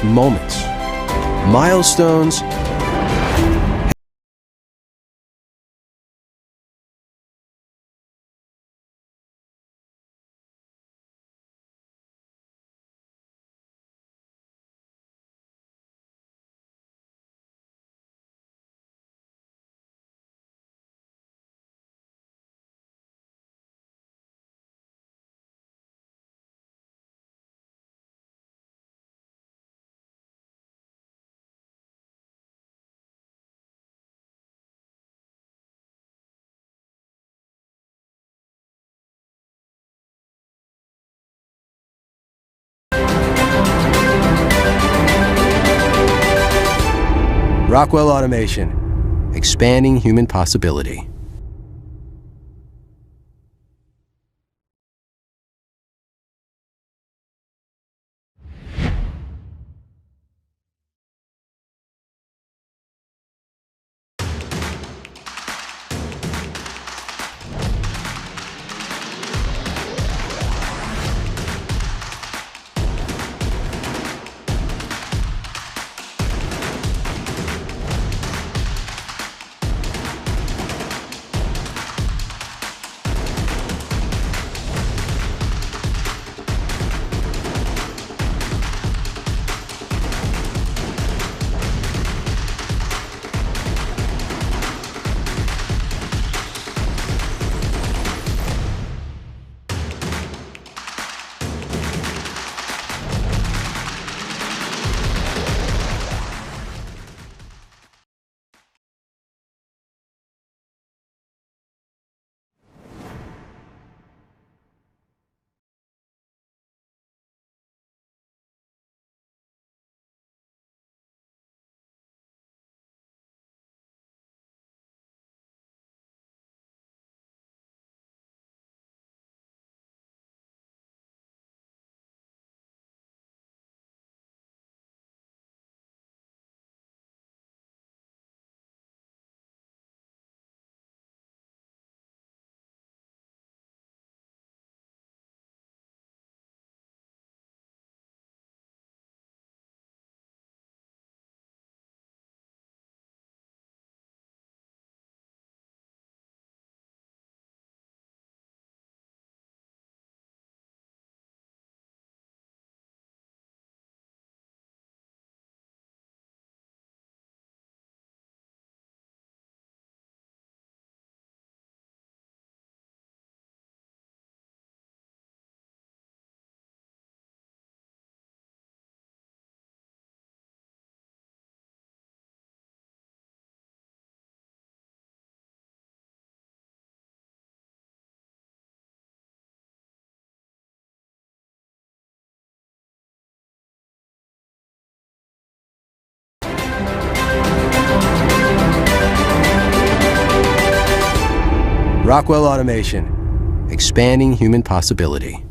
moments, milestones, Rockwell Automation, expanding human possibility. Rockwell Automation, expanding human possibility.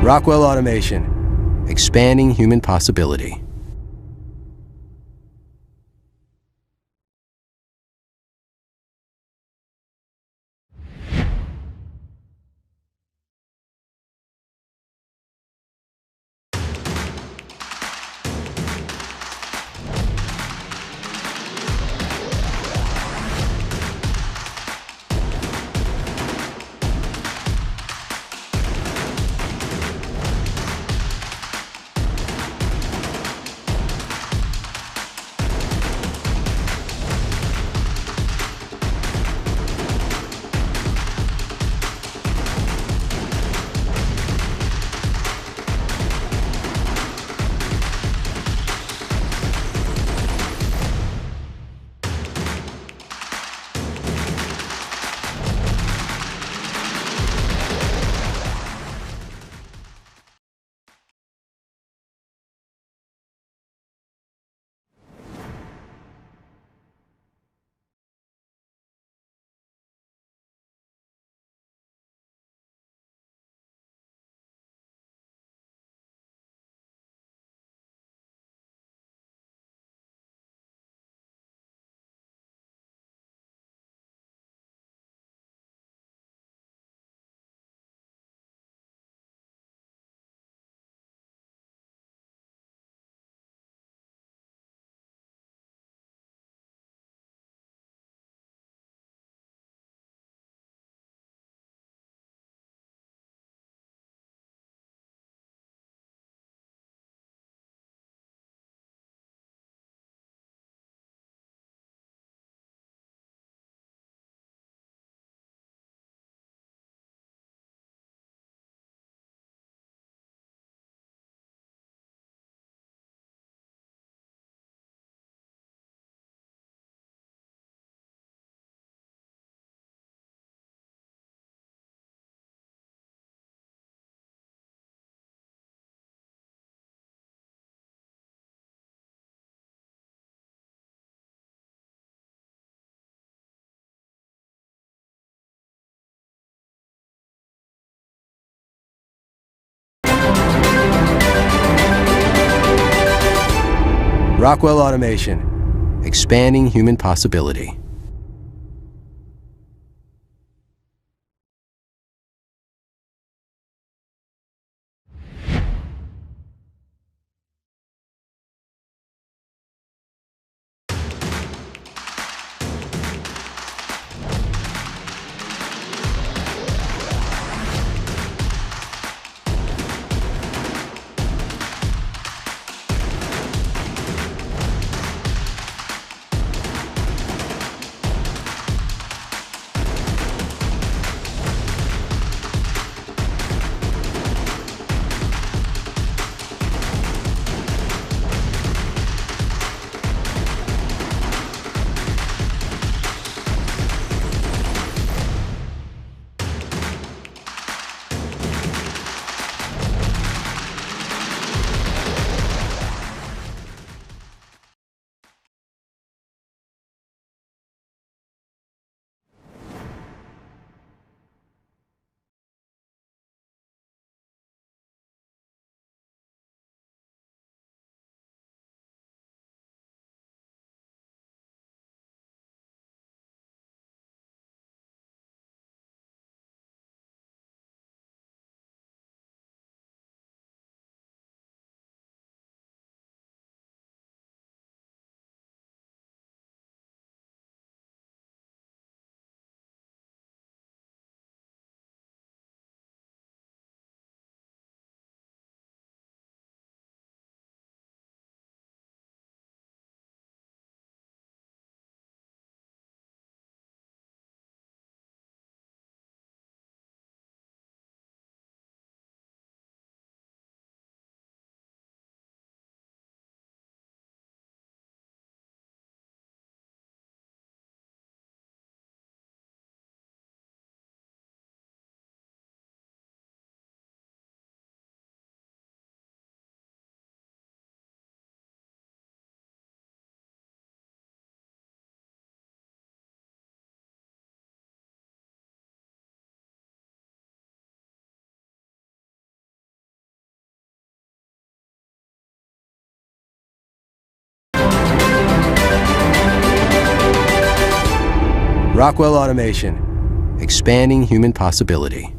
Rockwell Automation, expanding human possibility. Rockwell Automation, expanding human possibility. Rockwell Automation. Expanding human possibility.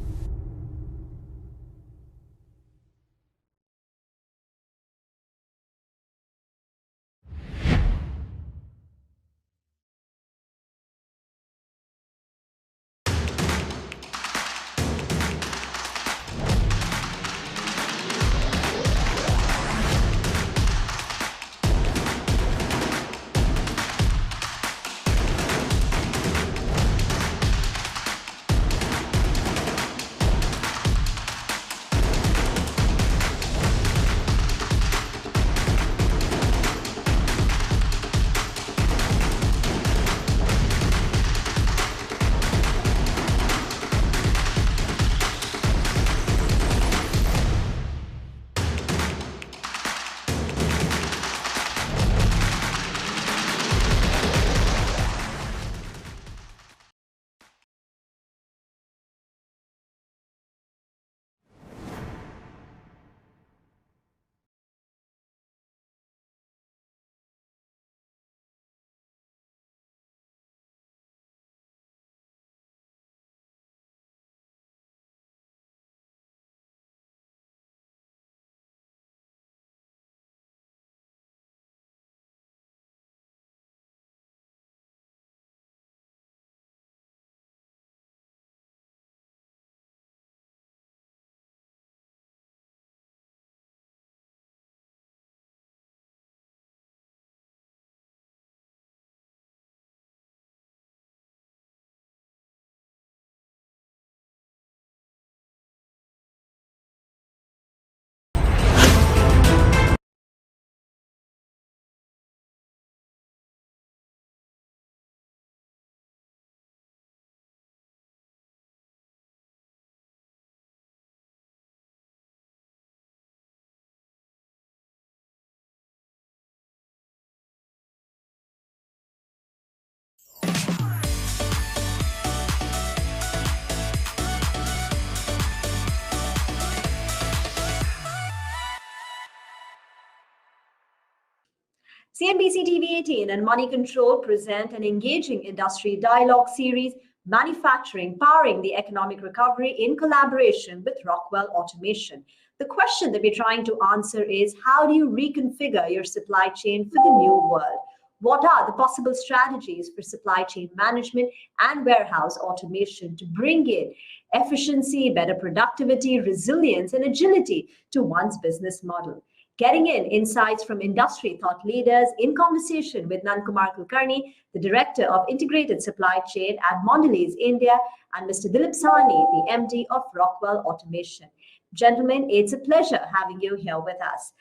CNBC TV 18 and Moneycontrol present an engaging industry dialogue series, Manufacturing Powering the Economic Recovery, in collaboration with Rockwell Automation. The question that we're trying to answer is, how do you reconfigure your supply chain for the new world? What are the possible strategies for supply chain management and warehouse automation to bring in efficiency, better productivity, resilience, and agility to one's business model? Getting in insights from industry thought leaders in conversation with Nankumar Kulkarni, the Director of Integrated Supply Chain at Mondelez India, and Mr. Dilip Sawhney, the MD of Rockwell Automation. Gentlemen, it's a pleasure having you here with us.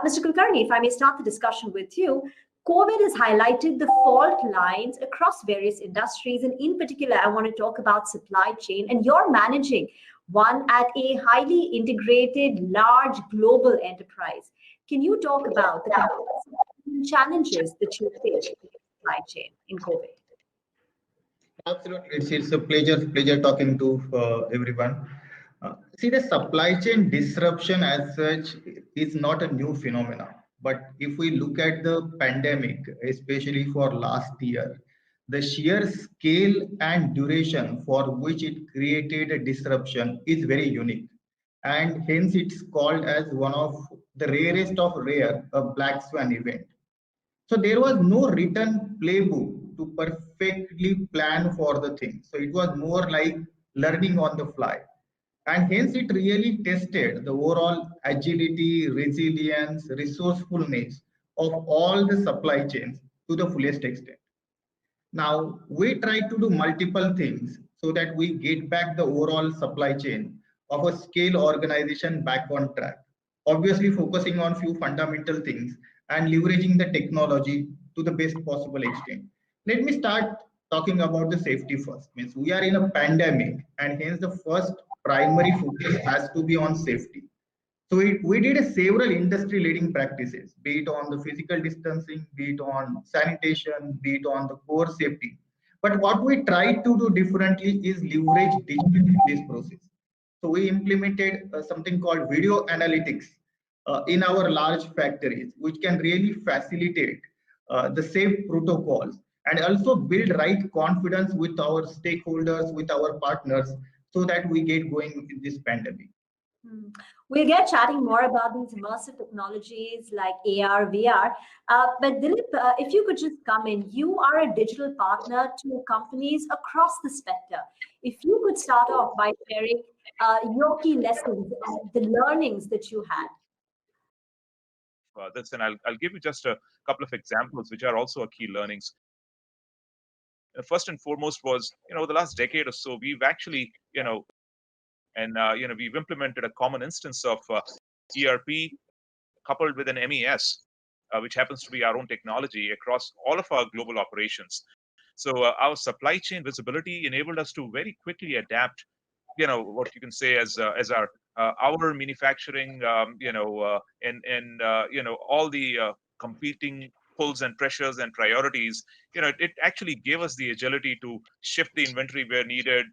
Mr. Kulkarni, if I may start the discussion with you, COVID has highlighted the fault lines across various industries, and in particular, I want to talk about supply chain, and you're managing one at a highly integrated, large global enterprise. Can you talk about the challenges that you face in the supply chain in COVID? Absolutely, it's a pleasure talking to everyone. See, the supply chain disruption as such is not a new phenomenon. But if we look at the pandemic, especially for last year, the sheer scale and duration for which it created a disruption is very unique. And hence it's called as one of the rarest of rare, a black swan event. So there was no written playbook to perfectly plan for the thing. So it was more like learning on the fly. And hence it really tested the overall agility, resilience, resourcefulness of all the supply chains to the fullest extent. Now, we try to do multiple things so that we get back the overall supply chain of a scale organization back on track. Obviously, focusing on few fundamental things and leveraging the technology to the best possible extent. Let me start talking about the safety first. Means we are in a pandemic, and hence the first primary focus has to be on safety. So we did a several industry leading practices, be it on the physical distancing, be it on sanitation, be it on the core safety. But what we tried to do differently is leverage digital in this process. So we implemented something called video analytics in our large factories, which can really facilitate the safe protocols and also build right confidence with our stakeholders, with our partners, so that we get going in this pandemic. We'll get chatting more about these immersive technologies like AR, VR. But Dilip, if you could just come in, you are a digital partner to companies across the spectrum. If you could start off by sharing your key lessons and the learnings that you had. This, and I'll give you just a couple of examples, which are also a key learnings. First and foremost was, the last decade or so, we've actually, we've implemented a common instance of ERP coupled with an MES, which happens to be our own technology across all of our global operations. So our supply chain visibility enabled us to very quickly adapt, what you can say as our manufacturing, all the competing pulls and pressures and priorities. It actually gave us the agility to shift the inventory where needed,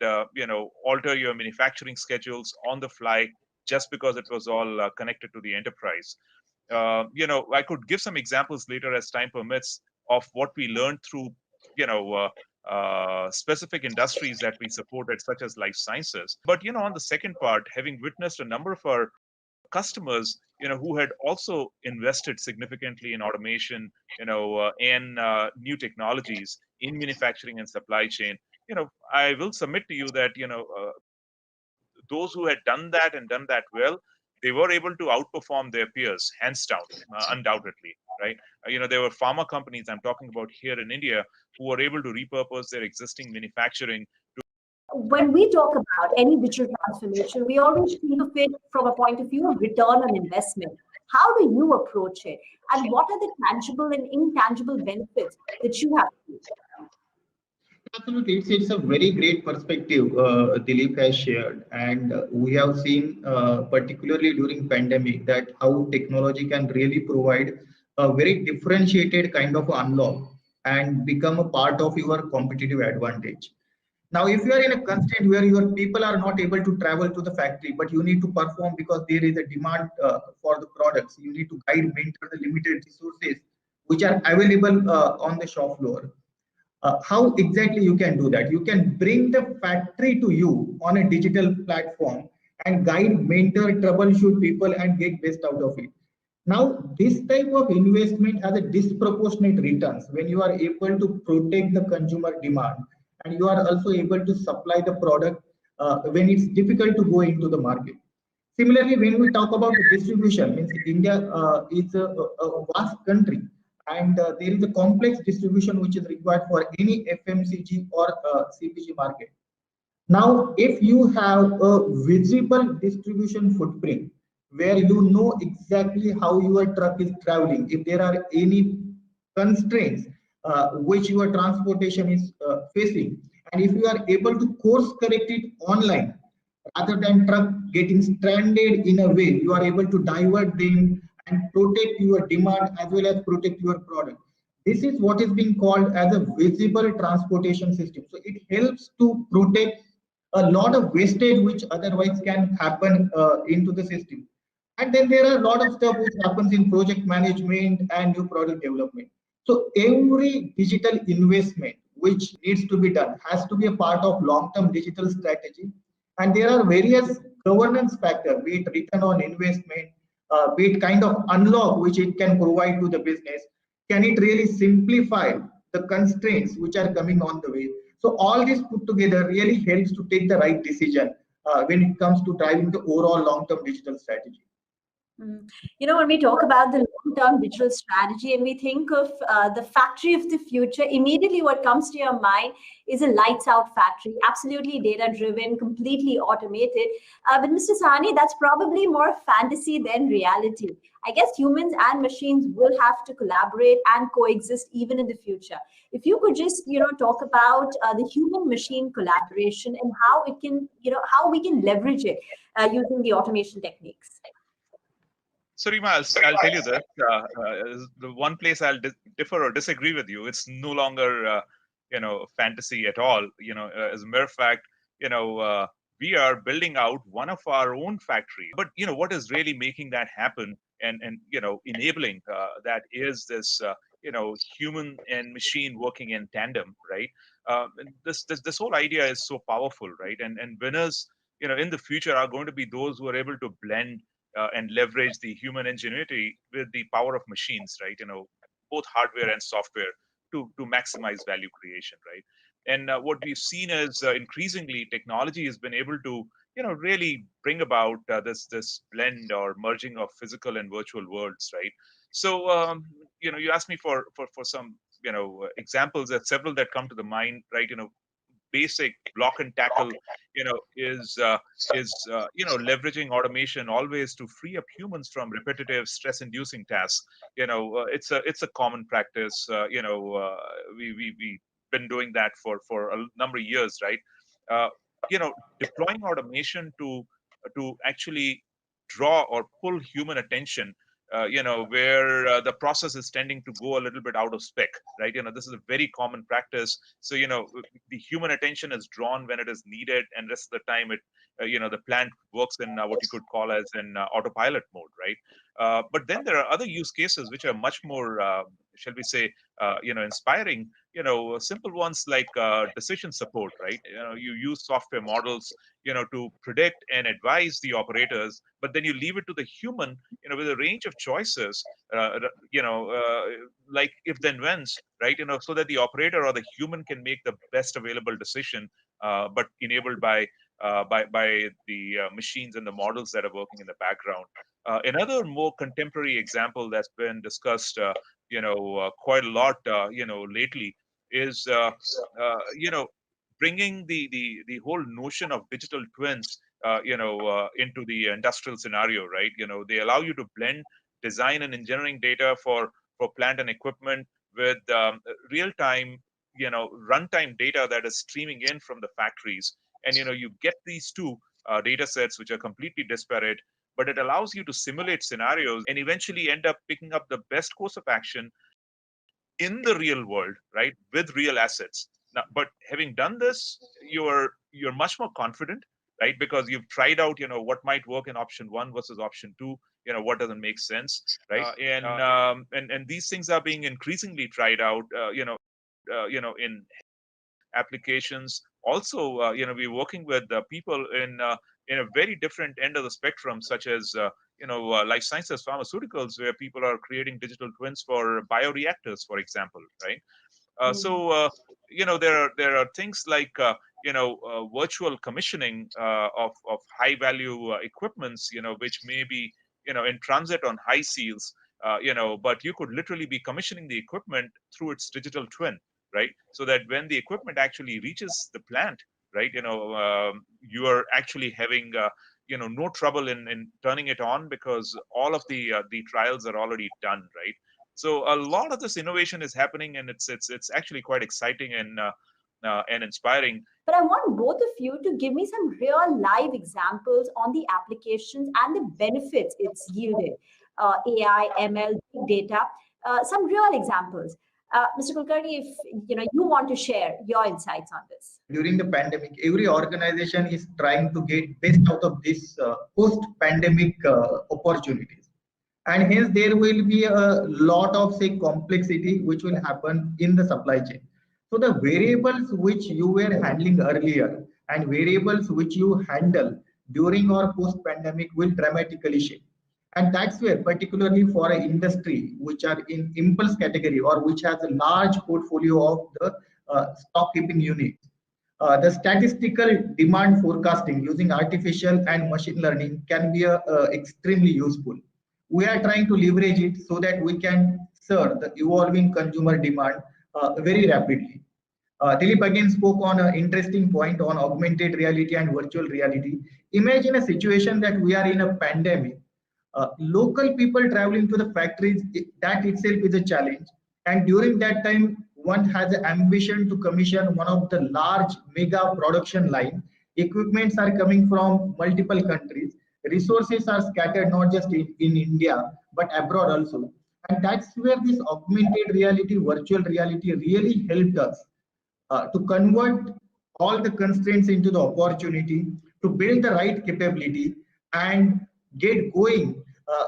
alter your manufacturing schedules on the fly, just because it was all connected to the enterprise. I could give some examples later as time permits of what we learned through, specific industries that we supported, such as life sciences. But, on the second part, having witnessed a number of our customers, who had also invested significantly in automation, and new technologies in manufacturing and supply chain, I will submit to you that, those who had done that and done that well, they were able to outperform their peers, hands down, undoubtedly, right? There were pharma companies I'm talking about here in India who were able to repurpose their existing manufacturing. When we talk about any digital transformation, we always think of it from a point of view of return on investment. How do you approach it? And what are the tangible and intangible benefits that you have seen? Absolutely, it's a very great perspective Dilip has shared, and we have seen, particularly during pandemic, that how technology can really provide a very differentiated kind of unlock and become a part of your competitive advantage. Now, if you are in a constraint where your people are not able to travel to the factory, but you need to perform because there is a demand for the products, you need to guide, mentor the limited resources which are available on the shop floor. How exactly you can do that? You can bring the factory to you on a digital platform and guide, mentor, troubleshoot people and get best out of it. Now, this type of investment has a disproportionate returns when you are able to protect the consumer demand and you are also able to supply the product when it's difficult to go into the market. Similarly, when we talk about the distribution, means India is a vast country, and there is a complex distribution which is required for any FMCG or CPG market. Now, if you have a visible distribution footprint where you know exactly how your truck is traveling, if there are any constraints which your transportation is facing, and if you are able to course correct it online, rather than truck getting stranded in a way, you are able to divert them and protect your demand as well as protect your product. This is what is being called as a visible transportation system. So it helps to protect a lot of wastage which otherwise can happen into the system. And then there are a lot of stuff which happens in project management and new product development. So every digital investment which needs to be done has to be a part of long-term digital strategy. And there are various governance factors, be it return on investment, be it kind of unlock which it can provide to the business. Can it really simplify the constraints which are coming on the way? So all this put together really helps to take the right decision when it comes to driving the overall long-term digital strategy. When we talk about the long-term digital strategy and we think of the factory of the future, immediately what comes to your mind is a lights-out factory, absolutely data-driven, completely automated. But Mr. Sahni, that's probably more fantasy than reality. I guess humans and machines will have to collaborate and coexist even in the future. If you could just, talk about the human-machine collaboration and how it can, how we can leverage it using the automation techniques. So Rima, I'll tell you this, the one place I'll differ or disagree with you, it's no longer, fantasy at all. As a matter of fact, we are building out one of our own factories. But, what is really making that happen and enabling that is this human and machine working in tandem, right? And this whole idea is so powerful, right? And winners, in the future are going to be those who are able to blend and leverage the human ingenuity with the power of machines, right? Both hardware and software to maximize value creation, right? And what we've seen is increasingly technology has been able to really bring about this blend or merging of physical and virtual worlds, right? So you asked me for some examples. There are several that come to the mind, right? Basic block and tackle is leveraging automation always to free up humans from repetitive stress inducing tasks. It's a common practice. We've been doing that for a number of years, right? uh, Deploying automation to actually draw or pull human attention, where the process is tending to go a little bit out of spec, right? This is a very common practice. So, the human attention is drawn when it is needed, and rest of the time the plant works in what you could call as an autopilot mode, right? But then there are other use cases which are much more, shall we say, inspiring. Simple ones like decision support, right? You use software models, to predict and advise the operators, but then you leave it to the human, with a range of choices, like if then whens, right? So that the operator or the human can make the best available decision, but enabled by the machines and the models that are working in the background. Another more contemporary example that's been discussed, quite a lot, lately is, bringing the whole notion of digital twins, into the industrial scenario, right? They allow you to blend design and engineering data for plant and equipment with real time, runtime data that is streaming in from the factories, and you get these two data sets which are completely disparate, but it allows you to simulate scenarios and eventually end up picking up the best course of action in the real world, right, with real assets. Now, but having done this, you're much more confident, right, because you've tried out, what might work in option one versus option two, what doesn't make sense, right? And these things are being increasingly tried out, in applications. Also, we're working with people in a very different end of the spectrum, such as life sciences, pharmaceuticals, where people are creating digital twins for bioreactors, for example, right? There are things like virtual commissioning of high value equipments, which may be in transit on high seals, but you could literally be commissioning the equipment through its digital twin, right? So that when the equipment actually reaches the plant, right, you are actually having no trouble in turning it on, because all of the trials are already done, right? So a lot of this innovation is happening, and it's actually quite exciting and inspiring. But I want both of you to give me some real live examples on the applications and the benefits it's yielded. AI, ML, big data, some real examples. Mr. Kulkarni, if you want to share your insights on this. During the pandemic, every organization is trying to get best out of this post-pandemic opportunities, and hence there will be a lot of, say, complexity which will happen in the supply chain. So the variables which you were handling earlier and variables which you handle during or post-pandemic will dramatically shift. And that's where, particularly for an industry which are in impulse category or which has a large portfolio of the stock keeping units, the statistical demand forecasting using artificial and machine learning can be extremely useful. We are trying to leverage it so that we can serve the evolving consumer demand very rapidly. Dilip again spoke on an interesting point on augmented reality and virtual reality. Imagine a situation that we are in a pandemic. Local people traveling to the factories, that itself is a challenge. And during that time, one has an ambition to commission one of the large mega production line. Equipments are coming from multiple countries. Resources are scattered not just in India, but abroad also. And that's where this augmented reality, virtual reality really helped us to convert all the constraints into the opportunity, to build the right capability and get going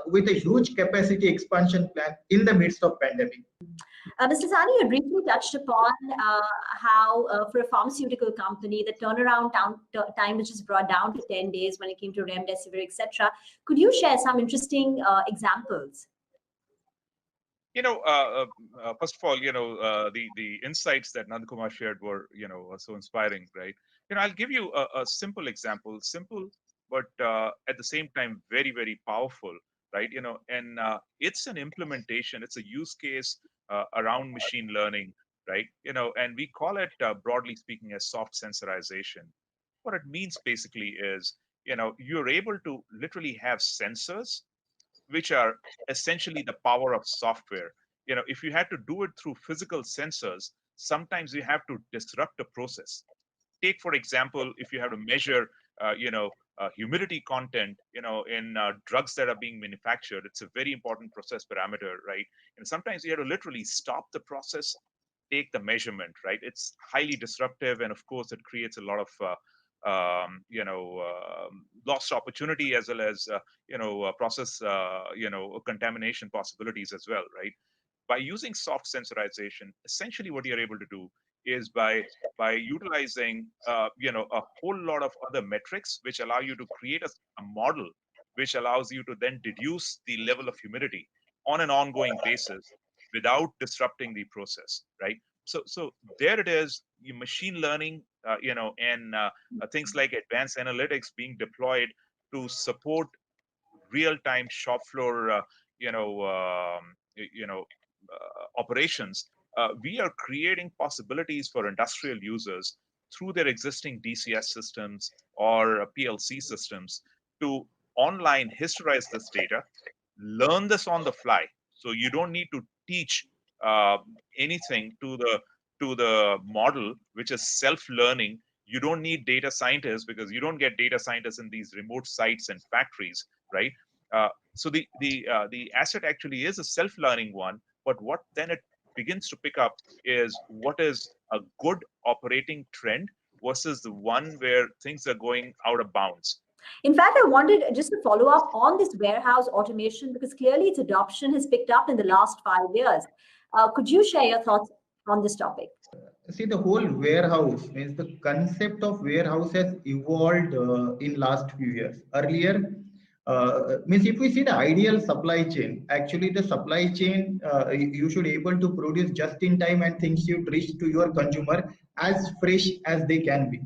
with a huge capacity expansion plan in the midst of pandemic. Mr. Sani, you briefly touched upon how, for a pharmaceutical company, the turnaround time which is brought down to 10 days when it came to remdesivir, etc. Could you share some interesting examples? First of all, the insights that Nandakumar shared were, so inspiring, right? I'll give you a simple example, simple, but at the same time, very, very powerful, right? And it's an implementation, it's a use case around machine learning, right? And we call it, broadly speaking, as soft sensorization. What it means basically is, you're able to literally have sensors which are essentially the power of software. If you had to do it through physical sensors, sometimes you have to disrupt a process. Take, for example, if you have to measure, humidity content, in drugs that are being manufactured, it's a very important process parameter, right? And sometimes you have to literally stop the process, take the measurement, right? It's highly disruptive, and of course, it creates a lot of lost opportunity as well as process contamination possibilities as well, right? By using soft sensorization, essentially what you're able to do is by utilizing a whole lot of other metrics which allow you to create a model which allows you to then deduce the level of humidity on an ongoing basis without disrupting the process, right? So there it is, you machine learning, and things like advanced analytics being deployed to support real-time shop floor, operations. We are creating possibilities for industrial users through their existing DCS systems or PLC systems to online historize this data, learn this on the fly. So you don't need to teach uh, anything to the model, which is self-learning. You don't need data scientists because you don't get data scientists in these remote sites and factories, right? So the asset actually is a self-learning one, but what then it begins to pick up is what is a good operating trend versus the one where things are going out of bounds. In fact, I wanted just to follow up on this warehouse automation because clearly its adoption has picked up in the last 5 years. Could you share your thoughts on this topic? See, the whole warehouse means the concept of warehouse has evolved in last few years. Earlier, means if we see the ideal supply chain, actually the supply chain, you should able to produce just in time and things should reach to your consumer as fresh as they can be.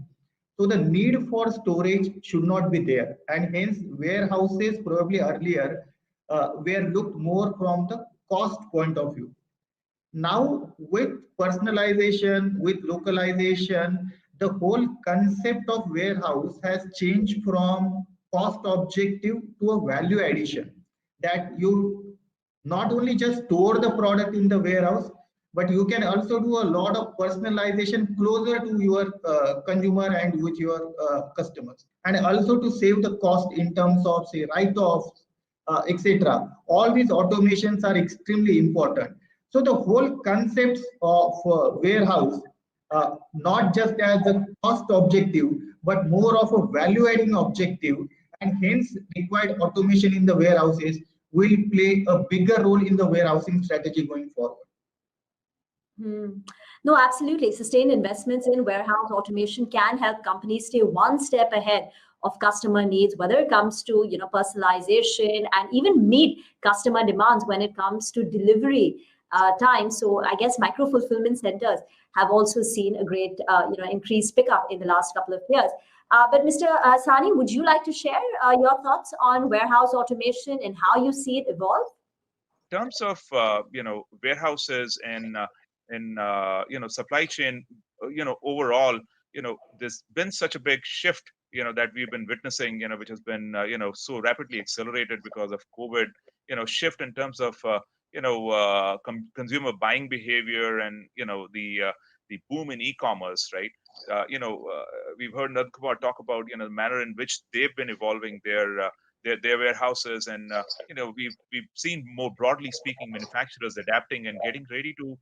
So the need for storage should not be there, and hence warehouses probably earlier were looked more from the cost point of view. Now with personalization, with localization, the whole concept of warehouse has changed from cost objective to a value addition, that you not only just store the product in the warehouse, but you can also do a lot of personalization closer to your consumer and with your customers, and also to save the cost in terms of say write-offs, etc. All these automations are extremely important. So the whole concepts of warehouse, not just as a cost objective, but more of a value adding objective, and hence required automation in the warehouses will play a bigger role in the warehousing strategy going forward. Hmm. No, absolutely. Sustained investments in warehouse automation can help companies stay one step ahead of customer needs, whether it comes to personalization and even meet customer demands when it comes to delivery time. So I guess micro fulfillment centers have also seen a great increased pickup in the last couple of years. But Mr. Sani, would you like to share your thoughts on warehouse automation and how you see it evolve? In terms of warehouses and supply chain, overall, there's been such a big shift that we've been witnessing, which has been so rapidly accelerated because of COVID, shift in terms of consumer buying behavior and the boom in e-commerce, right? We've heard Nadkumar talk about the manner in which they've been evolving their warehouses, and we've seen, more broadly speaking, manufacturers adapting and getting ready to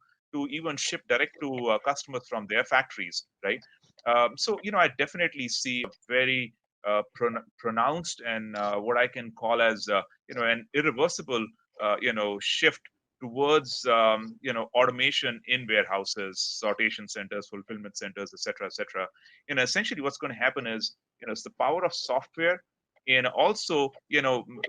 even ship direct to customers from their factories, right? So I definitely see a very pronounced and what I can call as an irreversible shift towards automation in warehouses, sortation centers, fulfillment centers, etc., etc. Essentially, what's going to happen is it's the power of software and also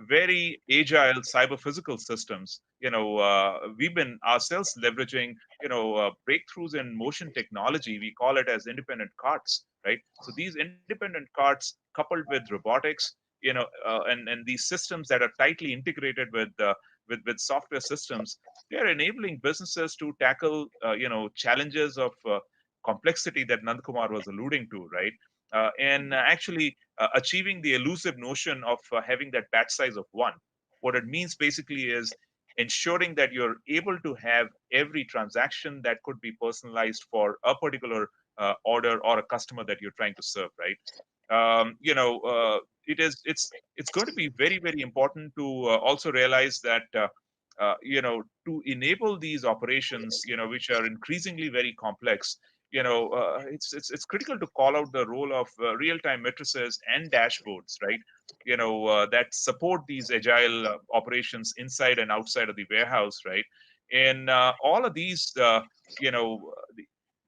very agile cyber physical systems. We've been ourselves leveraging breakthroughs in motion technology. We call it as independent carts, right? So these independent carts coupled with robotics, and these systems that are tightly integrated with software systems, they are enabling businesses to tackle challenges of complexity that Nandkumar was alluding to, right? And actually achieving the elusive notion of having that batch size of one. What it means basically is ensuring that you're able to have every transaction that could be personalized for a particular order or a customer that you're trying to serve, right? It's going to be very, very important to also realize that to enable these operations, which are increasingly very complex, it's critical to call out the role of real-time matrices and dashboards, right? That support these agile operations inside and outside of the warehouse, right? And all of these,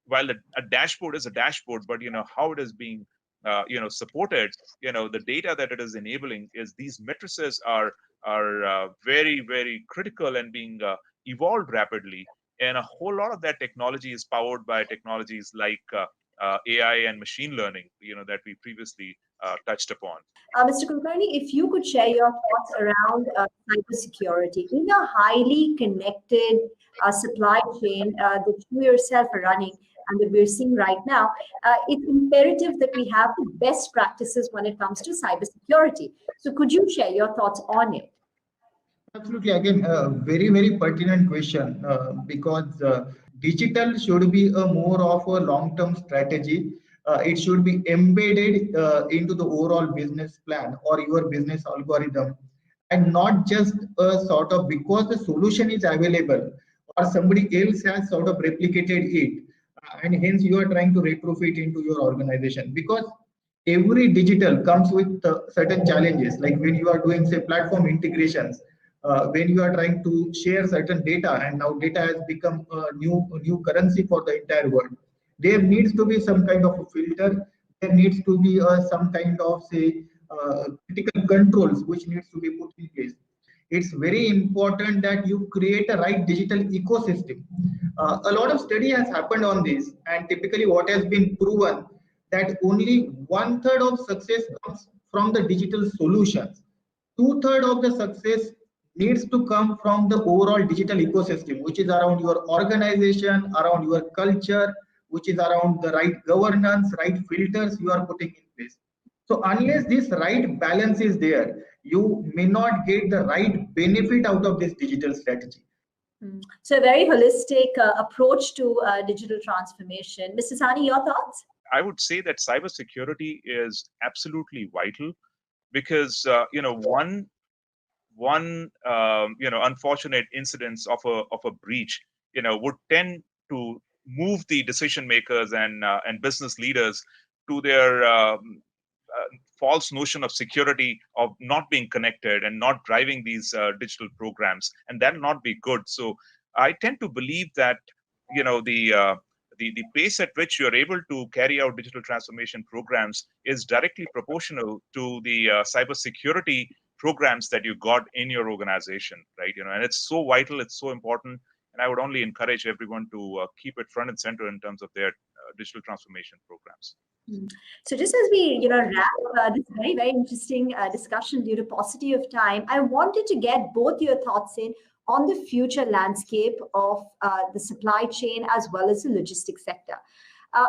while a dashboard is a dashboard, but how it is being supported, the data that it is enabling is these matrices are very, very critical and being evolved rapidly. And a whole lot of that technology is powered by technologies like AI and machine learning, that we previously touched upon. Mr. Kulkarni, if you could share your thoughts around cybersecurity in a highly connected supply chain that you yourself are running and that we're seeing right now, it's imperative that we have the best practices when it comes to cybersecurity. So could you share your thoughts on it? Absolutely. Again, very, very pertinent question because digital should be a more of a long-term strategy. It should be embedded into the overall business plan or your business algorithm, and not just a sort of because the solution is available or somebody else has sort of replicated it, and hence you are trying to retrofit into your organization. Because every digital comes with certain challenges, like when you are doing say platform integrations, when you are trying to share certain data, and now data has become a new currency for the entire world. There needs to be some kind of a filter. There needs to be some kind of say critical controls which needs to be put in place. It's very important that you create a right digital ecosystem. A lot of study has happened on this, and typically what has been proven that only 1/3 of success comes from the digital solutions. 2/3 of the success needs to come from the overall digital ecosystem, which is around your organization, around your culture, which is around the right governance, right filters you are putting in place. So unless this right balance is there, you may not get the right benefit out of this digital strategy. So a very holistic approach to digital transformation. Mr. Sani, your thoughts? I would say that cybersecurity is absolutely vital because one unfortunate incidence of a breach would tend to move the decision makers and business leaders to their false notion of security, of not being connected and not driving these digital programs, and that'll not be good. So I tend to believe that the pace at which you're able to carry out digital transformation programs is directly proportional to the cybersecurity programs that you got in your organization, right? And it's so vital, it's so important, and I would only encourage everyone to keep it front and center in terms of their digital transformation programs. So just as we wrap this very, very interesting discussion due to paucity of time, I wanted to get both your thoughts in on the future landscape of the supply chain as well as the logistics sector.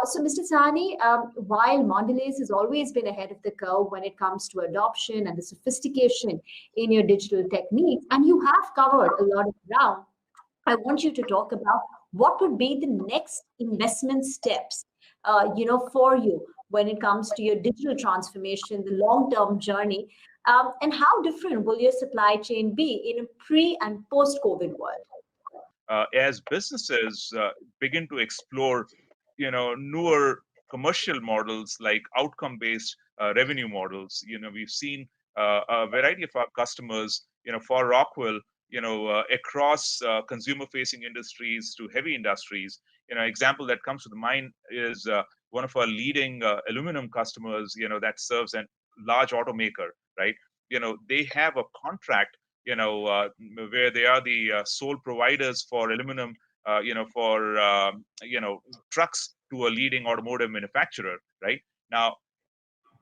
So, Mr. Sani, while Mondelez has always been ahead of the curve when it comes to adoption and the sophistication in your digital techniques, and you have covered a lot of ground, I want you to talk about what would be the next investment steps, for you when it comes to your digital transformation, the long-term journey, and how different will your supply chain be in a pre- and post-COVID world? As businesses begin to explore, newer commercial models like outcome-based revenue models. We've seen a variety of our customers, for Rockwell, across consumer-facing industries to heavy industries. Example that comes to the mind is one of our leading aluminum customers, that serves a large automaker, right? They have a contract, where they are the sole providers for aluminum, for trucks to a leading automotive manufacturer, right? Now,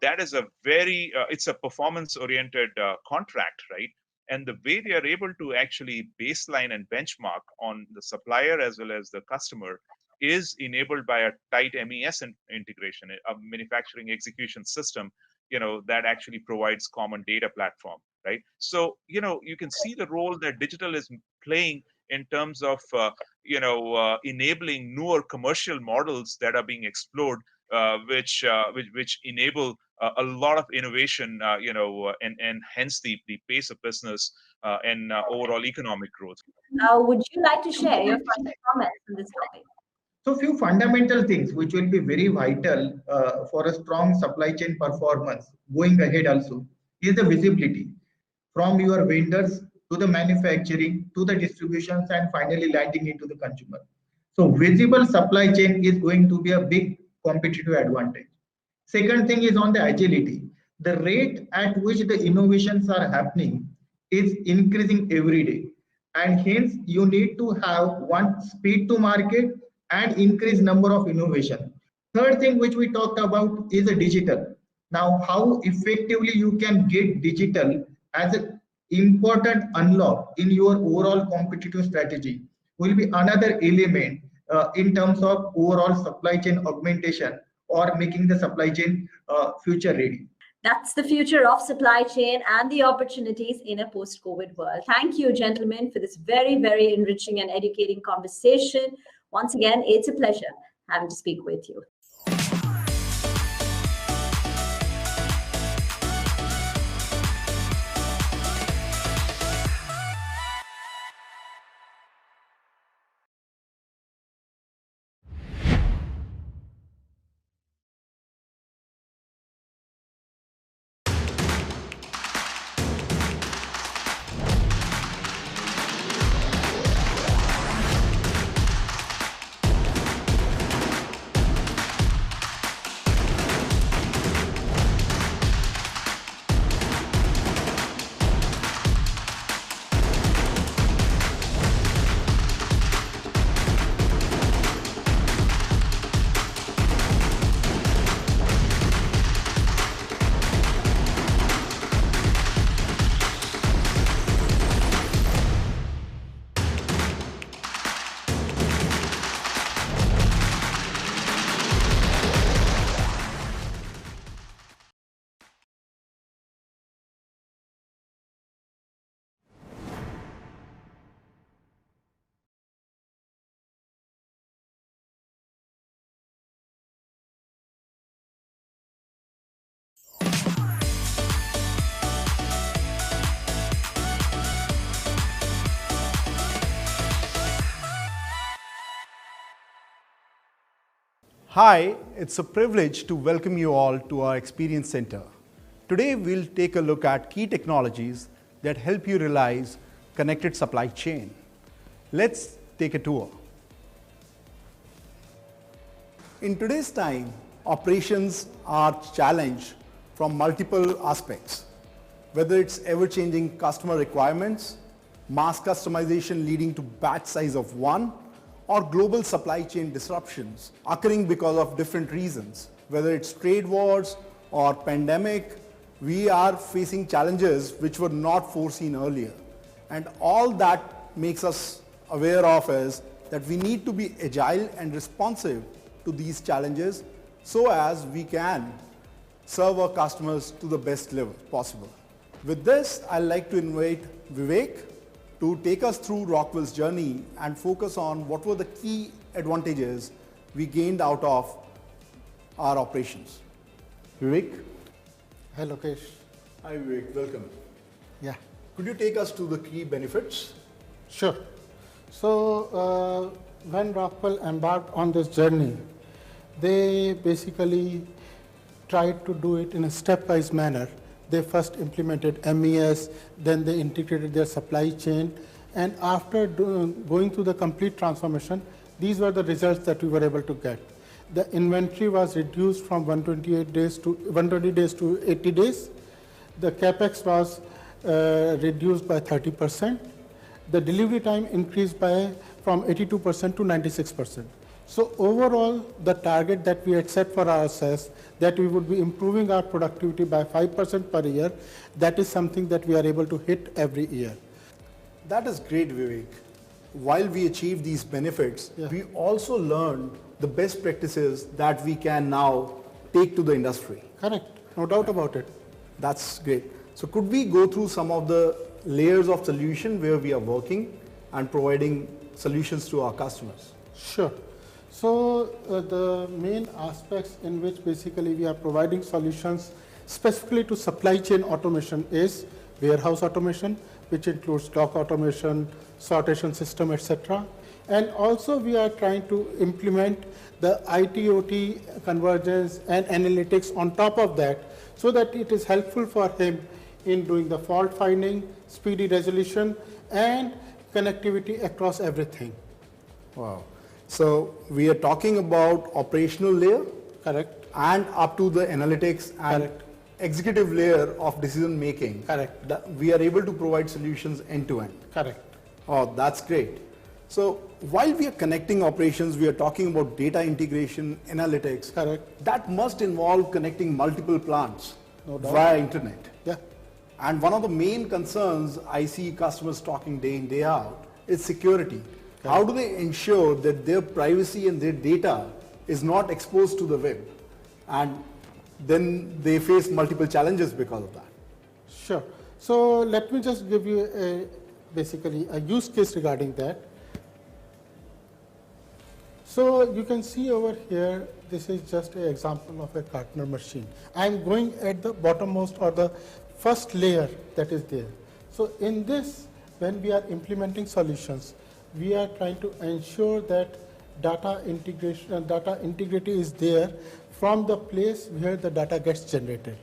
that is a very it's a performance oriented contract, right? And the way they are able to actually baseline and benchmark on the supplier as well as the customer is enabled by a tight MES integration, a manufacturing execution system, that actually provides common data platform, right? So you can see the role that digital is playing in terms of enabling newer commercial models that are being explored, which enable a lot of innovation, and hence the pace of business and overall economic growth. Would you like to share your final comments on this topic? So few fundamental things which will be very vital for a strong supply chain performance going ahead also is the visibility from your vendors to the manufacturing to the distributions and finally landing into the consumer. So visible supply chain is going to be a big competitive advantage. Second thing is on the agility. The rate at which the innovations are happening is increasing every day. And hence you need to have one speed to market and increase number of innovation. Third thing which we talked about is the digital. Now, how effectively you can get digital as an important unlock in your overall competitive strategy will be another element in terms of overall supply chain augmentation or making the supply chain future ready. That's the future of supply chain and the opportunities in a post-COVID world. Thank you, gentlemen, for this very, very enriching and educating conversation. Once again, it's a pleasure having to speak with you. Hi, it's a privilege to welcome you all to our Experience Center. Today, we'll take a look at key technologies that help you realize connected supply chain. Let's take a tour. In today's time, operations are challenged from multiple aspects, whether it's ever-changing customer requirements, mass customization leading to batch size of one, or global supply chain disruptions occurring because of different reasons. Whether it's trade wars or pandemic, we are facing challenges which were not foreseen earlier. And all that makes us aware of is that we need to be agile and responsive to these challenges so as we can serve our customers to the best level possible. With this, I'd like to invite Vivek to take us through Rockwell's journey and focus on what were the key advantages we gained out of our operations. Vivek? Hi, Lokesh. Hi, Vivek. Welcome. Yeah, Could you take us to the key benefits? sure. So, when Rockwell embarked on this journey, they basically tried to do it in a stepwise manner. They first implemented MES, then they integrated their supply chain, and after going through the complete transformation, these were the results that we were able to get. The inventory was reduced from 120 days to 80 days. The capex was reduced by 30%. The delivery time increased from 82% to 96%. So overall, the target that we had set for ourselves, that we would be improving our productivity by 5% per year, that is something that we are able to hit every year. That is great, Vivek. While we achieve these benefits, we also learned the best practices that we can now take to the industry. Correct, no doubt about it. That's great. So could we go through some of the layers of solution where we are working and providing solutions to our customers? Sure. So the main aspects in which basically we are providing solutions specifically to supply chain automation is warehouse automation, which includes stock automation, sortation system, etc. And also we are trying to implement the IT/OT convergence and analytics on top of that, so that it is helpful for him in doing the fault finding, speedy resolution, and connectivity across everything. Wow. So we are talking about operational layer, Correct. and up to the analytics and Correct. executive layer of decision making. Correct. We are able to provide solutions end to end. Correct. Oh, that's great. So while we are connecting operations, we are talking about data integration, analytics. Correct. That must involve connecting multiple plants No doubt. via internet. Yeah. And one of the main concerns I see customers talking day in, day out is security. How do they ensure that their privacy and their data is not exposed to the web? And then they face multiple challenges because of that. Sure. So let me just give you basically a use case regarding that. So you can see over here, this is just an example of a Gartner machine. I'm going at the bottommost or the first layer that is there. So in this, when we are implementing solutions, we are trying to ensure that data integration and data integrity is there from the place where the data gets generated.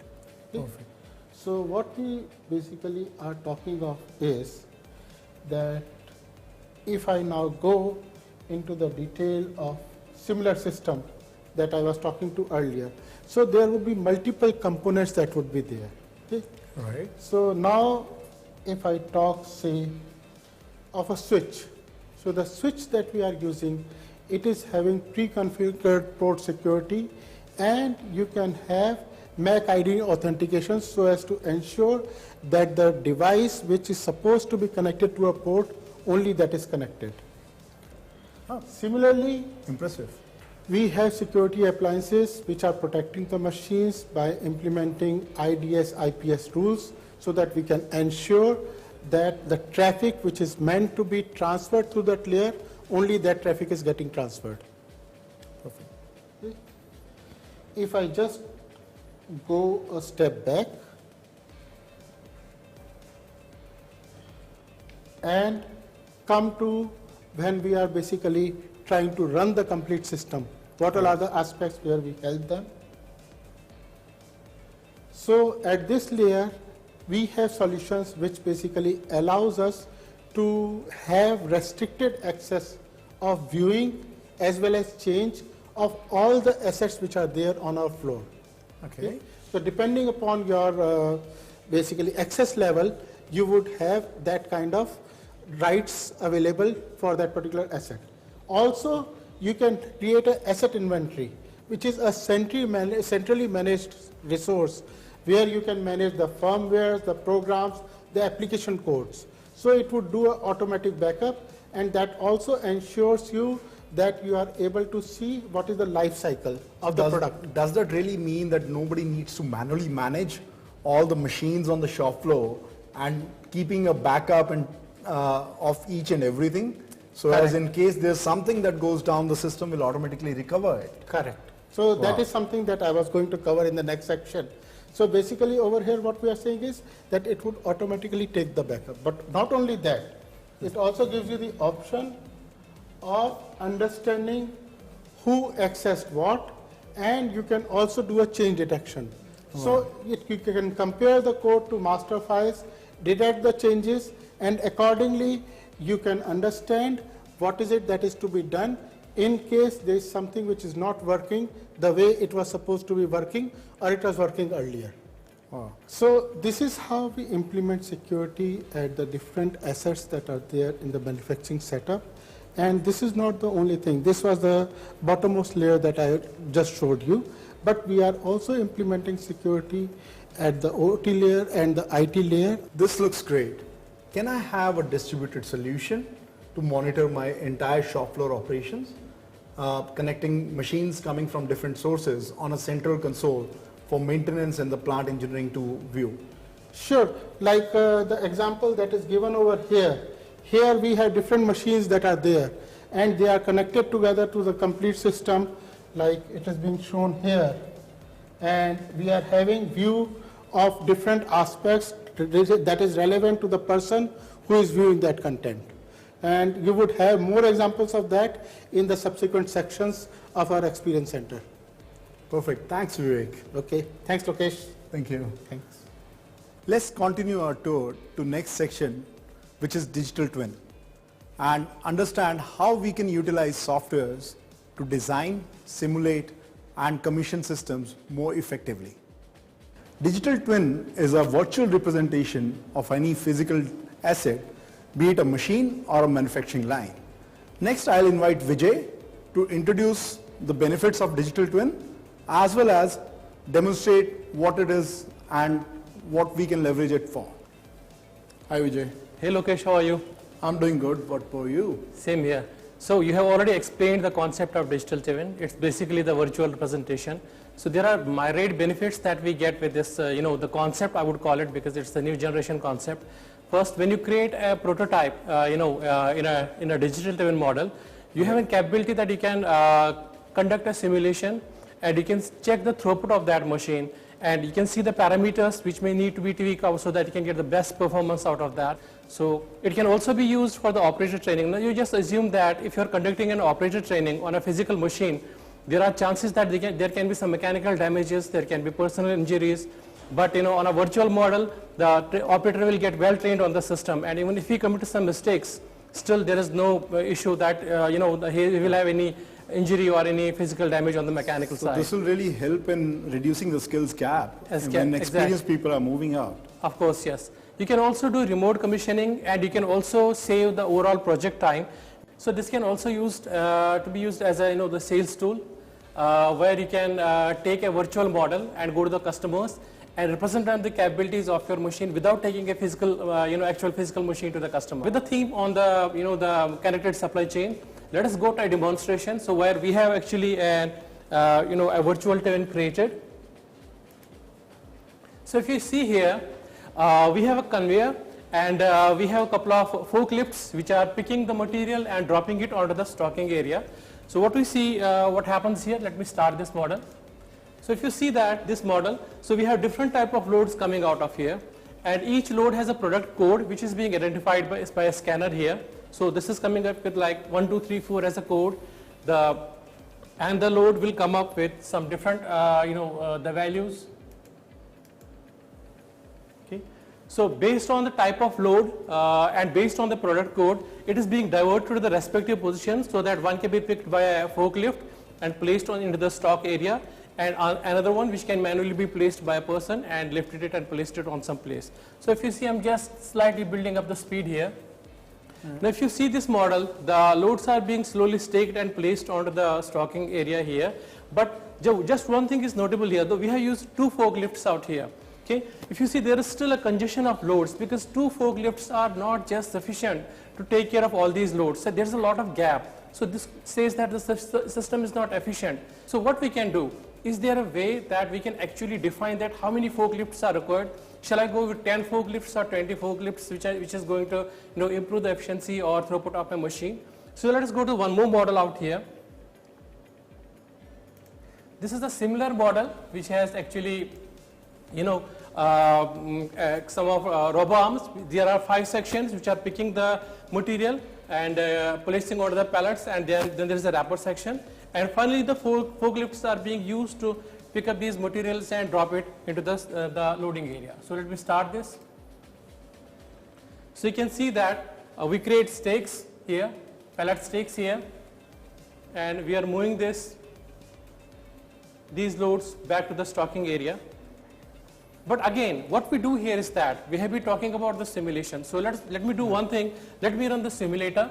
Okay? So what we basically are talking of is that if I now go into the detail of similar system that I was talking to earlier, so there would be multiple components that would be there. Okay? Right. So now if I talk, say, of a switch, so the switch that we are using, it is having pre-configured port security, and you can have MAC ID authentication so as to ensure that the device which is supposed to be connected to a port, only that is connected. Similarly, Impressive. we have security appliances which are protecting the machines by implementing IDS, IPS rules so that we can ensure that the traffic which is meant to be transferred through that layer, only that traffic is getting transferred. Perfect. Okay. If I just go a step back and come to when we are basically trying to run the complete system, what all are the aspects where we help them? So at this layer, we have solutions which basically allows us to have restricted access of viewing as well as change of all the assets which are there on our floor. Okay. So depending upon your basically access level, you would have that kind of rights available for that particular asset. Also, you can create an asset inventory, which is a centrally managed resource where you can manage the firmware, the programs, the application codes. So it would do an automatic backup, and that also ensures you that you are able to see what is the life cycle of the product. Does that really mean that nobody needs to manually manage all the machines on the shop floor and keeping a backup and of each and everything? So Correct. as in case there's something that goes down, the system will automatically recover it. Correct. So that Wow. is something that I was going to cover in the next section. So basically over here what we are saying is that it would automatically take the backup. But not only that, it also gives you the option of understanding who accessed what and you can also do a change detection. So you can compare the code to master files, detect the changes, and accordingly you can understand what is it that is to be done in case there is something which is not working the way it was supposed to be working or it was working earlier. So this is how we implement security at the different assets that are there in the manufacturing setup. And this is not the only thing. This was the bottommost layer that I just showed you. But we are also implementing security at the OT layer and the IT layer. This looks great. Can I have a distributed solution to monitor my entire shop floor operations, connecting machines coming from different sources on a central console for maintenance and the plant engineering to view? Sure, like the example that is given over here. Here we have different machines that are there and they are connected together to the complete system like it is being shown here. And we are having view of different aspects that is relevant to the person who is viewing that content. And you would have more examples of that in the subsequent sections of our experience center. Perfect. Thanks, Vivek. Okay. Thanks, Lokesh. Thank you. Thanks. Let's continue our tour to next section, which is digital twin, and understand how we can utilize softwares to design, simulate, and commission systems more effectively. Digital twin is a virtual representation of any physical asset, be it a machine or a manufacturing line. Next, I'll invite Vijay to introduce the benefits of digital twin, as well as demonstrate what it is and what we can leverage it for. Hi, Vijay. Hey Lokesh, how are you? I'm doing good. What about you? Same here. So you have already explained the concept of digital twin. It's basically the virtual representation. So there are myriad benefits that we get with this, the concept, I would call it, because it's the new generation concept. First, when you create a prototype, in a digital twin model, you have a capability that you can conduct a simulation and you can check the throughput of that machine, and you can see the parameters which may need to be tweaked out so that you can get the best performance out of that. So it can also be used for the operator training. Now you just assume that if you're conducting an operator training on a physical machine, there are chances that there can be some mechanical damages, there can be personal injuries, but on a virtual model, the operator will get well trained on the system, and even if he commits some mistakes, still there is no issue that he will have any injury or any physical damage on the mechanical side. So this will really help in reducing the skills gap when experienced people are moving out. Of course, yes. You can also do remote commissioning, and you can also save the overall project time. So this can also be used as a the sales tool, where you can take a virtual model and go to the customers and represent the capabilities of your machine without taking a physical, actual physical machine to the customer. With the theme on the the connected supply chain, let us go to a demonstration. So where we have actually a virtual twin created. So if you see here, we have a conveyor, and we have a couple of forklifts which are picking the material and dropping it onto the stocking area. So what we see, what happens here, let me start this model. So if you see that this model, so we have different type of loads coming out of here, and each load has a product code which is being identified by a scanner here. So this is coming up with like 1, 2, 3, 4 as a code, and the load will come up with some different the values. Okay. So based on the type of load and based on the product code, it is being diverted to the respective positions so that one can be picked by a forklift and placed into the stock area, and another one which can manually be placed by a person and lifted it and placed it on some place. So if you see, I'm just slightly building up the speed here. Now if you see this model, the loads are being slowly staked and placed onto the stocking area here. But just one thing is notable here, though we have used 2 forklifts out here. Okay, if you see, there is still a congestion of loads because 2 forklifts are not just sufficient to take care of all these loads. So there's a lot of gap. So this says that the system is not efficient. So what we can do, is there a way that we can actually define that how many forklifts are required? Shall I go with 10 forklifts or 20 forklifts, which is going to improve the efficiency or throughput of a machine? So let us go to one more model out here. This is a similar model which has actually some of robo arms. There are 5 sections which are picking the material, and placing onto the pallets, and then there is a wrapper section. And finally, the forklifts are being used to pick up these materials and drop it into the loading area. So let me start this. So you can see that we create stakes here, pallet stakes here, and we are moving these loads back to the stocking area. But again, what we do here is that we have been talking about the simulation. So let me do one thing. Let me run the simulator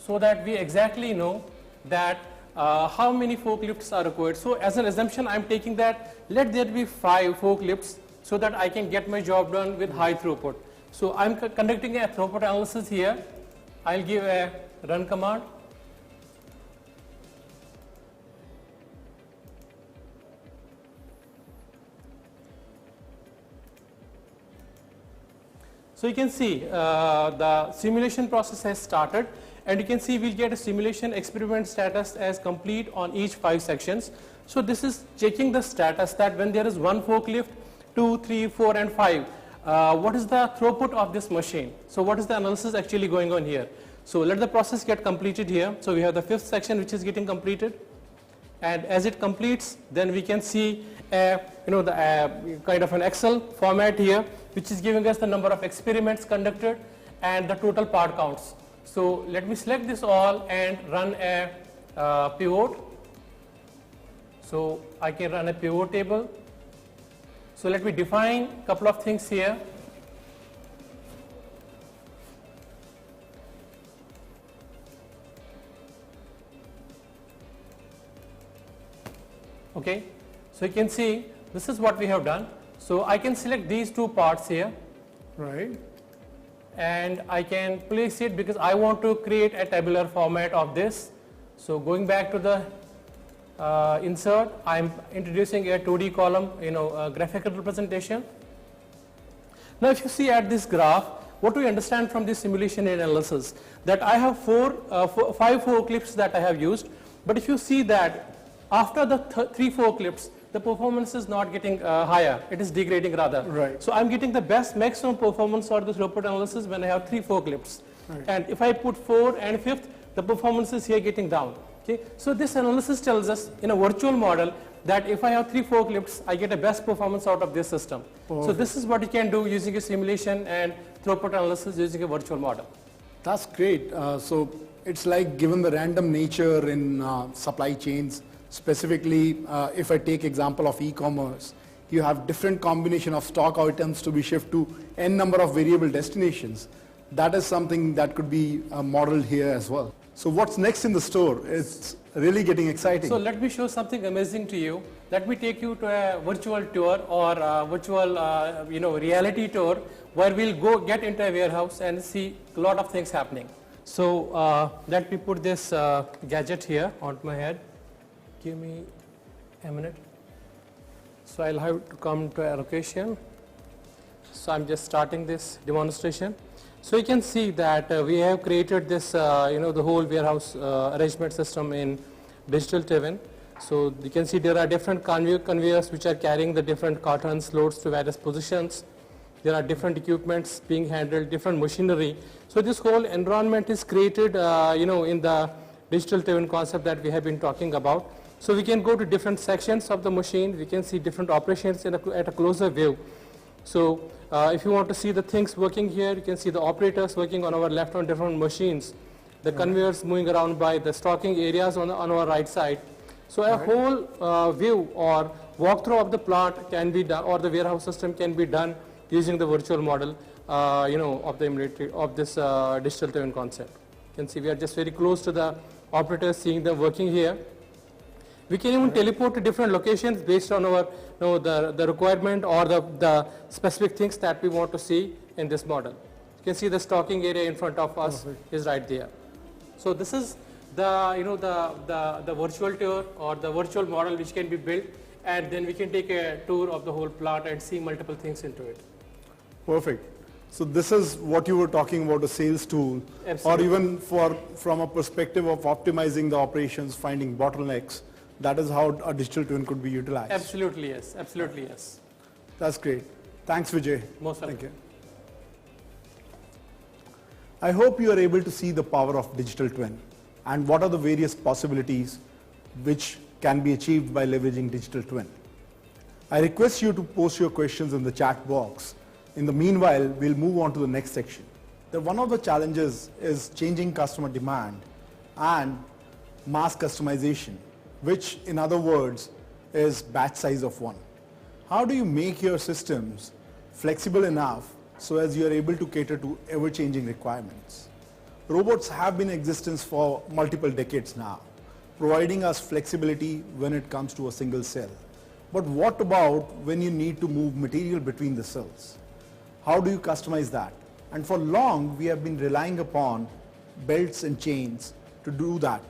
so that we exactly know that how many forklifts are required. So as an assumption, I'm taking that let there be 5 forklifts so that I can get my job done with high throughput. So I'm conducting a throughput analysis here. I'll give a run command. So you can see the simulation process has started, and you can see we'll get a simulation experiment status as complete on each 5 sections. So this is checking the status that when there is 1 forklift, 2, 3, 4 and 5, what is the throughput of this machine? So what is the analysis actually going on here? So let the process get completed here. So we have the 5th section which is getting completed, and as it completes, then we can see the kind of an Excel format here, which is giving us the number of experiments conducted and the total part counts. So let me select this all and run a pivot. So I can run a pivot table. So let me define a couple of things here. Okay, so you can see this is what we have done. So I can select these 2 parts here, right, and I can place it because I want to create a tabular format of this. So going back to the insert, I'm introducing a 2D column, graphical representation. Now if you see at this graph, what we understand from this simulation analysis, that I have 5 forklifts that I have used, but if you see that after the 3 forklifts, the performance is not getting higher, it is degrading rather. Right. So I'm getting the best maximum performance for this throughput analysis when I have 3 forklifts. Right. And if I put 4 and 5th, the performance is here getting down. Okay. So this analysis tells us in a virtual model that if I have 3 forklifts, I get a best performance out of this system. So this is what you can do using a simulation and throughput analysis using a virtual model. That's great. So it's like, given the random nature in supply chains, specifically if I take example of e-commerce, you have different combination of stock items to be shipped to n number of variable destinations. That is something that could be modeled here as well. So what's next in the store? It's really getting exciting. So let me show something amazing to you. Let me take you to a virtual tour or a virtual reality tour where we'll get into a warehouse and see a lot of things happening. So let me put this gadget here on my head. Give me a minute. So I'll have to come to a location. So I'm just starting this demonstration. So you can see that we have created this, the whole warehouse arrangement system in digital twin. So you can see there are different conveyors which are carrying the different cartons, loads to various positions. There are different equipments being handled, different machinery. So this whole environment is created, in the digital twin concept that we have been talking about. So we can go to different sections of the machine. We can see different operations at a closer view. So if you want to see the things working here, you can see the operators working on our left on different machines, the conveyors moving around by the stocking areas on our right side. So a whole view or walkthrough of the plant can be done, or the warehouse system can be done using the virtual model, of this digital twin concept. You can see we are just very close to the operators, seeing them working here. We can even teleport to different locations based on our, the requirement or the specific things that we want to see in this model. You can see the stocking area in front of us is right there. So this is the virtual tour or the virtual model which can be built, and then we can take a tour of the whole plant and see multiple things into it. Perfect. So this is what you were talking about, a sales tool. Absolutely. Or even from a perspective of optimizing the operations, finding bottlenecks. That is how a digital twin could be utilized. Absolutely, yes. Absolutely, yes. That's great. Thanks, Vijay. Most welcome. Thank you. I hope you are able to see the power of digital twin and what are the various possibilities which can be achieved by leveraging digital twin. I request you to post your questions in the chat box. In the meanwhile, we'll move on to the next section. One of the challenges is changing customer demand and mass customization, which in other words is batch size of one. How do you make your systems flexible enough so as you are able to cater to ever-changing requirements? Robots have been in existence for multiple decades now, providing us flexibility when it comes to a single cell. But what about when you need to move material between the cells? How do you customize that? And for long, we have been relying upon belts and chains to do that,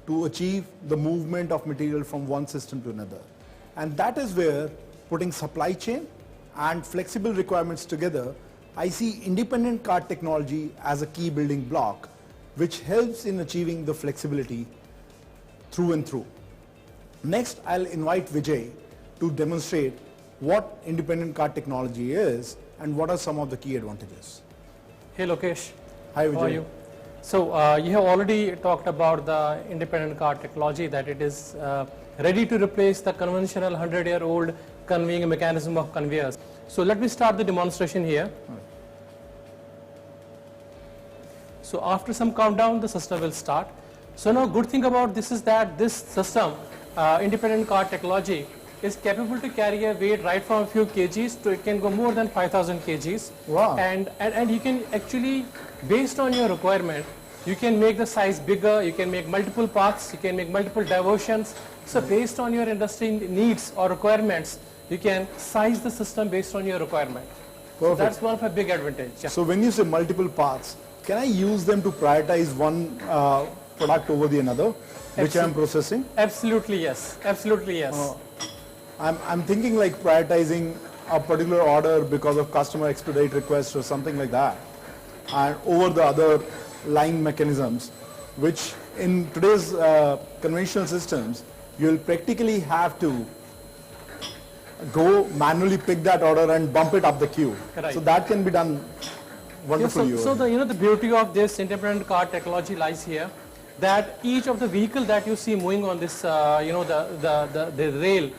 to achieve the movement of material from one system to another. And that is where putting supply chain and flexible requirements together, I see independent cart technology as a key building block, which helps in achieving the flexibility through and through. Next, I'll invite Vijay to demonstrate what independent cart technology is and what are some of the key advantages. Hey Lokesh. Hi Vijay. How are you? So you have already talked about the independent cart technology, that it is ready to replace the conventional 100-year-old conveying mechanism of conveyors. So let me start the demonstration here. Right. So after some countdown, the system will start. So now good thing about this is that this system, independent cart technology, is capable to carry a weight right from a few kgs to it can go more than 5,000 kgs. Wow. And you can actually, based on your requirement, you can make the size bigger, you can make multiple paths, you can make multiple diversions. So based on your industry needs or requirements, you can size the system based on your requirement. Perfect. So that's one of a big advantage. Yeah. So when you say multiple paths, can I use them to prioritize one product over the another, which I'm processing? Absolutely yes. Absolutely yes. I'm thinking like prioritizing a particular order because of customer expedite request or something like that, and over the other line mechanisms, which in today's conventional systems, you'll practically have to go manually pick that order and bump it up the queue. Right. So that can be done wonderfully. So the beauty of this independent cart technology lies here, that each of the vehicle that you see moving on this, the rail,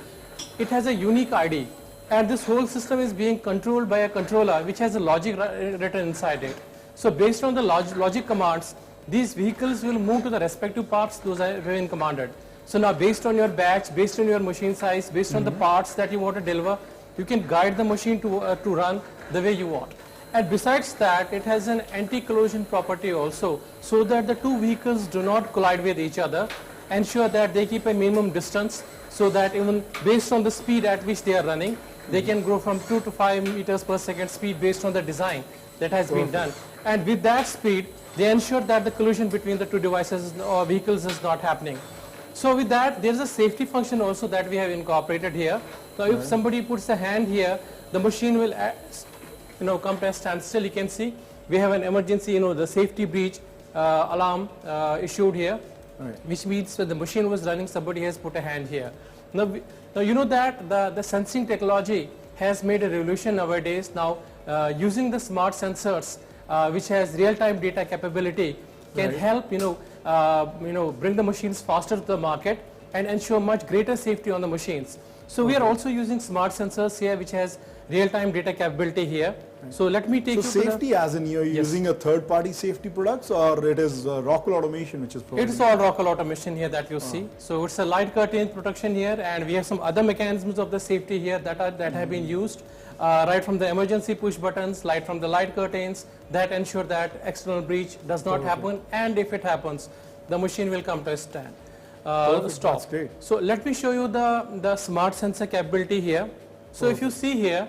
it has a unique ID, and this whole system is being controlled by a controller which has a logic written inside it. So based on the logic commands, these vehicles will move to the respective parts those have been commanded. So now based on your batch, based on your machine size, based on the parts that you want to deliver, you can guide the machine to run the way you want. And besides that, it has an anti-collision property also, so that the two vehicles do not collide with each other. Ensure that they keep a minimum distance, so that even based on the speed at which they are running, they can grow from 2 to 5 meters per second speed based on the design that has been done. And with that speed, they ensure that the collision between the two devices or vehicles is not happening. So with that, there is a safety function also that we have incorporated here. So if somebody puts a hand here, the machine will come to a standstill. You can see we have an emergency, the safety breach alarm issued here. Right. Which means when the machine was running, somebody has put a hand here. Now you know that the sensing technology has made a revolution nowadays. Now using the smart sensors, which has real-time data capability, can help bring the machines faster to the market and ensure much greater safety on the machines. So we are also using smart sensors here, which has real-time data capability here. So let me take you to safety as in you're using a third-party safety products, or it is Rockwell automation which is providing? It's all Rockwell automation here that you see. So it's a light curtain protection here, and we have some other mechanisms of the safety here that have been used, right from the emergency push buttons, right from the light curtains that ensure that external breach does not happen, and if it happens, the machine will come to a stand. Stop. That's great. So let me show you the smart sensor capability here. So if you see here,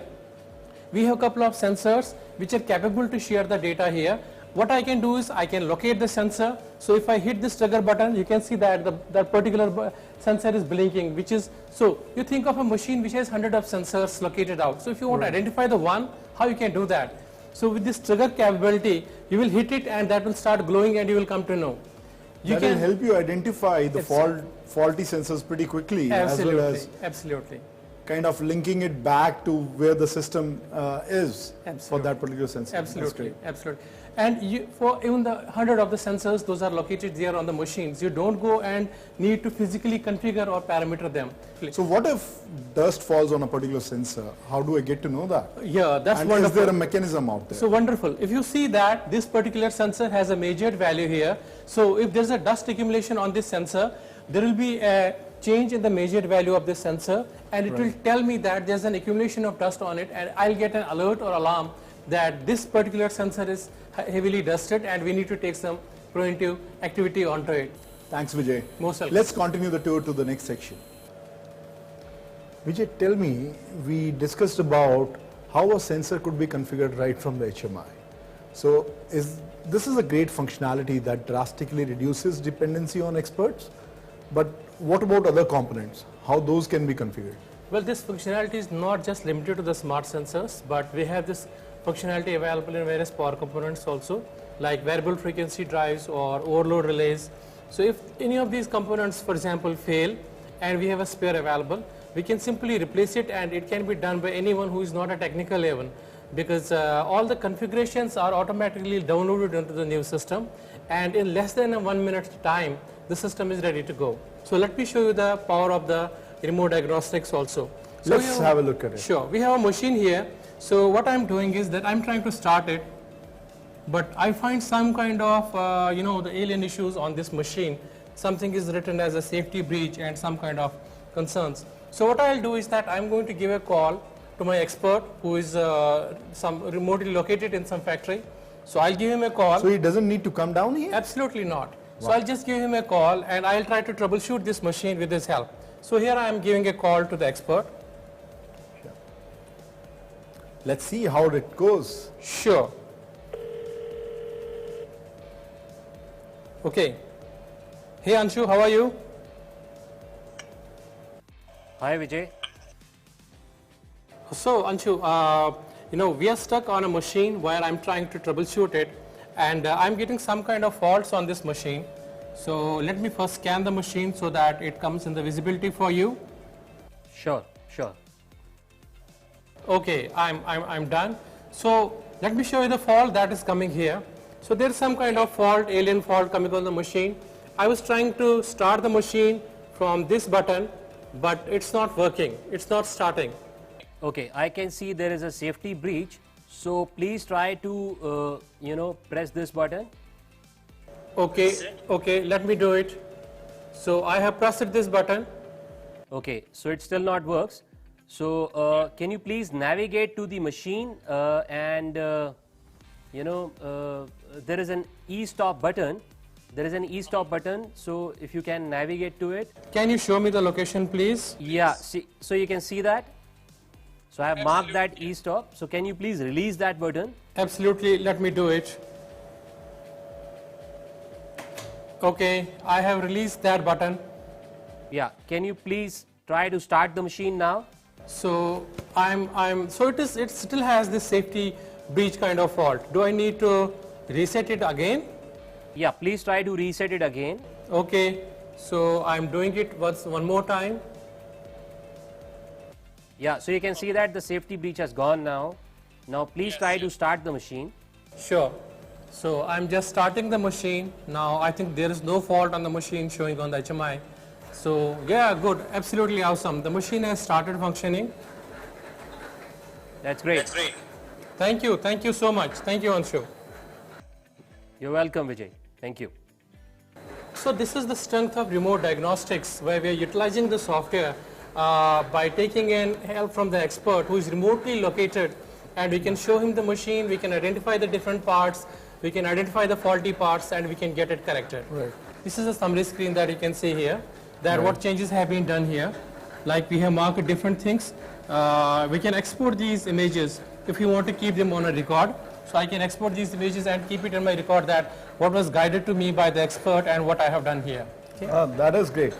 we have a couple of sensors which are capable to share the data here. What I can do is I can locate the sensor. So if I hit this trigger button, you can see that that particular sensor is blinking, which is, so you think of a machine which has hundreds of sensors located out. So if you want to identify the one, how you can do that? So with this trigger capability, you will hit it and that will start glowing and you will come to know. That will help you identify the faulty sensors pretty quickly. Absolutely, as well as absolutely. kind of linking it back to where the system is for that particular sensor. Absolutely, absolutely. And for even the 100 of the sensors, those are located there on the machines. You don't go and need to physically configure or parameter them. So what if dust falls on a particular sensor? How do I get to know that? Yeah, that's and wonderful. Is there a mechanism out there? So wonderful. If you see that this particular sensor has a measured value here, so if there's a dust accumulation on this sensor, there will be a change in the measured value of this sensor, and it will tell me that there's an accumulation of dust on it, and I'll get an alert or alarm that this particular sensor is heavily dusted and we need to take some preventive activity onto it. Thanks, Vijay. Most welcome. Let's continue the tour to the next section. Vijay, tell me, we discussed about how a sensor could be configured right from the HMI. So this is a great functionality that drastically reduces dependency on experts, but what about other components? How those can be configured? Well, this functionality is not just limited to the smart sensors, but we have this functionality available in various power components also, like variable frequency drives or overload relays. So if any of these components, for example, fail and we have a spare available, we can simply replace it, and it can be done by anyone who is not a technical level, because all the configurations are automatically downloaded into the new system, and in less than a 1 minute time, the system is ready to go. So let me show you the power of the remote diagnostics also. So let's have a look at it. Sure. We have a machine here. So what I'm doing is that I'm trying to start it, but I find some kind of, the alien issues on this machine. Something is written as a safety breach and some kind of concerns. So what I'll do is that I'm going to give a call to my expert who is some remotely located in some factory. So I'll give him a call. So he doesn't need to come down here? Absolutely not. So I'll just give him a call and I'll try to troubleshoot this machine with his help. So here I am giving a call to the expert. Sure. Let's see how it goes. Sure. Okay. Hey Anshu, how are you? Hi Vijay. So Anshu, we are stuck on a machine where I'm trying to troubleshoot it, and I'm getting some kind of faults on this machine. So let me first scan the machine so that it comes in the visibility for you. Sure. Okay, I'm done. So let me show you the fault that is coming here. So there's some kind of fault, alien fault coming on the machine. I was trying to start the machine from this button, but it's not working. It's not starting. Okay, I can see there is a safety breach. So please try to, press this button. Okay, let me do it. So I have pressed this button. Okay, so it still not works. So can you please navigate to the machine and there is an e-stop button. There is an e-stop button. So if you can navigate to it. Can you show me the location, please? Yeah, see, so you can see that. So I have marked that e-stop. So can you please release that button? Absolutely, let me do it. Okay, I have released that button. Yeah, can you please try to start the machine now? So it still has this safety breach kind of fault. Do I need to reset it again? Yeah, please try to reset it again. Okay, so I'm doing it one more time. Yeah, so you can see that the safety breach has gone now. Now please try to start the machine. Sure. So I'm just starting the machine. Now I think there is no fault on the machine showing on the HMI. So yeah, good, absolutely awesome. The machine has started functioning. That's great. Thank you so much. Thank you, Anshu. You're welcome, Vijay. Thank you. So this is the strength of remote diagnostics, where we are utilizing the software by taking in help from the expert who is remotely located, and we can show him the machine, we can identify the different parts, we can identify the faulty parts, and we can get it corrected. Right. This is a summary screen that you can see here, that what changes have been done here. Like we have marked different things. We can export these images if you want to keep them on a record. So I can export these images and keep it in my record, that what was guided to me by the expert and what I have done here. Okay? That is great.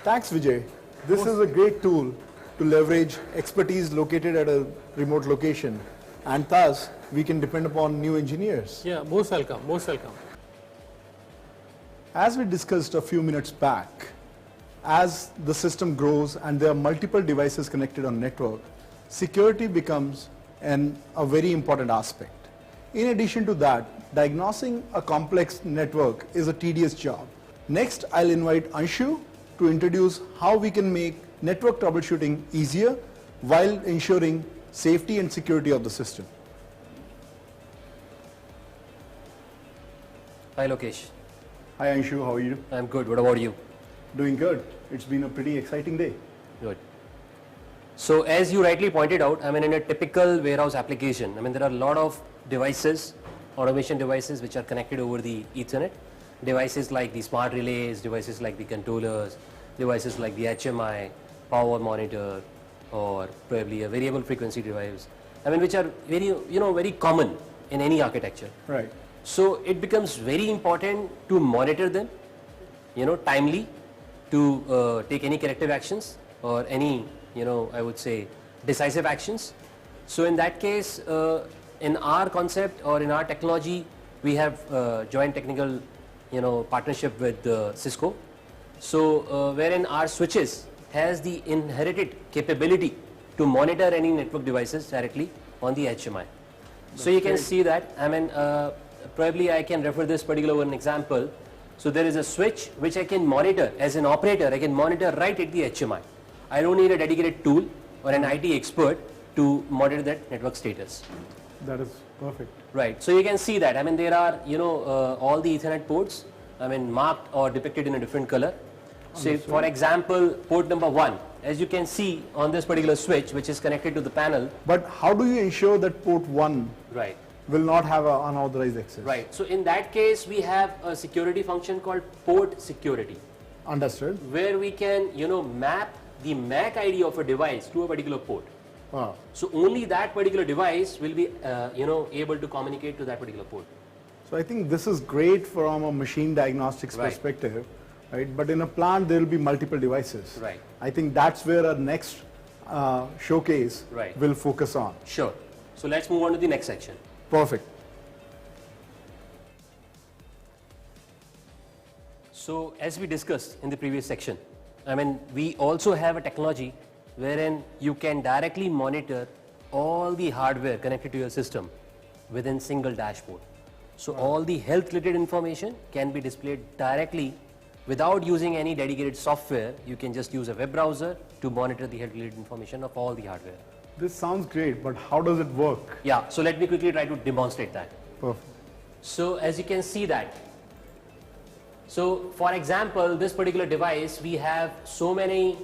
Thanks, Vijay. This is a great tool to leverage expertise located at a remote location, and thus we can depend upon new engineers. Yeah, most welcome, most welcome. As we discussed a few minutes back, as the system grows and there are multiple devices connected on network, security becomes a very important aspect. In addition to that, diagnosing a complex network is a tedious job. Next, I'll invite Anshu to introduce how we can make network troubleshooting easier while ensuring safety and security of the system. Hi Lokesh. Hi Anshu, how are you? I'm good. What about you? Doing good. It's been a pretty exciting day. Good. So as you rightly pointed out, I mean in a typical warehouse application, I mean there are a lot of devices, automation devices which are connected over the Ethernet. Devices like the smart relays, devices like the controllers, devices like the HMI, power monitor, or probably a variable frequency device. I mean which are very common in any architecture. Right. So it becomes very important to monitor them, timely, to take any corrective actions or any, I would say decisive actions. So in that case, in our concept or in our technology, we have joint technical, partnership with Cisco. So wherein our switches has the inherited capability to monitor any network devices directly on the HMI. So you can see that, I mean, probably I can refer this particular one example. So there is a switch which I can monitor as an operator. I can monitor right at the HMI. I don't need a dedicated tool or an IT expert to monitor that network status. That is perfect. Right. So you can see that. I mean there are all the Ethernet ports. I mean marked or depicted in a different color. So for example, port number 1, as you can see on this particular switch which is connected to the panel. But how do you ensure that port 1 right. will not have an unauthorized access? Right. So in that case, we have a security function called port security. Understood. Where we can, map the MAC ID of a device to a particular port. Wow. So only that particular device will be, able to communicate to that particular port. So I think this is great from a machine diagnostics perspective, right? But in a plant, there will be multiple devices. Right. I think that's where our next showcase will focus on. Sure. So let's move on to the next section. Perfect. So as we discussed in the previous section, I mean, we also have a technology wherein you can directly monitor all the hardware connected to your system within single dashboard. So all the health related information can be displayed directly without using any dedicated software. You can just use a web browser to monitor the health related information of all the hardware. This sounds great, but how does it work? Yeah, so let me quickly try to demonstrate that. Perfect. So as you can see that, so for example, this particular device, we have so many,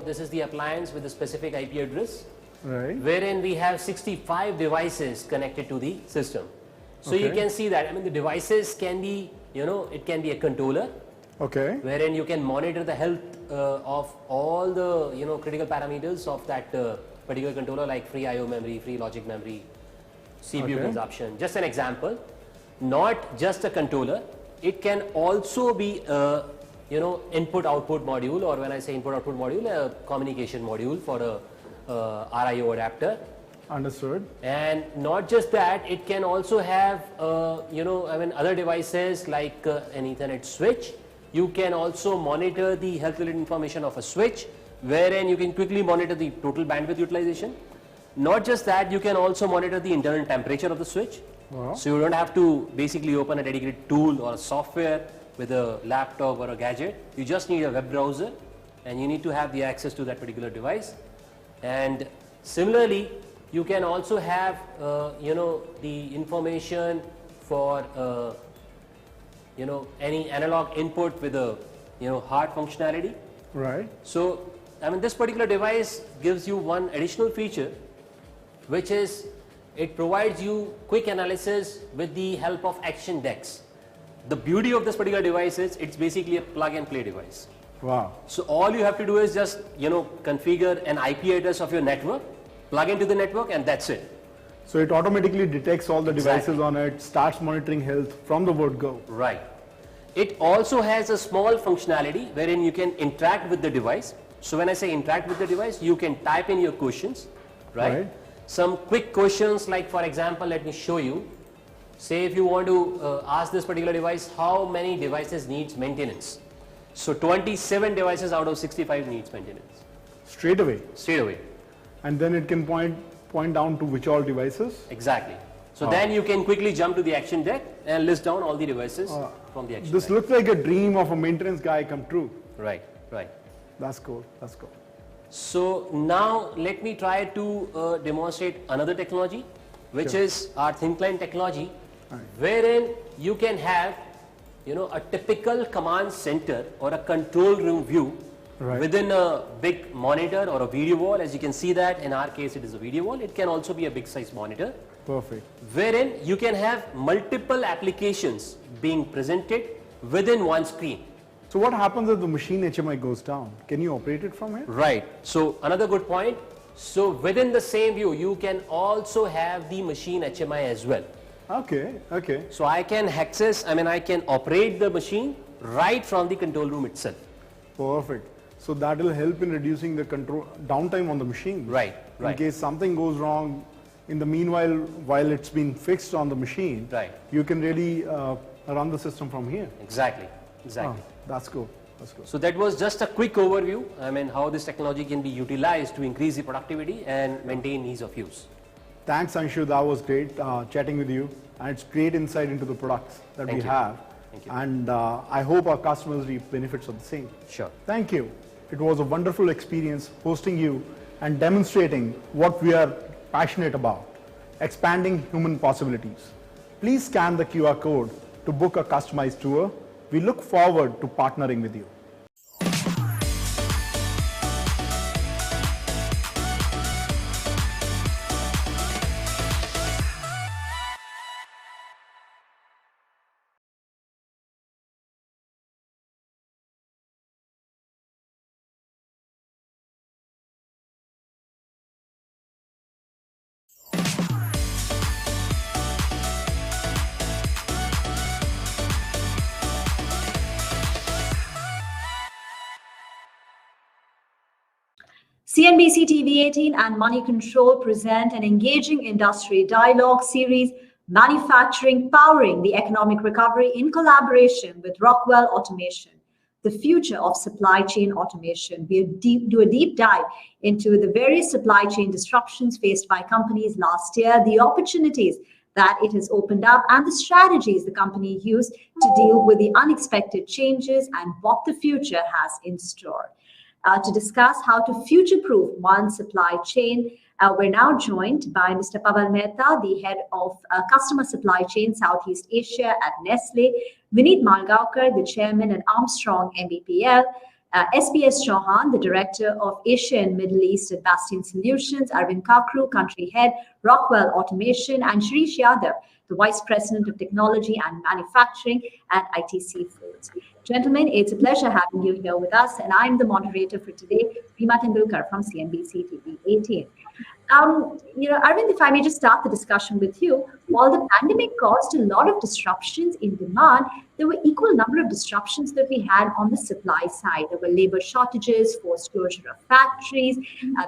this is the appliance with a specific IP address, right, wherein we have 65 devices connected to the system. So you can see that, I mean, the devices can be, it can be a controller, wherein you can monitor the health of all the, critical parameters of that particular controller, like free IO memory, free logic memory, CPU consumption. Just an example, not just a controller, it can also be a input-output module, or when I say input-output module, a communication module for a RIO adapter. Understood. And not just that, it can also have other devices like an Ethernet switch. You can also monitor the health related information of a switch, wherein you can quickly monitor the total bandwidth utilization. Not just that, you can also monitor the internal temperature of the switch. Wow. So you don't have to basically open a dedicated tool or a software with a laptop or a gadget. You just need a web browser and you need to have the access to that particular device. And similarly, you can also have the information for any analog input with a hard functionality. Right. So I mean, this particular device gives you one additional feature, which is it provides you quick analysis with the help of action decks. The beauty of this particular device is it's basically a plug and play device. Wow. So all you have to do is just configure an IP address of your network, plug into the network, and that's it. So it automatically detects all the devices on it, starts monitoring health from the word go. Right. It also has a small functionality wherein you can interact with the device. So when I say interact with the device, you can type in your questions, right? Some quick questions, like for example, let me show you. Say if you want to ask this particular device how many devices needs maintenance. So 27 devices out of 65 needs maintenance. Straight away. Straight away. And then it can point down to which all devices? Exactly. So then you can quickly jump to the action deck and list down all the devices from the action This deck. looks like a dream of a maintenance guy come true. Right, right. That's cool. That's cool. So now let me try to demonstrate another technology, which is our thin client technology, wherein you can have, a typical command center or a control room view within a big monitor or a video wall. As you can see that in our case it is a video wall. It can also be a big size monitor. Perfect. Wherein you can have multiple applications being presented within one screen. So what happens if the machine HMI goes down? Can you operate it from here? Right. So another good point. So within the same view, you can also have the machine HMI as well. Okay, okay. So I can I can operate the machine right from the control room itself. Perfect. So that will help in reducing the control downtime on the machine. Right, right. In case something goes wrong, in the meanwhile, while it's been fixed on the machine, right, you can really run the system from here. Exactly, exactly. Oh, that's cool. That's cool. So that was just a quick overview. How this technology can be utilized to increase the productivity and maintain ease of use. Thanks, Anshu. That was great chatting with you. And it's great insight into the products that we have. Thank you. And I hope our customers reap benefits of the same. Sure. Thank you. It was a wonderful experience hosting you and demonstrating what we are passionate about, expanding human possibilities. Please scan the QR code to book a customized tour. We look forward to partnering with you. CNBC TV 18 and Moneycontrol present an engaging industry dialogue series, Manufacturing Powering the Economic Recovery, in collaboration with Rockwell Automation. The future of supply chain automation. We do a deep dive into the various supply chain disruptions faced by companies last year, the opportunities that it has opened up, and the strategies the company used to deal with the unexpected changes and what the future has in store. To discuss how to future-proof one supply chain, we're now joined by Mr. Pawan Mehta, the head of Customer Supply Chain Southeast Asia at Nestle, Vineet Malgaonkar, the chairman at Armstrong MBPL, SPS Chauhan, the director of Asia and Middle East at Bastion Solutions, Arvind Kakru, country head, Rockwell Automation, and Shirish Yadav, the vice president of technology and manufacturing at ITC Foods. Gentlemen, it's a pleasure having you here with us, and I'm the moderator for today, Rima Tendulkar from CNBC TV 18. Arvind, if I may just start the discussion with you, while the pandemic caused a lot of disruptions in demand, there were equal number of disruptions that we had on the supply side. There were labor shortages, forced closure of factories,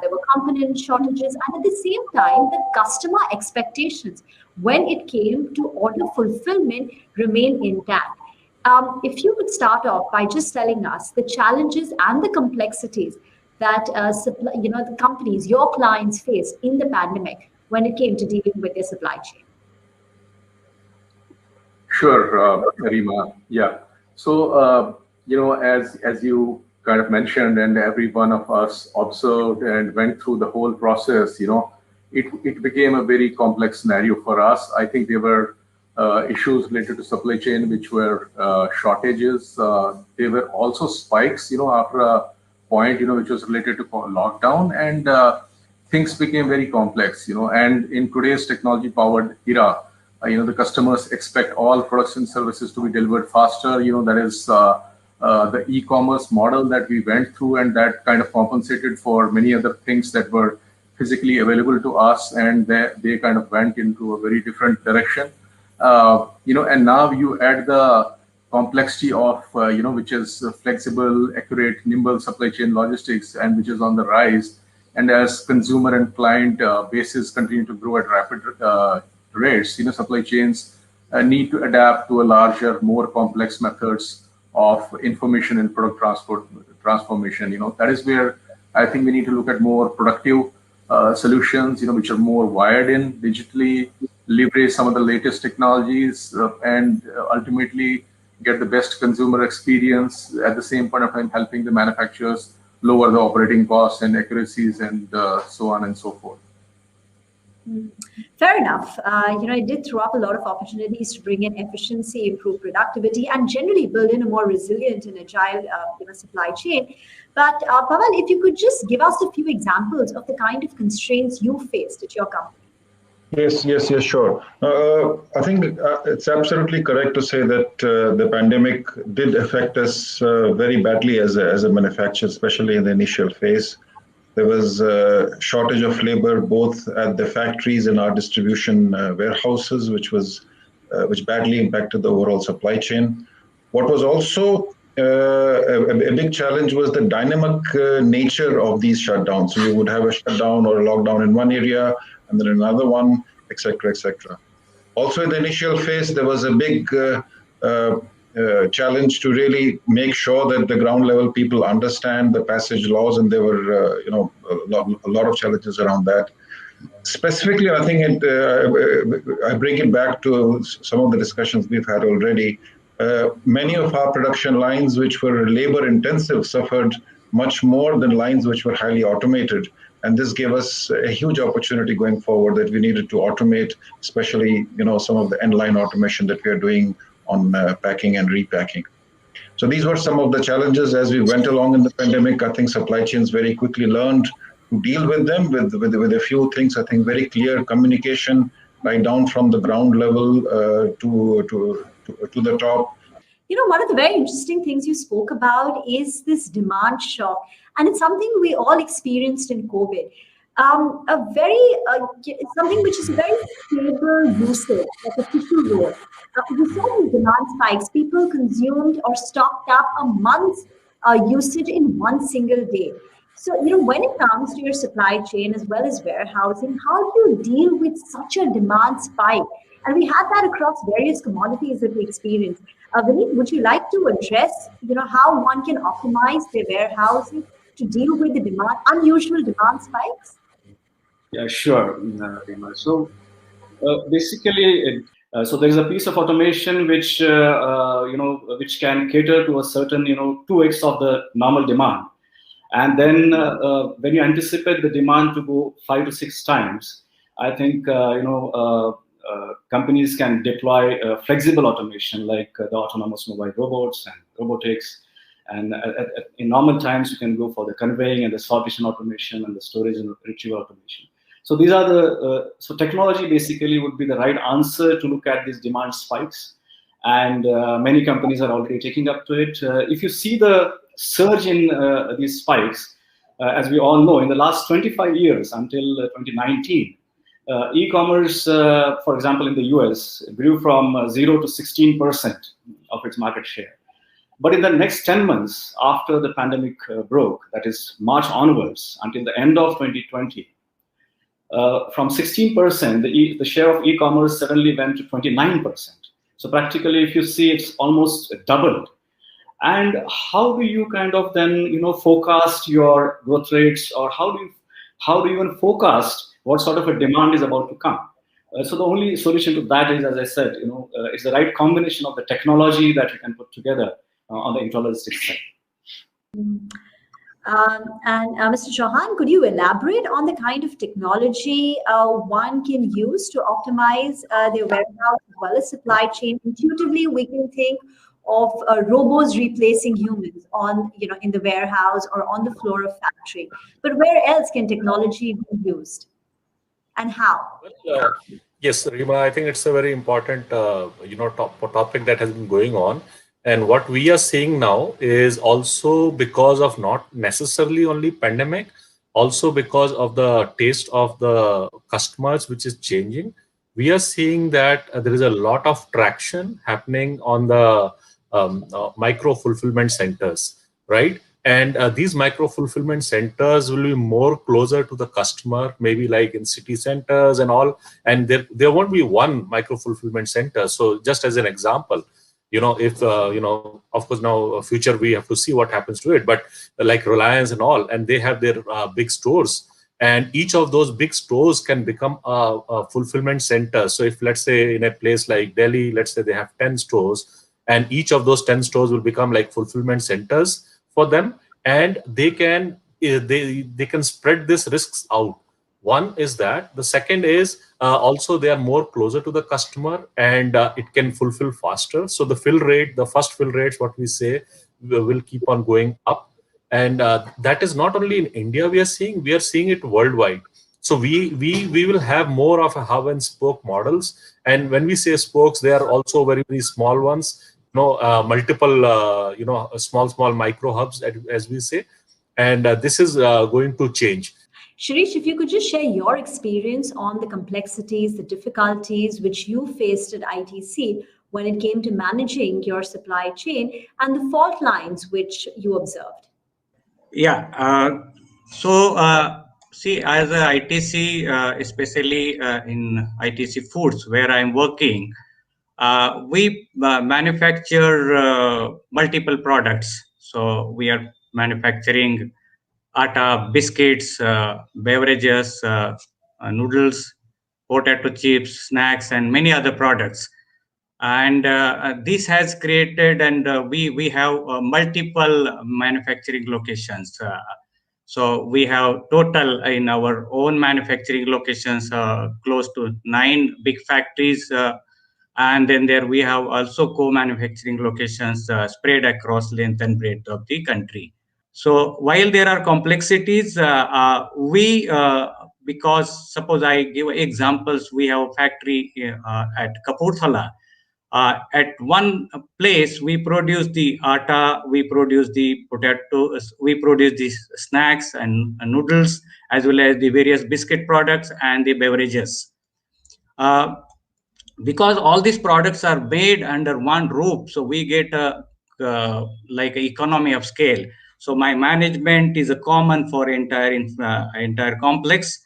there were component shortages, and at the same time, the customer expectations when it came to order fulfillment remained intact. If you would start off by just telling us the challenges and the complexities that the companies, your clients, faced in the pandemic when it came to dealing with their supply chain. Sure, Rima. Yeah. So as you kind of mentioned, and every one of us observed and went through the whole process, it became a very complex scenario for us. I think there were issues related to supply chain, which were shortages. There were also spikes, after a point, which was related to lockdown, and things became very complex, and in today's technology-powered era, the customers expect all products and services to be delivered faster. That is the e-commerce model that we went through, and that kind of compensated for many other things that were physically available to us, and they kind of went into a very different direction. And now you add the complexity of, which is flexible, accurate, nimble supply chain logistics, and which is on the rise. And as consumer and client bases continue to grow at rapid rates, supply chains need to adapt to a larger, more complex methods of information and product transformation. That is where I think we need to look at more productive solutions, which are more wired in digitally, leverage some of the latest technologies, and ultimately get the best consumer experience at the same point of time, helping the manufacturers lower the operating costs and accuracies and so on and so forth. Fair enough. It did throw up a lot of opportunities to bring in efficiency, improve productivity, and generally build in a more resilient and agile, supply chain. But Pawan, if you could just give us a few examples of the kind of constraints you faced at your company. Yes, sure. I think it's absolutely correct to say that the pandemic did affect us very badly as a manufacturer, especially in the initial phase. There was a shortage of labor both at the factories and our distribution warehouses, which badly impacted the overall supply chain. What was also a big challenge was the dynamic nature of these shutdowns. So you would have a shutdown or a lockdown in one area, and then another one, etc., etc. Also, in the initial phase, there was a big challenge to really make sure that the ground level people understand the passage laws, and there were, a lot of challenges around that. Specifically, I think I bring it back to some of the discussions we've had already. Many of our production lines, which were labor intensive, suffered much more than lines which were highly automated. And this gave us a huge opportunity going forward that we needed to automate, especially, some of the end-line automation that we are doing on packing and repacking. So these were some of the challenges as we went along in the pandemic. I think supply chains very quickly learned to deal with them with a few things. I think very clear communication right down from the ground level to the top. One of the very interesting things you spoke about is this demand shock, and it's something we all experienced in COVID. Something which is a very stable usage, like a tissue roll. We saw these demand spikes. People consumed or stocked up a month's usage in one single day. So, when it comes to your supply chain as well as warehousing, how do you deal with such a demand spike? And we had that across various commodities that we experienced. Vineet, would you like to address, how one can optimize their warehousing to deal with the unusual demand spikes? Yeah, sure, Rima. So basically, so there is a piece of automation which which can cater to a certain 2x of the normal demand, and then when you anticipate the demand to go 5 to 6 times, I think companies can deploy flexible automation like the autonomous mobile robots and robotics. And in normal times, you can go for the conveying and the sortation automation and the storage and retrieval automation. So these are so technology basically would be the right answer to look at these demand spikes. And many companies are already taking up to it. If you see the surge in these spikes, as we all know, in the last 25 years until 2019, e-commerce, for example, in the US, grew from 0 to 16% of its market share. But in the next 10 months after the pandemic broke, that is March onwards, until the end of 2020, from 16%, the share of e-commerce suddenly went to 29%. So practically, if you see, it's almost doubled. And how do you kind of then, forecast your growth rates, or how do you even forecast what sort of a demand is about to come? So the only solution to that is, as I said, it's the right combination of the technology that you can put together on the intralogistics side. And Mr. Chauhan, could you elaborate on the kind of technology one can use to optimize their warehouse as well as supply chain? Intuitively, we can think of robots replacing humans in the warehouse or on the floor of factory. But where else can technology be used, and how? Yes, Rima, I think it's a very important topic that has been going on. And what we are seeing now is also because of not necessarily only pandemic, also because of the taste of the customers, which is changing. We are seeing that there is a lot of traction happening on the micro fulfillment centers, right? And these micro fulfillment centers will be more closer to the customer, maybe like in city centers and all. And there won't be one micro fulfillment center. So just as an example, If of course now future we have to see what happens to it, but like Reliance and all, and they have their big stores, and each of those big stores can become a fulfillment center. So if, let's say, in a place like Delhi, let's say they have 10 stores, and each of those 10 stores will become like fulfillment centers for them, and they can spread these risks out. One is that. The second is also they are more closer to the customer, and it can fulfill faster. So the fill rate, the first fill rates, what we say, will keep on going up. And that is not only in India we are seeing it worldwide. So we will have more of a hub and spoke models. And when we say spokes, they are also very, very small ones, multiple, small micro hubs, as we say. And this is going to change. Shirish, if you could just share your experience on the complexities, the difficulties which you faced at ITC when it came to managing your supply chain and the fault lines which you observed. Yeah. See, as a ITC, especially in ITC Foods, where I'm working, we manufacture multiple products. So we are manufacturing atta, biscuits, beverages, noodles, potato chips, snacks, and many other products. And this has created, and we have multiple manufacturing locations. So we have total in our own manufacturing locations close to 9 big factories. And then there we have also co-manufacturing locations spread across length and breadth of the country. So while there are complexities, because suppose I give examples, we have a factory at Kapurthala. At one place, we produce the atta, we produce the potatoes, we produce the snacks and noodles, as well as the various biscuit products and the beverages. Because all these products are made under one roof, so we get a like an economy of scale. So my management is a common for entire complex.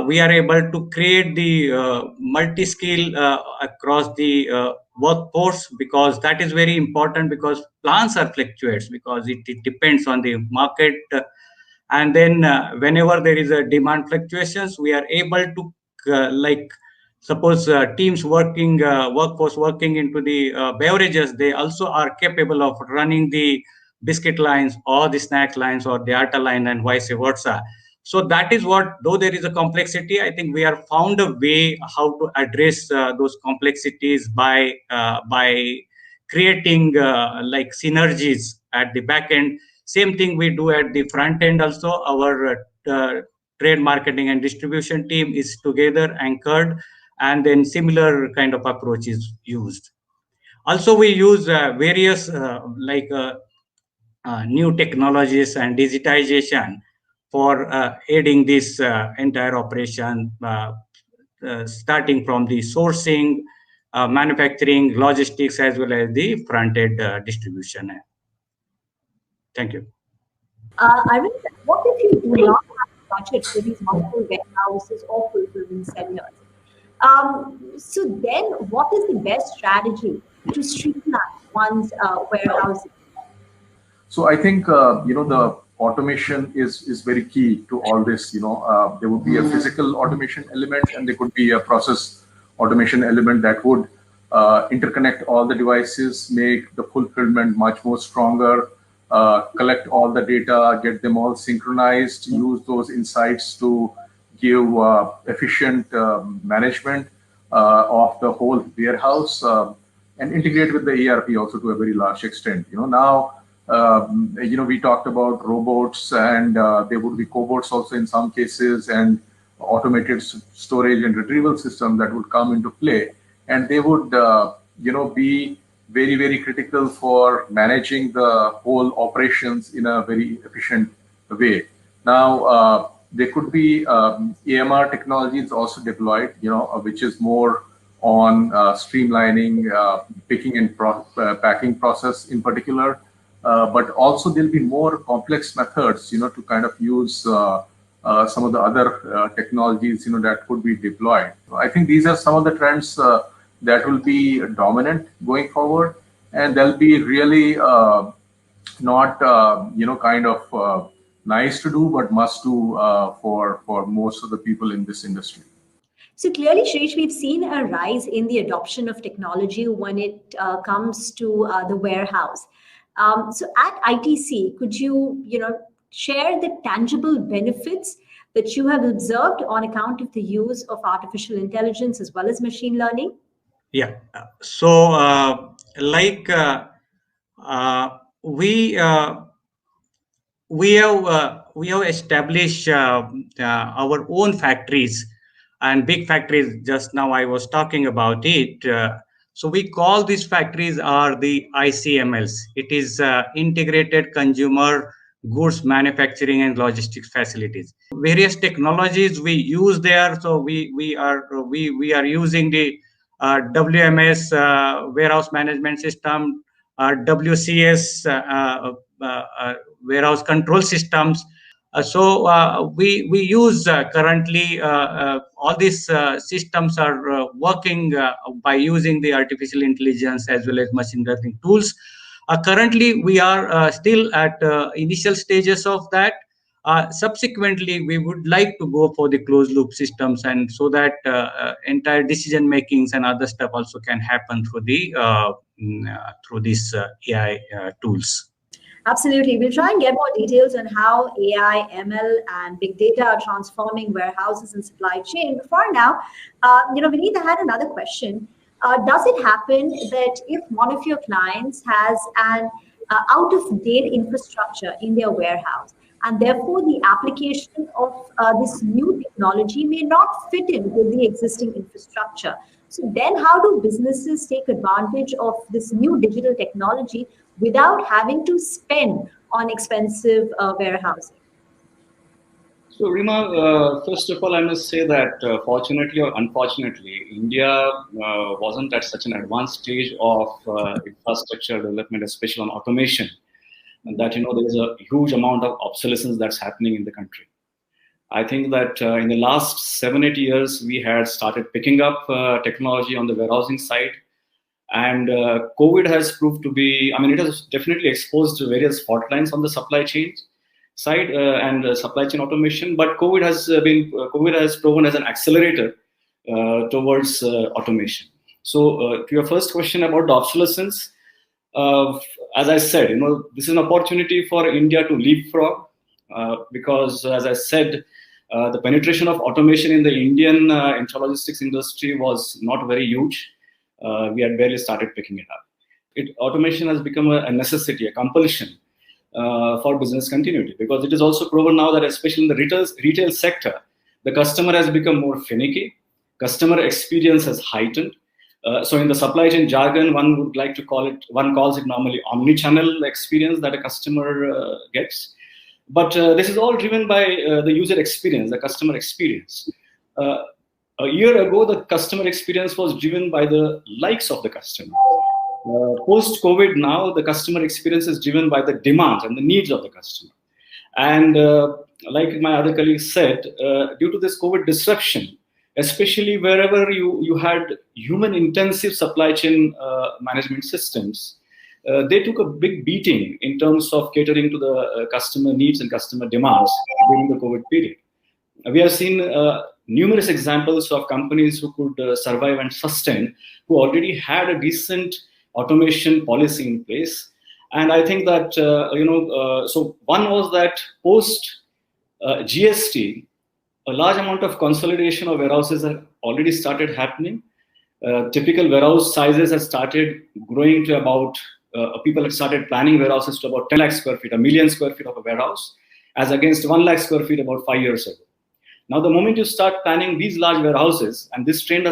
We are able to create the multi-skill across the workforce, because that is very important, because plants are fluctuates, because it depends on the market. And then whenever there is a demand fluctuations, we are able to suppose teams working, workforce working into the beverages, they also are capable of running the biscuit lines or the snack lines or the atta line and vice versa. So that is what, though there is a complexity, I think we have found a way how to address those complexities by creating like synergies at the back end. Same thing we do at the front end also. Our trade marketing and distribution team is together anchored, and then similar kind of approach is used. Also, we use various new technologies and digitization for aiding this entire operation, starting from the sourcing, manufacturing, logistics, as well as the front-end distribution. Thank you. Arvind, what if you do not have a budget for these multiple warehouses or fulfillment centers? So then, what is the best strategy to streamline one's warehousing? So I think the automation is very key to all this. There would be a physical automation element, and there could be a process automation element that would interconnect all the devices, make the fulfillment much more stronger, collect all the data, get them all synchronized, use those insights to give efficient management of the whole warehouse, and integrate with the ERP also to a very large extent. Now, we talked about robots, and there would be cobots also in some cases, and automated storage and retrieval system that would come into play, and they would be very, very critical for managing the whole operations in a very efficient way. Now, there could be AMR technologies also deployed, which is more on streamlining picking and packing process in particular. But also there'll be more complex methods, to kind of use some of the other technologies, that could be deployed. I think these are some of the trends that will be dominant going forward. and they'll be really not kind of nice to do, but must do for most of the people in this industry. So clearly, Shirish, we've seen a rise in the adoption of technology when it comes to the warehouse. So at ITC, could you, share the tangible benefits that you have observed on account of the use of artificial intelligence as well as machine learning? Yeah. So, we we have established our own factories and big factories. Just now I was talking about it. So we call these factories are the ICMLs. It is integrated consumer goods manufacturing and logistics facilities. Various technologies we use there. So we are using the WMS warehouse management system, WCS warehouse control systems. We use currently all these systems are working by using the artificial intelligence as well as machine learning tools. Currently, we are still at initial stages of that. Subsequently, we would like to go for the closed loop systems, and so that entire decision makings and other stuff also can happen through through these AI tools. Absolutely. We'll try and get more details on how AI, ML, and big data are transforming warehouses and supply chain. Before now, Vineet, I had another question. Does it happen that if one of your clients has an out-of-date infrastructure in their warehouse, and therefore the application of this new technology may not fit in with the existing infrastructure? So then how do businesses take advantage of this new digital technology without having to spend on expensive warehousing? So, Rima, first of all, I must say that fortunately or unfortunately, India wasn't at such an advanced stage of infrastructure development, especially on automation, and that there's a huge amount of obsolescence that's happening in the country. I think that in the last 7-8 years, we had started picking up technology on the warehousing side. And COVID has proved to be, it has definitely exposed various fault lines on the supply chain side and supply chain automation. But COVID has proven as an accelerator towards automation. So to your first question about the obsolescence, as I said, this is an opportunity for India to leapfrog because, as I said, the penetration of automation in the Indian intralogistics industry was not very huge. We had barely started picking it up. Automation has become a necessity, a compulsion for business continuity, because it is also proven now that, especially in the retail sector, the customer has become more finicky. Customer experience has heightened. So in the supply chain jargon, one calls it normally omni-channel experience that a customer gets. But this is all driven by the user experience, the customer experience. A year ago, the customer experience was driven by the likes of the customer. Post-COVID now, the customer experience is driven by the demands and the needs of the customer. And like my other colleague said, due to this COVID disruption, especially wherever you had human-intensive supply chain management systems, they took a big beating in terms of catering to the customer needs and customer demands during the COVID period. We have seen numerous examples of companies who could survive and sustain, who already had a decent automation policy in place. And I think that, so one was that post GST, a large amount of consolidation of warehouses have already started happening. Typical warehouse sizes have started growing to about, people have started planning warehouses to about 10 lakh square feet, 1 million square feet of a warehouse, as against 1 lakh square feet about 5 years ago. Now, the moment you start planning these large warehouses, and this trend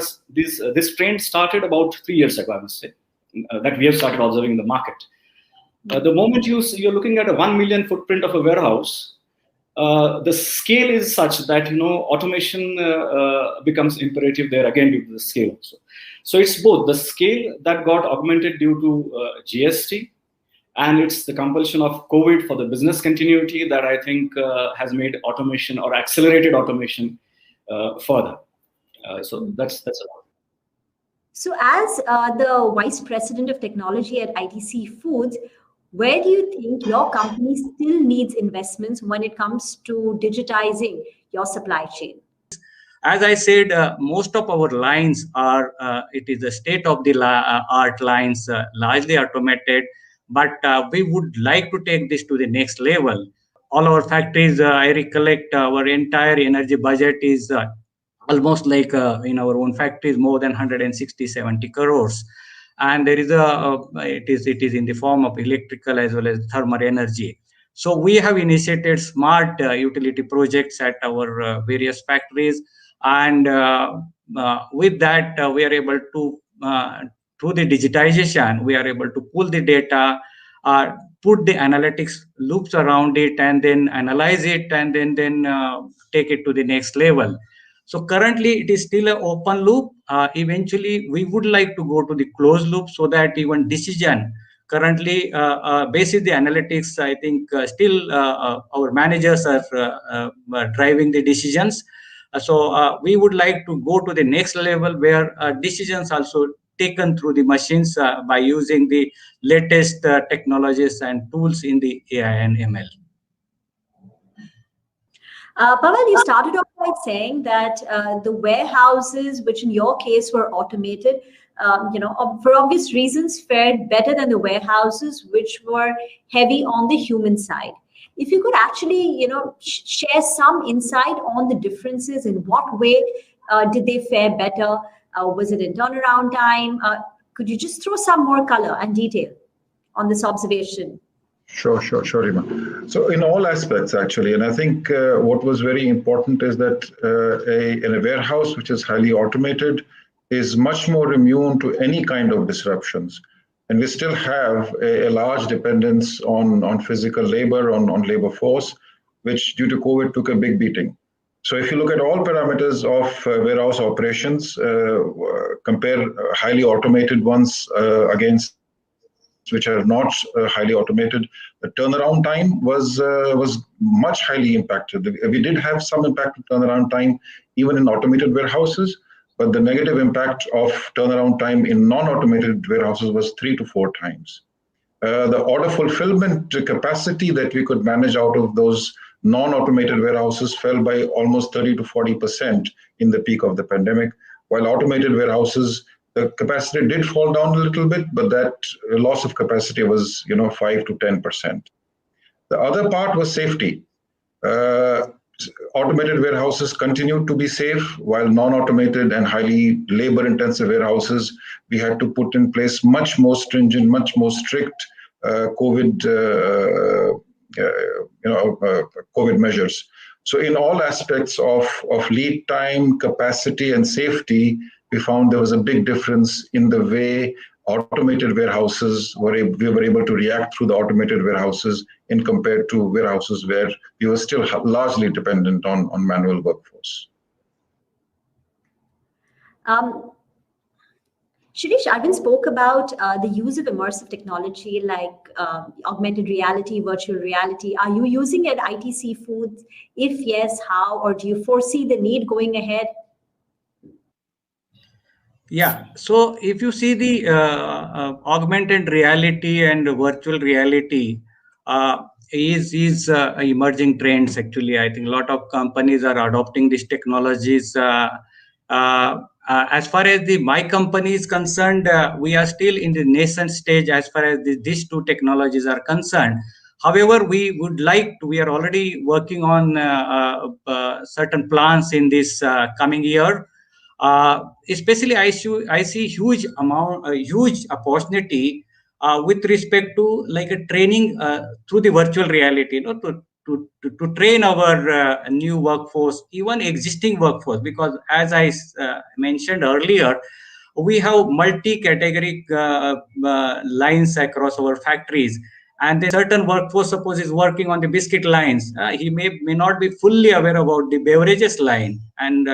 started about 3 years ago, I must say, that we have started observing in the market. The moment you're looking at a 1 million footprint of a warehouse, the scale is such that automation becomes imperative there again due to the scale also. So it's both the scale that got augmented due to GST, and it's the compulsion of COVID for the business continuity that I think has made automation or accelerated automation further. So that's about it. So, as the Vice President of Technology at ITC Foods, where do you think your company still needs investments when it comes to digitizing your supply chain? As I said, most of our lines are, it is a state of the art lines, largely automated, but we would like to take this to the next level. All our factories, I recollect our entire energy budget is almost like in our own factories more than 160-70 crores, and there is it is in the form of electrical as well as thermal energy. So we have initiated smart utility projects at our various factories, and with that we are able to through the digitization we are able to pull the data, put the analytics loops around it, and then analyze it, and then take it to the next level. So currently it is still an open loop. Eventually we would like to go to the closed loop, so that even decision currently basis the analytics, I think still our managers are driving the decisions. So we would like to go to the next level where decisions also taken through the machines by using the latest technologies and tools in the AI and ML. Pavel, you started off by saying that the warehouses, which in your case were automated, for obvious reasons, fared better than the warehouses which were heavy on the human side. If you could actually, share some insight on the differences, in what way did they fare better? Was it in turnaround time? Could you just throw some more color and detail on this observation? Sure, Rima. So in all aspects, actually, and I think what was very important is that in a warehouse which is highly automated is much more immune to any kind of disruptions. And we still have a large dependence on physical labor, on labor force, which due to COVID took a big beating. So if you look at all parameters of warehouse operations, compare highly automated ones against which are not highly automated, the turnaround time was much highly impacted. We did have some impact of turnaround time even in automated warehouses, but the negative impact of turnaround time in non-automated warehouses was 3 to 4 times. The order fulfillment capacity that we could manage out of those non-automated warehouses fell by almost 30 to 40% in the peak of the pandemic, while automated warehouses, the capacity did fall down a little bit, but that loss of capacity was 5 to 10%. The other part was safety. Automated warehouses continued to be safe, while non-automated and highly labor-intensive warehouses, we had to put in place much more stringent, much more strict COVID measures. So in all aspects of lead time, capacity, and safety, we found there was a big difference in the way automated warehouses we were able to react through the automated warehouses in compared to warehouses where we were still largely dependent on manual workforce. Shirish, Arvind spoke about the use of immersive technology like augmented reality, virtual reality. Are you using it at ITC Foods? If yes, how? Or do you foresee the need going ahead? Yeah, so if you see the augmented reality and virtual reality is emerging trends. Actually, I think a lot of companies are adopting these technologies. As far as my company is concerned, we are still in the nascent stage as far as these two technologies are concerned. However, we are already working on certain plans in this coming year. Especially, I see huge opportunity with respect to like a training through the virtual reality, to train our new workforce, even existing workforce, because as I mentioned earlier, we have multi-category lines across our factories. And then certain workforce, suppose, is working on the biscuit lines. He may not be fully aware about the beverages line, and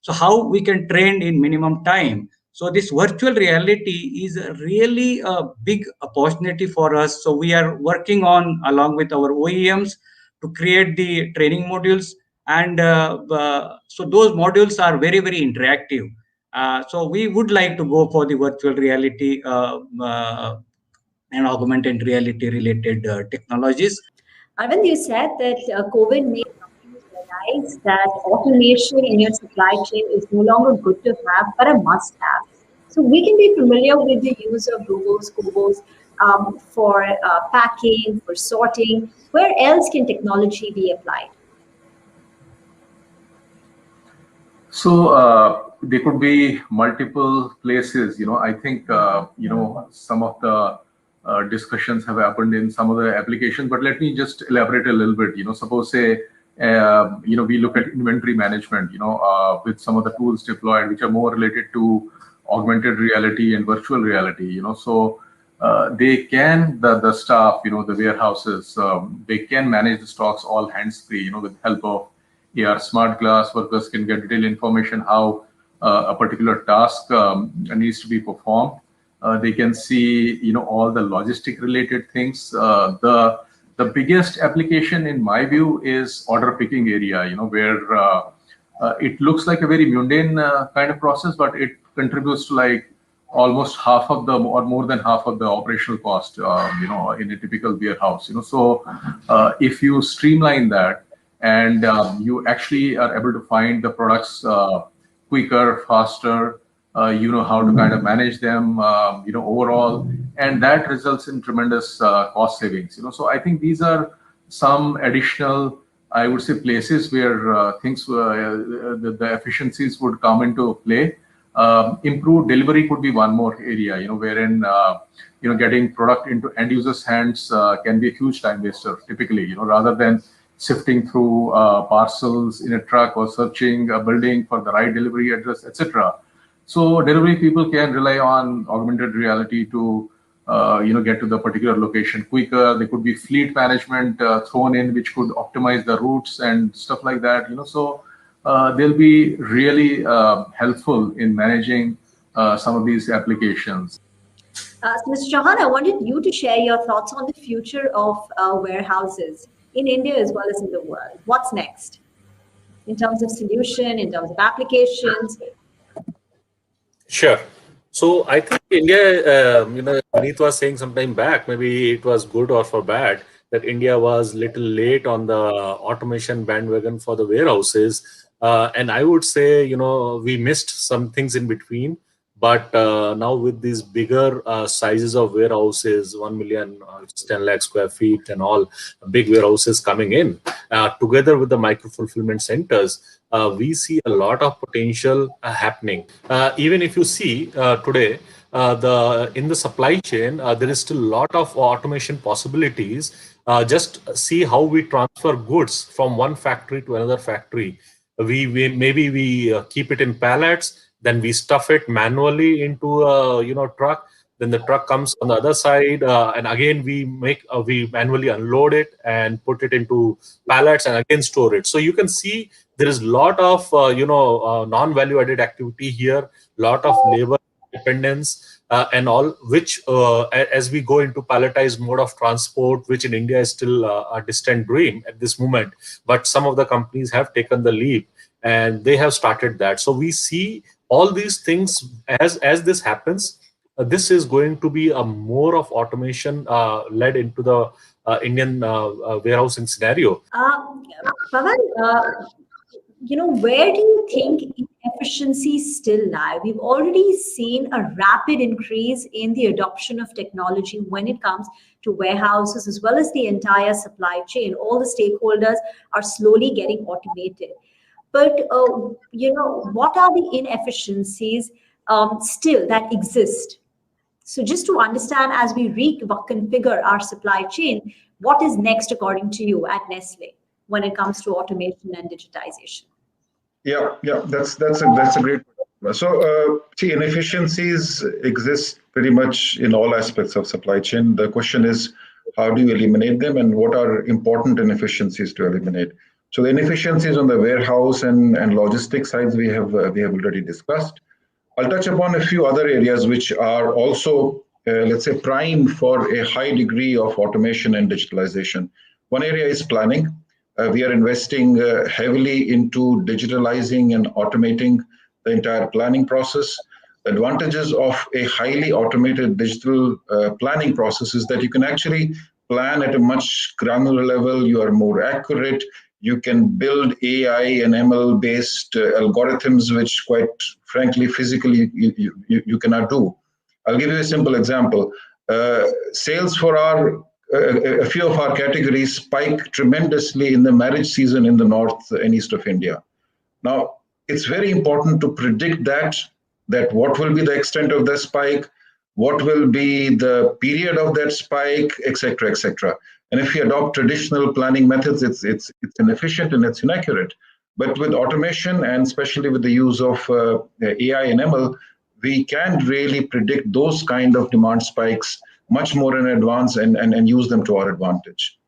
so how we can train in minimum time. So this virtual reality is really a big opportunity for us. So we are working on, along with our OEMs, to create the training modules. And so those modules are very, very interactive. So we would like to go for the virtual reality and augmented reality related technologies. Arvind, you said that COVID made companies realize that automation in your supply chain is no longer good to have, but a must have. So we can be familiar with the use of robos, cobos for packing, for sorting. Where else can technology be applied? So there could be multiple places. I think some of the discussions have happened in some of the applications, but let me just elaborate a little bit. Suppose say we look at inventory management. With some of the tools deployed, which are more related to augmented reality and virtual reality. So they can the staff, the warehouses, they can manage the stocks all hands free. With help of AR smart glass, workers can get detailed information how a particular task needs to be performed. They can see, all the logistic related things. The biggest application, in my view, is order picking area. Where it looks like a very mundane kind of process, but it contributes to like almost half of the, or more than half of the operational cost. In a typical warehouse. So if you streamline that, and you actually are able to find the products quicker, faster. You know how to kind of manage them, overall, and that results in tremendous cost savings. So I think these are some additional, I would say, places where things, the efficiencies would come into play. Improved delivery could be one more area, wherein getting product into end users' hands can be a huge time waster. Typically, rather than sifting through parcels in a truck or searching a building for the right delivery address, etc. So delivery people can rely on augmented reality to get to the particular location quicker. There could be fleet management thrown in, which could optimize the routes and stuff like that. So they'll be really helpful in managing some of these applications. So Mr. Chauhan, I wanted you to share your thoughts on the future of warehouses in India as well as in the world. What's next in terms of solution, in terms of applications? Sure. So I think India, Vineet was saying sometime back, maybe it was good or for bad, that India was little late on the automation bandwagon for the warehouses. And I would say, we missed some things in between. But now with these bigger sizes of warehouses, 1 million, 10 lakh square feet and all big warehouses coming in, together with the micro-fulfillment centers, we see a lot of potential happening. Even if you see today, in the supply chain, there is still a lot of automation possibilities. Just see how we transfer goods from one factory to another factory. Maybe we keep it in pallets, then we stuff it manually into a truck. Then the truck comes on the other side, and again we manually unload it and put it into pallets and again store it. So you can see there is a lot of non-value added activity here, lot of labor dependence and all, which as we go into palletized mode of transport, which in India is still a distant dream at this moment, but some of the companies have taken the leap and they have started that. So we see all these things as this happens. This is going to be a more of automation led into the Indian warehousing scenario. Pavan, where do you think inefficiencies still lie? We've already seen a rapid increase in the adoption of technology when it comes to warehouses as well as the entire supply chain. All the stakeholders are slowly getting automated. But, what are the inefficiencies still that exist? So just to understand, as we reconfigure our supply chain, what is next according to you at Nestle when it comes to automation and digitization? Yeah, that's a great question. So, see, inefficiencies exist pretty much in all aspects of supply chain. The question is, how do you eliminate them, and what are important inefficiencies to eliminate? So the inefficiencies on the warehouse and logistics sides we have already discussed. I'll touch upon a few other areas which are also, let's say, primed for a high degree of automation and digitalization. One area is planning. We are investing heavily into digitalizing and automating the entire planning process. The advantages of a highly automated digital planning process is that you can actually plan at a much granular level. You are more accurate. You can build AI and ML based algorithms, which quite frankly, physically, you cannot do. I'll give you a simple example. Sales for a few of our categories spike tremendously in the marriage season in the north and east of India. Now, it's very important to predict that what will be the extent of the spike, what will be the period of that spike, etc., etc. And if you adopt traditional planning methods, it's inefficient and it's inaccurate. But with automation and especially with the use of AI and ML, we can really predict those kind of demand spikes much more in advance and use them to our advantage.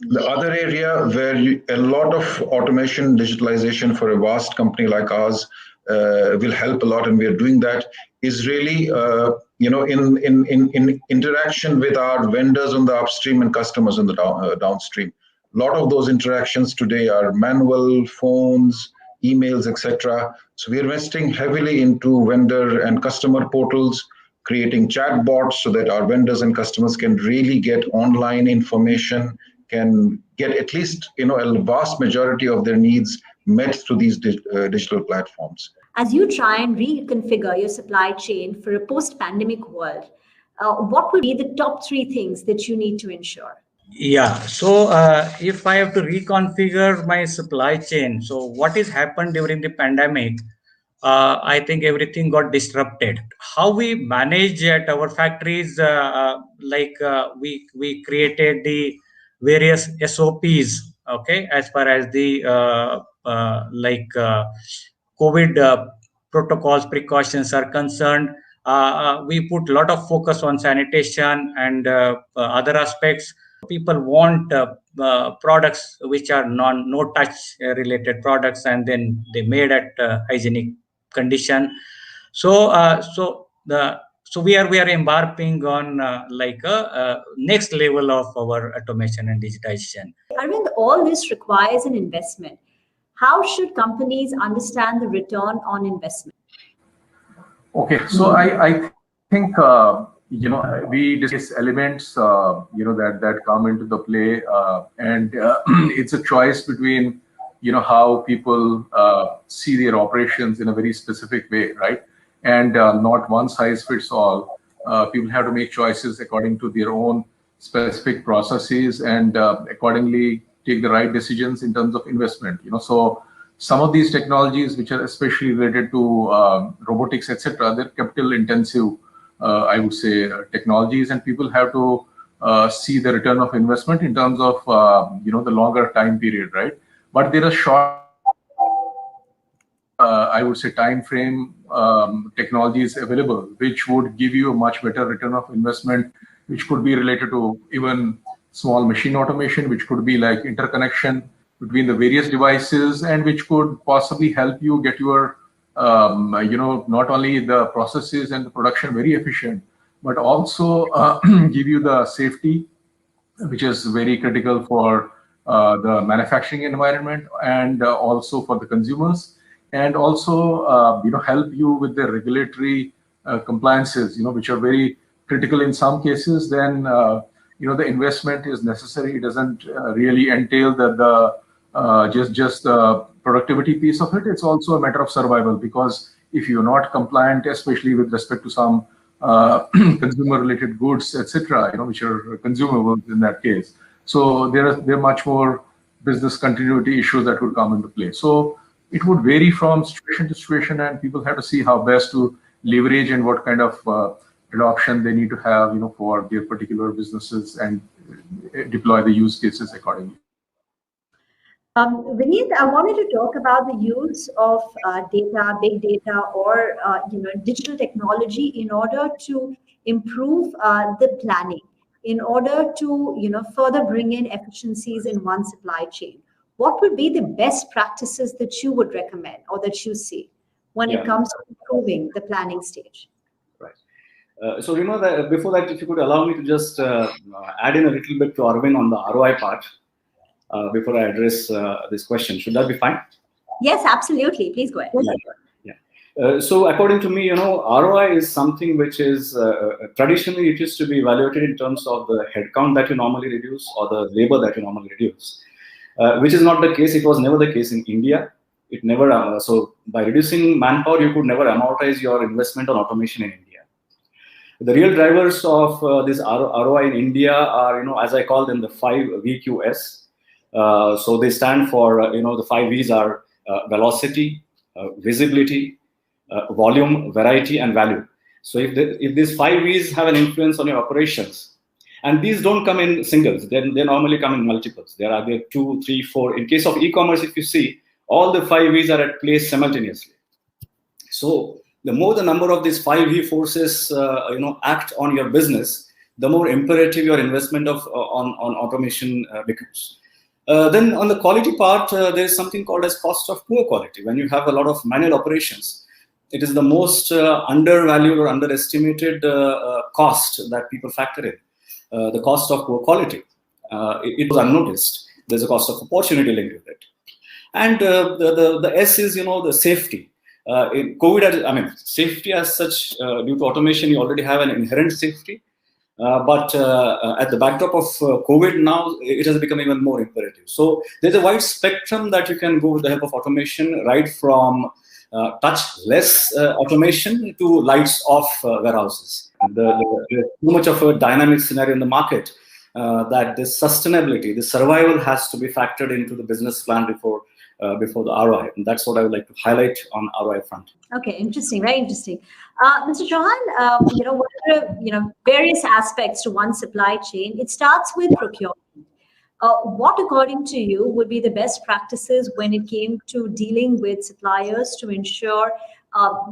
The other area where a lot of automation, digitalization for a vast company like ours will help a lot, and we are doing that, is really in interaction with our vendors on the upstream and customers on the downstream. A lot of those interactions today are manual, phones, emails, etc. So we're investing heavily into vendor and customer portals, creating chatbots so that our vendors and customers can really get online information, can get at least a vast majority of their needs met through these digital platforms. As you try and reconfigure your supply chain for a post-pandemic world, what would be the top 3 things that you need to ensure? Yeah, so if I have to reconfigure my supply chain, so what has happened during the pandemic, I think everything got disrupted. How we manage at our factories, we created the various SOPs, okay, as far as the COVID protocols, precautions are concerned. We put a lot of focus on sanitation and other aspects. People want products which are no touch related products, and then they made at hygienic condition. So we are embarking on next level of our automation and digitization. Arvind, all this requires an investment. How should companies understand the return on investment? Okay, so I think we discuss elements that come into the play, and it's a choice between how people see their operations in a very specific way, right? And not one size fits all. People have to make choices according to their own specific processes and accordingly take the right decisions in terms of investment. So some of these technologies, which are especially related to robotics, etc., they're capital intensive, I would say, technologies, and people have to see the return of investment in terms of the longer time period, right? But there are short, I would say, time frame technologies available, which would give you a much better return of investment, which could be related to even small machine automation, which could be like interconnection between the various devices, and which could possibly help you get your not only the processes and the production very efficient, but also give you the safety, which is very critical for the manufacturing environment and also for the consumers, and also help you with the regulatory compliances, which are very critical in some cases. Then the investment is necessary. It doesn't really entail the just the productivity piece of it. It's also a matter of survival, because if you're not compliant, especially with respect to some consumer related goods, etc., which are consumables in that case, so there are much more business continuity issues that would come into play. So it would vary from situation to situation, and people have to see how best to leverage and what kind of adoption they need to have for their particular businesses, and deploy the use cases accordingly. Vineet, I wanted to talk about the use of data, big data, or digital technology in order to improve the planning, in order to further bring in efficiencies in one supply chain. What would be the best practices that you would recommend or that you see when it comes to improving the planning stage? Right. So Rima, before that, if you could allow me to just add in a little bit to Arvind on the ROI part. Before I address this question, should that be fine? Yes, absolutely. Please go ahead. Yeah. So according to me, ROI is something which is traditionally it used to be evaluated in terms of the headcount that you normally reduce or the labor that you normally reduce, which is not the case. It was never the case in India. It never. So by reducing manpower, you could never amortize your investment on automation in India. The real drivers of this ROI in India are, as I call them, the 5 VQS. So they stand for, the 5 V's are velocity, visibility, volume, variety, and value. So if these 5 V's have an influence on your operations, and these don't come in singles, then they normally come in multiples. There are 2, 3, 4. In case of e-commerce, if you see, all the 5 V's are at play simultaneously. So the more the number of these 5 V forces, act on your business, the more imperative your investment on automation becomes. Then on the quality part, there is something called as cost of poor quality. When you have a lot of manual operations, it is the most undervalued or underestimated cost that people factor in, the cost of poor quality. It was unnoticed. There's a cost of opportunity linked with it. And the S is, the safety. In COVID, safety as such, due to automation, you already have an inherent safety. But at the backdrop of COVID now, it has become even more imperative. So there's a wide spectrum that you can go with the help of automation, right from touchless automation to lights off warehouses. There's too much of a dynamic scenario in the market that this sustainability, the survival has to be factored into the business plan before the ROI. And that's what I would like to highlight on ROI front. Okay, interesting, very interesting. Mr. Chauhan, what are various aspects to one supply chain? It starts with procurement. What, according to you, would be the best practices when it came to dealing with suppliers to ensure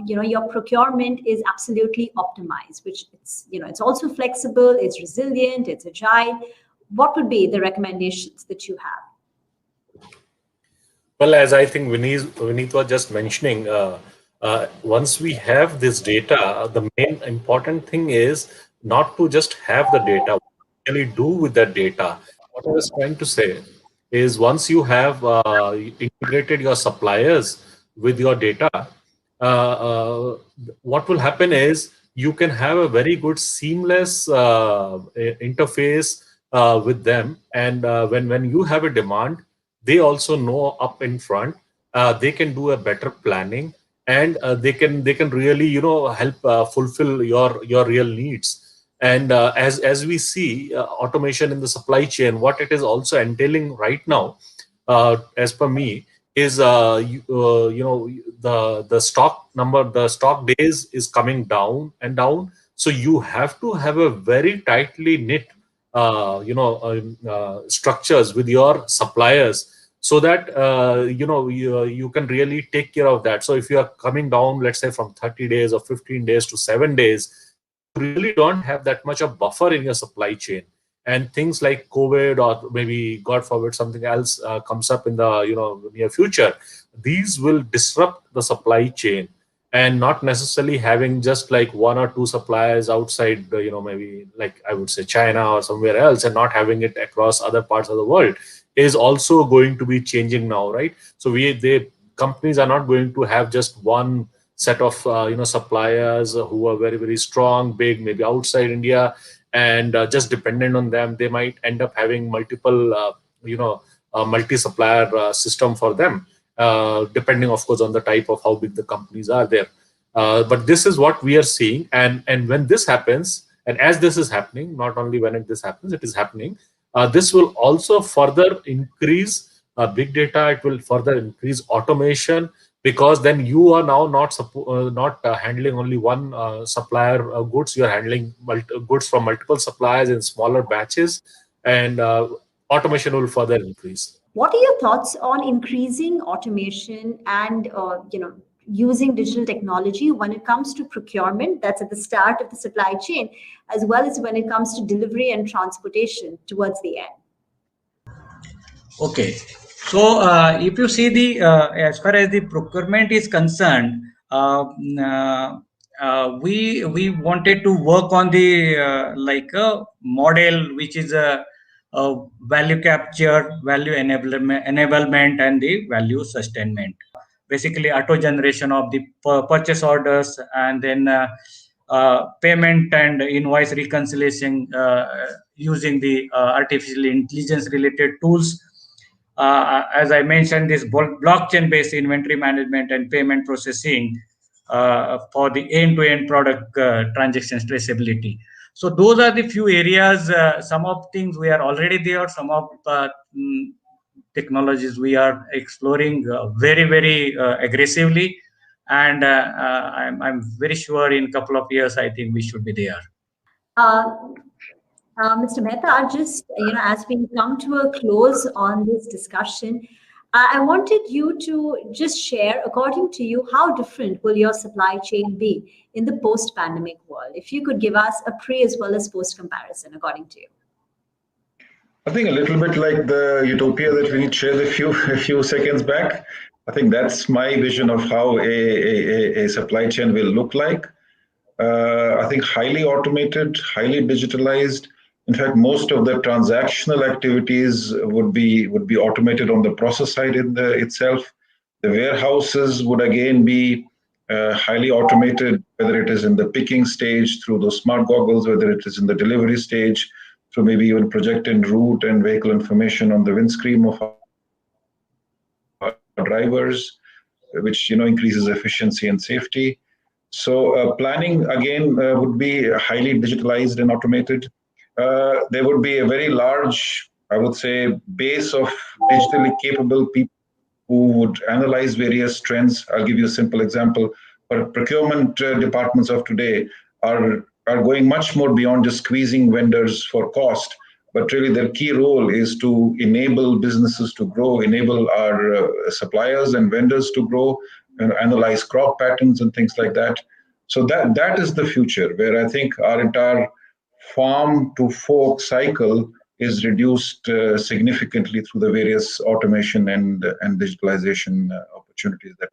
your procurement is absolutely optimized, which it's also flexible, it's resilient, it's agile. What would be the recommendations that you have? Well, as I think Vineet was just mentioning, once we have this data, the main important thing is not to just have the data, what to really do with that data. What I was trying to say is once you have integrated your suppliers with your data, what will happen is you can have a very good seamless interface with them. And when you have a demand, they also know up in front, they can do a better planning, and they can really help fulfill your real needs. And as we see automation in the supply chain, what it is also entailing right now, as per me, is the stock number, the stock days is coming down and down. So you have to have a very tightly knit structures with your suppliers, so that you can really take care of that. So if you are coming down, let's say from 30 days or 15 days to 7 days, you really don't have that much of buffer in your supply chain. And things like COVID, or maybe God forbid something else comes up in the near future, these will disrupt the supply chain. And not necessarily having just like 1 or 2 suppliers outside, maybe like I would say China or somewhere else, and not having it across other parts of the world, is also going to be changing now, right? So companies are not going to have just one set of suppliers who are very, very strong, big, maybe outside India, and just dependent on them. They might end up having multiple multi-supplier system for them, depending of course on the type of how big the companies are there. But this is what we are seeing, and when this happens, and as this is happening, not only when this happens, it is happening. This will also further increase big data. It will further increase automation, because then you are now not handling only one supplier goods. You are handling goods from multiple suppliers in smaller batches, and automation will further increase. What are your thoughts on increasing automation and using digital technology when it comes to procurement, that's at the start of the supply chain, as well as when it comes to delivery and transportation towards the end? Okay, so if you see as far as the procurement is concerned, we wanted to work on the like a model which is a value capture, value enablement, and the value sustainment. basically auto generation of the purchase orders, and then payment and invoice reconciliation using the artificial intelligence related tools. As I mentioned, this blockchain-based inventory management and payment processing for the end-to-end product transactions traceability. So those are the few areas. Some of things we are already there. Some of technologies we are exploring very aggressively, and I'm very sure in a couple of years I think we should be there. Mr. Mehta, just as we come to a close on this discussion, I wanted you to just share, according to you, how different will your supply chain be in the post-pandemic world? If you could give us a pre as well as post comparison, according to you. I think a little bit like the utopia that we shared a few seconds back. I think that's my vision of how a supply chain will look like. I think highly automated, highly digitalized. In fact, most of the transactional activities would be automated on the process side itself. The warehouses would again be highly automated, whether it is in the picking stage through those smart goggles, whether it is in the delivery stage through maybe even projected route and vehicle information on the windscreen of our drivers, which increases efficiency and safety. So planning again would be highly digitalized and automated. There would be a very large, I would say, base of digitally capable people who would analyze various trends. I'll give you a simple example. But procurement departments of today are going much more beyond just squeezing vendors for cost, but really their key role is to enable businesses to grow, enable our suppliers and vendors to grow, and analyze crop patterns and things like that. So that is the future, where I think our entire farm to fork cycle is reduced significantly through the various automation and digitalization opportunities that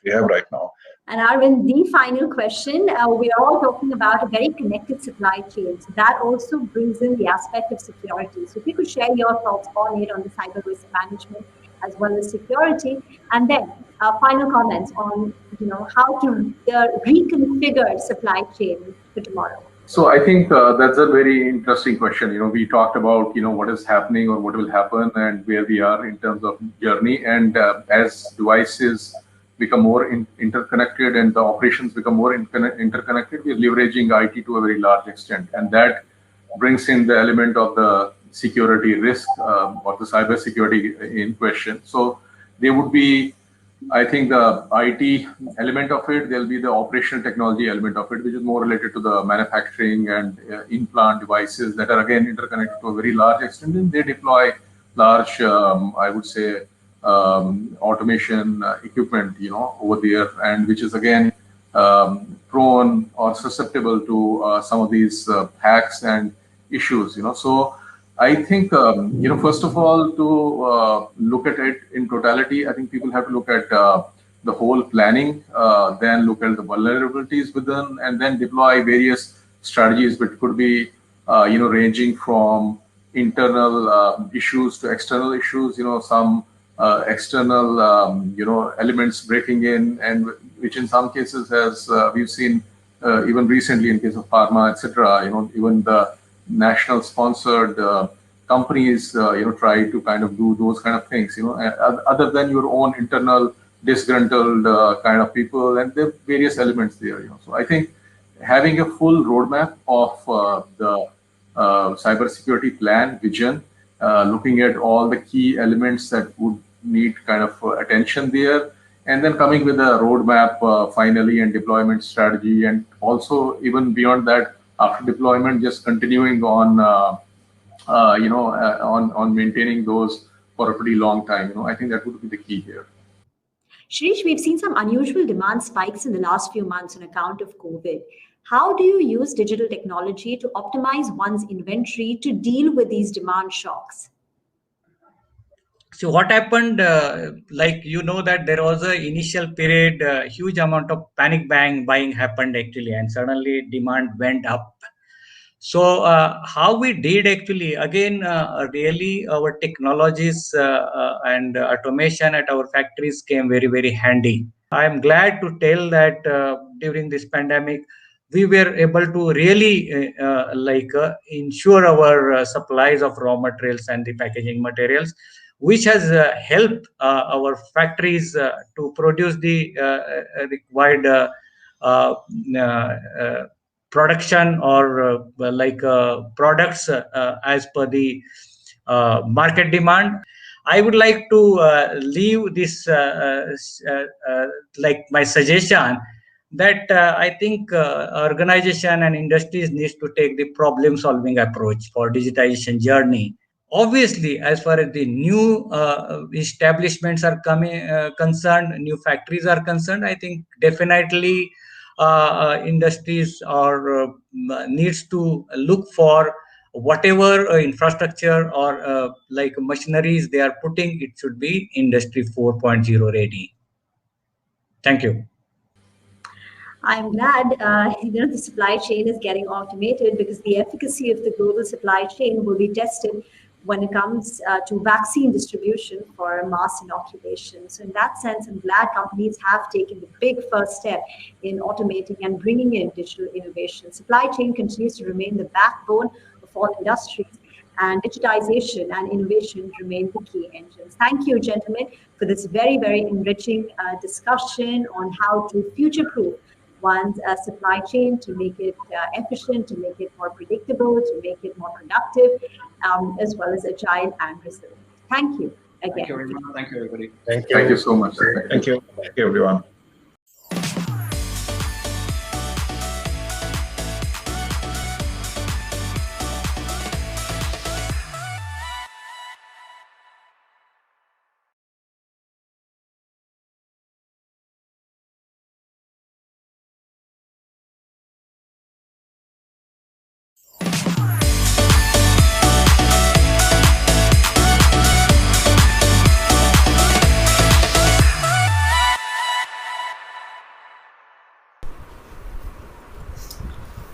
we have right now. And Arvind, the final question, we are all talking about a very connected supply chain. So that also brings in the aspect of security. So if you could share your thoughts on it, on the cyber risk management as well as security, and then final comments on how to reconfigure supply chain for tomorrow. So I think that's a very interesting question. We talked about what is happening or what will happen and where we are in terms of journey. And as devices become more interconnected and the operations become more interconnected, we're leveraging IT to a very large extent, and that brings in the element of the security risk or the cyber security in question. So there would be, I think, the IT element of it. There'll be the operational technology element of it, which is more related to the manufacturing and in-plant devices that are again interconnected to a very large extent, and they deploy large, I would say, automation equipment, over there, and which is again prone or susceptible to some of these hacks and issues. So I think, first of all, to look at it in totality, I think people have to look at the whole planning, then look at the vulnerabilities within, and then deploy various strategies, which could be, ranging from internal issues to external issues. Some external, elements breaking in, and which in some cases, has we've seen even recently in case of pharma, etc. Even the national sponsored companies, try to kind of do those kind of things, other than your own internal disgruntled kind of people, and there are various elements there. So I think having a full roadmap of the cybersecurity plan vision, looking at all the key elements that would need kind of attention there, and then coming with a roadmap finally and deployment strategy, and also even beyond that, after deployment, just continuing on, on maintaining those for a pretty long time. I think that would be the key here. Shirish, we've seen some unusual demand spikes in the last few months on account of COVID. How do you use digital technology to optimize one's inventory to deal with these demand shocks? So what happened, that there was an initial period, huge amount of panic buying happened actually, and suddenly demand went up. So how we did actually, again, really our technologies and automation at our factories came very, very handy. I am glad to tell that during this pandemic, we were able to really ensure our supplies of raw materials and the packaging materials, which has helped our factories to produce the required uh, uh, production or products as per the market demand. I would like to leave this like my suggestion that I think organization and industries needs to take the problem solving approach for digitization journey. Obviously, as far as the new establishments are coming concerned, new factories are concerned, I think definitely industries or needs to look for whatever infrastructure or like machineries they are putting. It should be industry 4.0 ready. Thank you. I'm glad the supply chain is getting automated, because the efficacy of the global supply chain will be tested when it comes to vaccine distribution for mass inoculation. So in that sense, I'm glad companies have taken the big first step in automating and bringing in digital innovation. Supply chain continues to remain the backbone of all industries, and digitization and innovation remain the key engines. Thank you, gentlemen, for this very, very enriching discussion on how to future-proof one's supply chain, to make it efficient, to make it more predictable, to make it more productive, as well as agile and resilient. Thank you again. Thank you very much. Thank you, everybody. Thank you so much. Thank you. Thank you, everyone.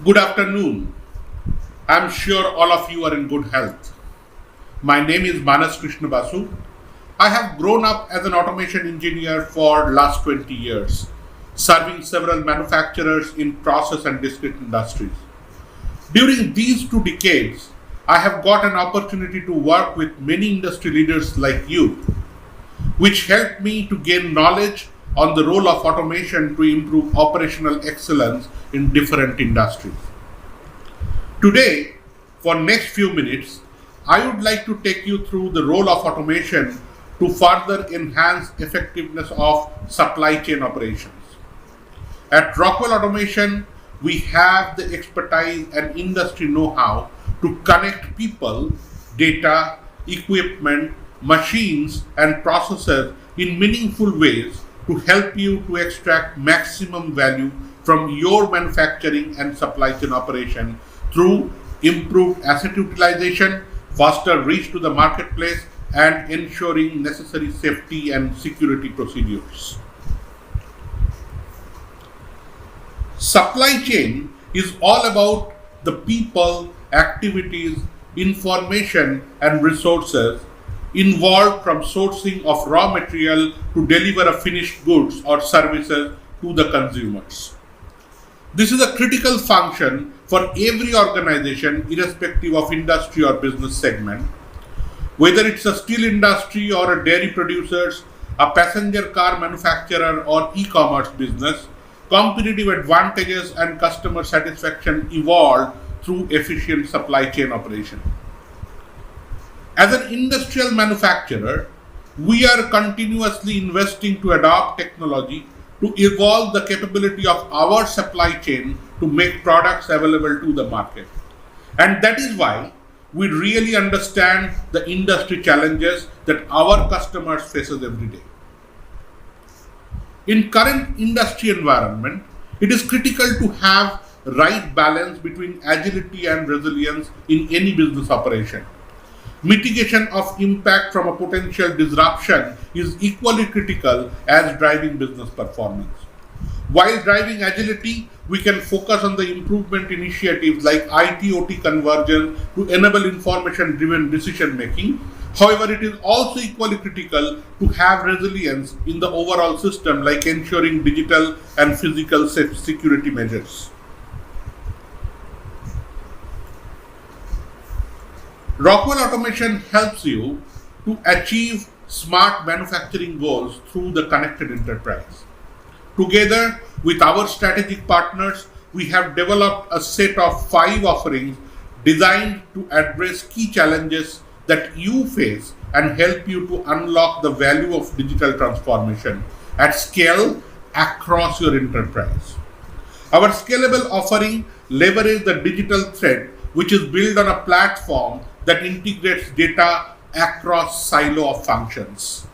Good afternoon. I'm sure all of you are in good health. My name is Manas Krishna Basu. I have grown up as an automation engineer for last 20 years, serving several manufacturers in process and discrete industries. During these 2 decades, I have got an opportunity to work with many industry leaders like you, which helped me to gain knowledge on the role of automation to improve operational excellence in different industries. Today, for next few minutes, I would like to take you through the role of automation to further enhance effectiveness of supply chain operations. At Rockwell Automation, we have the expertise and industry know-how to connect people, data, equipment, machines, and processes in meaningful ways to help you to extract maximum value from your manufacturing and supply chain operation through improved asset utilization, faster reach to the marketplace, and ensuring necessary safety and security procedures. Supply chain is all about the people, activities, information, and resources involved from sourcing of raw material to deliver a finished goods or services to the consumers. This is a critical function for every organization, irrespective of industry or business segment. Whether it's a steel industry or a dairy producers, a passenger car manufacturer or e-commerce business, competitive advantages and customer satisfaction evolve through efficient supply chain operation. As an industrial manufacturer, we are continuously investing to adopt technology to evolve the capability of our supply chain to make products available to the market. And that is why we really understand the industry challenges that our customers faces every day. In current industry environment, it is critical to have right balance between agility and resilience in any business operation. Mitigation of impact from a potential disruption is equally critical as driving business performance. While driving agility, we can focus on the improvement initiatives like IT-OT conversion to enable information-driven decision making. However, it is also equally critical to have resilience in the overall system, like ensuring digital and physical security measures. Rockwell Automation helps you to achieve smart manufacturing goals through the connected enterprise. Together with our strategic partners, we have developed a set of 5 offerings designed to address key challenges that you face and help you to unlock the value of digital transformation at scale across your enterprise. Our scalable offering leverages the digital thread, which is built on a platform that integrates data across silo of functions.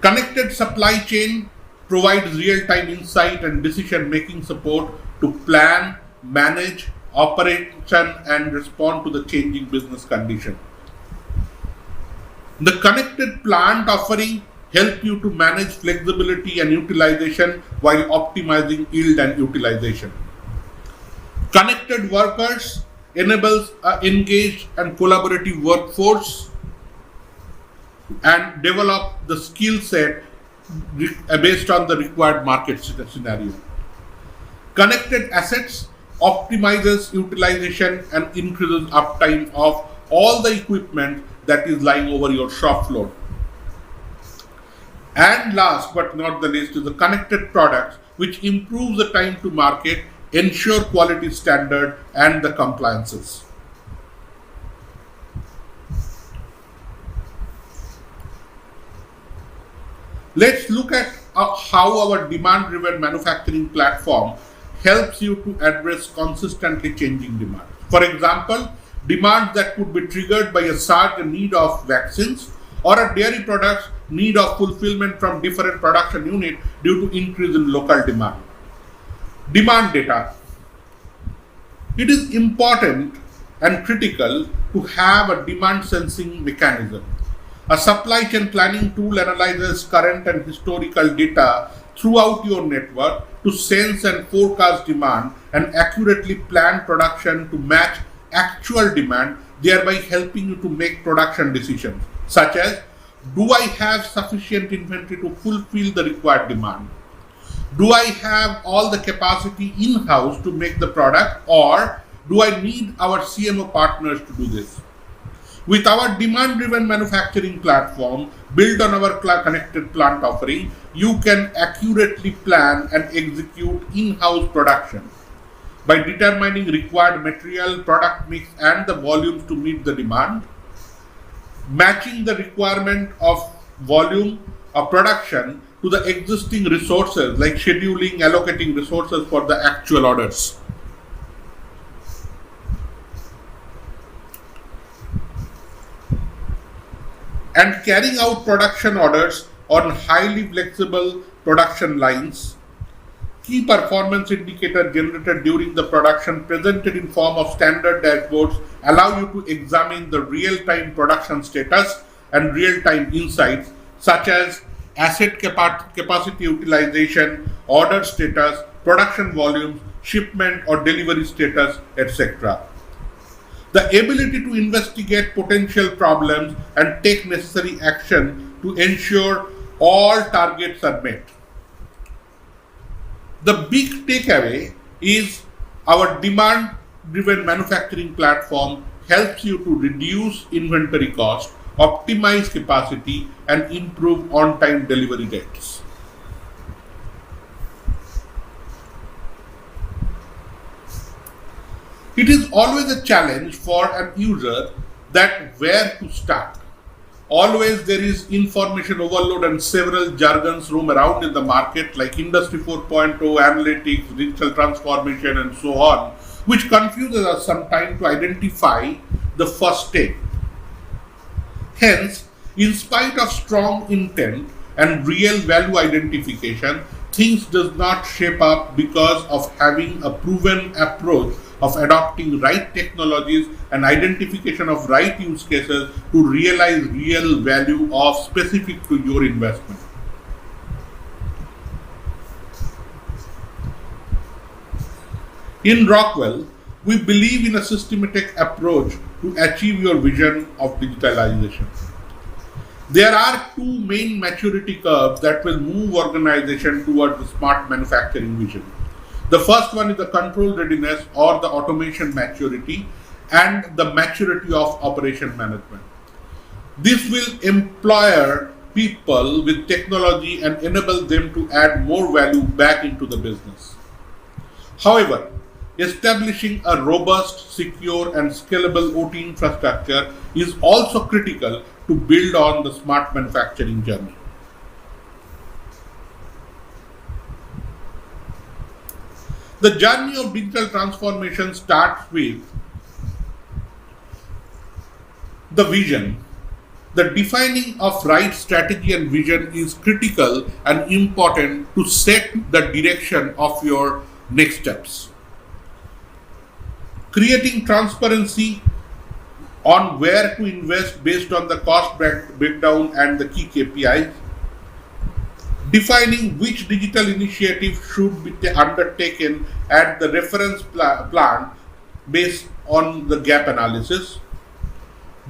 Connected supply chain provides real-time insight and decision-making support to plan, manage, operation, and respond to the changing business condition. The connected plant offering helps you to manage flexibility and utilization while optimizing yield and utilization. Connected workers enables an engaged and collaborative workforce and develop the skill set based on the required market scenario. Connected assets optimizes utilization and increases uptime of all the equipment that is lying over your shop floor. And last but not the least is the connected products, which improves the time to market, ensure quality standard and the compliances. Let's look at how our demand-driven manufacturing platform helps you to address consistently changing demand. For example, demand that could be triggered by a surge need of vaccines or a dairy product's need of fulfillment from different production units due to increase in local demand. Demand data. It is important and critical to have a demand sensing mechanism. A supply chain planning tool analyzes current and historical data throughout your network to sense and forecast demand and accurately plan production to match actual demand, thereby helping you to make production decisions, such as, do I have sufficient inventory to fulfill the required demand? Do I have all the capacity in-house to make the product, or do I need our CMO partners to do this? With our demand-driven manufacturing platform built on our connected plant offering, you can accurately plan and execute in-house production by determining required material, product mix, and the volumes to meet the demand, matching the requirement of volume of production to the existing resources, like scheduling, allocating resources for the actual orders. And carrying out production orders on highly flexible production lines. Key performance indicators generated during the production presented in form of standard dashboards allow you to examine the real-time production status and real-time insights such as asset capacity utilization, order status, production volumes, shipment or delivery status, etc. The ability to investigate potential problems and take necessary action to ensure all targets are met. The big takeaway is our demand-driven manufacturing platform helps you to reduce inventory cost, optimize capacity, and improve on-time delivery rates. It is always a challenge for an user that where to start. Always there is information overload and several jargons roam around in the market like Industry 4.0, analytics, digital transformation and so on, which confuses us sometimes to identify the first step. Hence, in spite of strong intent and real value identification, things does not shape up because of having a proven approach of adopting right technologies and identification of right use cases to realize real value of specific to your investment. In Rockwell, we believe in a systematic approach to achieve your vision of digitalization. There are two main maturity curves that will move organization towards the smart manufacturing vision. The first one is the control readiness or the automation maturity, and the maturity of operation management. This will empower people with technology and enable them to add more value back into the business. However, establishing a robust, secure, and scalable OT infrastructure is also critical to build on the smart manufacturing journey. The journey of digital transformation starts with the vision. The defining of right strategy and vision is critical and important to set the direction of your next steps. Creating transparency on where to invest based on the cost breakdown and the key KPIs. Defining which digital initiative should be undertaken at the reference plan based on the gap analysis.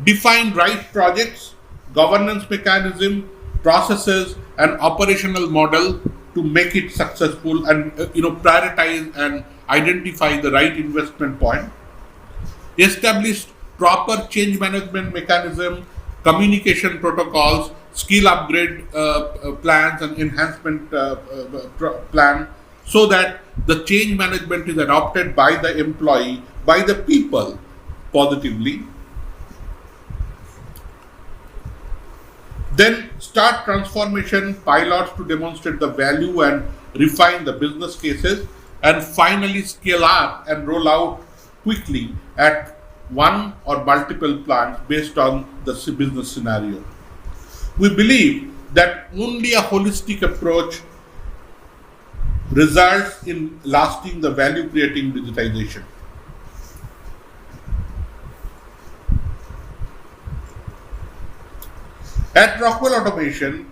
Define right projects, governance mechanism, processes, and operational model to make it successful, and prioritize and identify the right investment point. Establish proper change management mechanism, communication protocols, skill upgrade plans, and enhancement plan, so that the change management is adopted by the employee, by the people positively. Then start transformation pilots to demonstrate the value and refine the business cases, and finally scale up and roll out quickly at one or multiple plants based on the business scenario. We believe that only a holistic approach results in lasting the value creating digitization. At Rockwell Automation,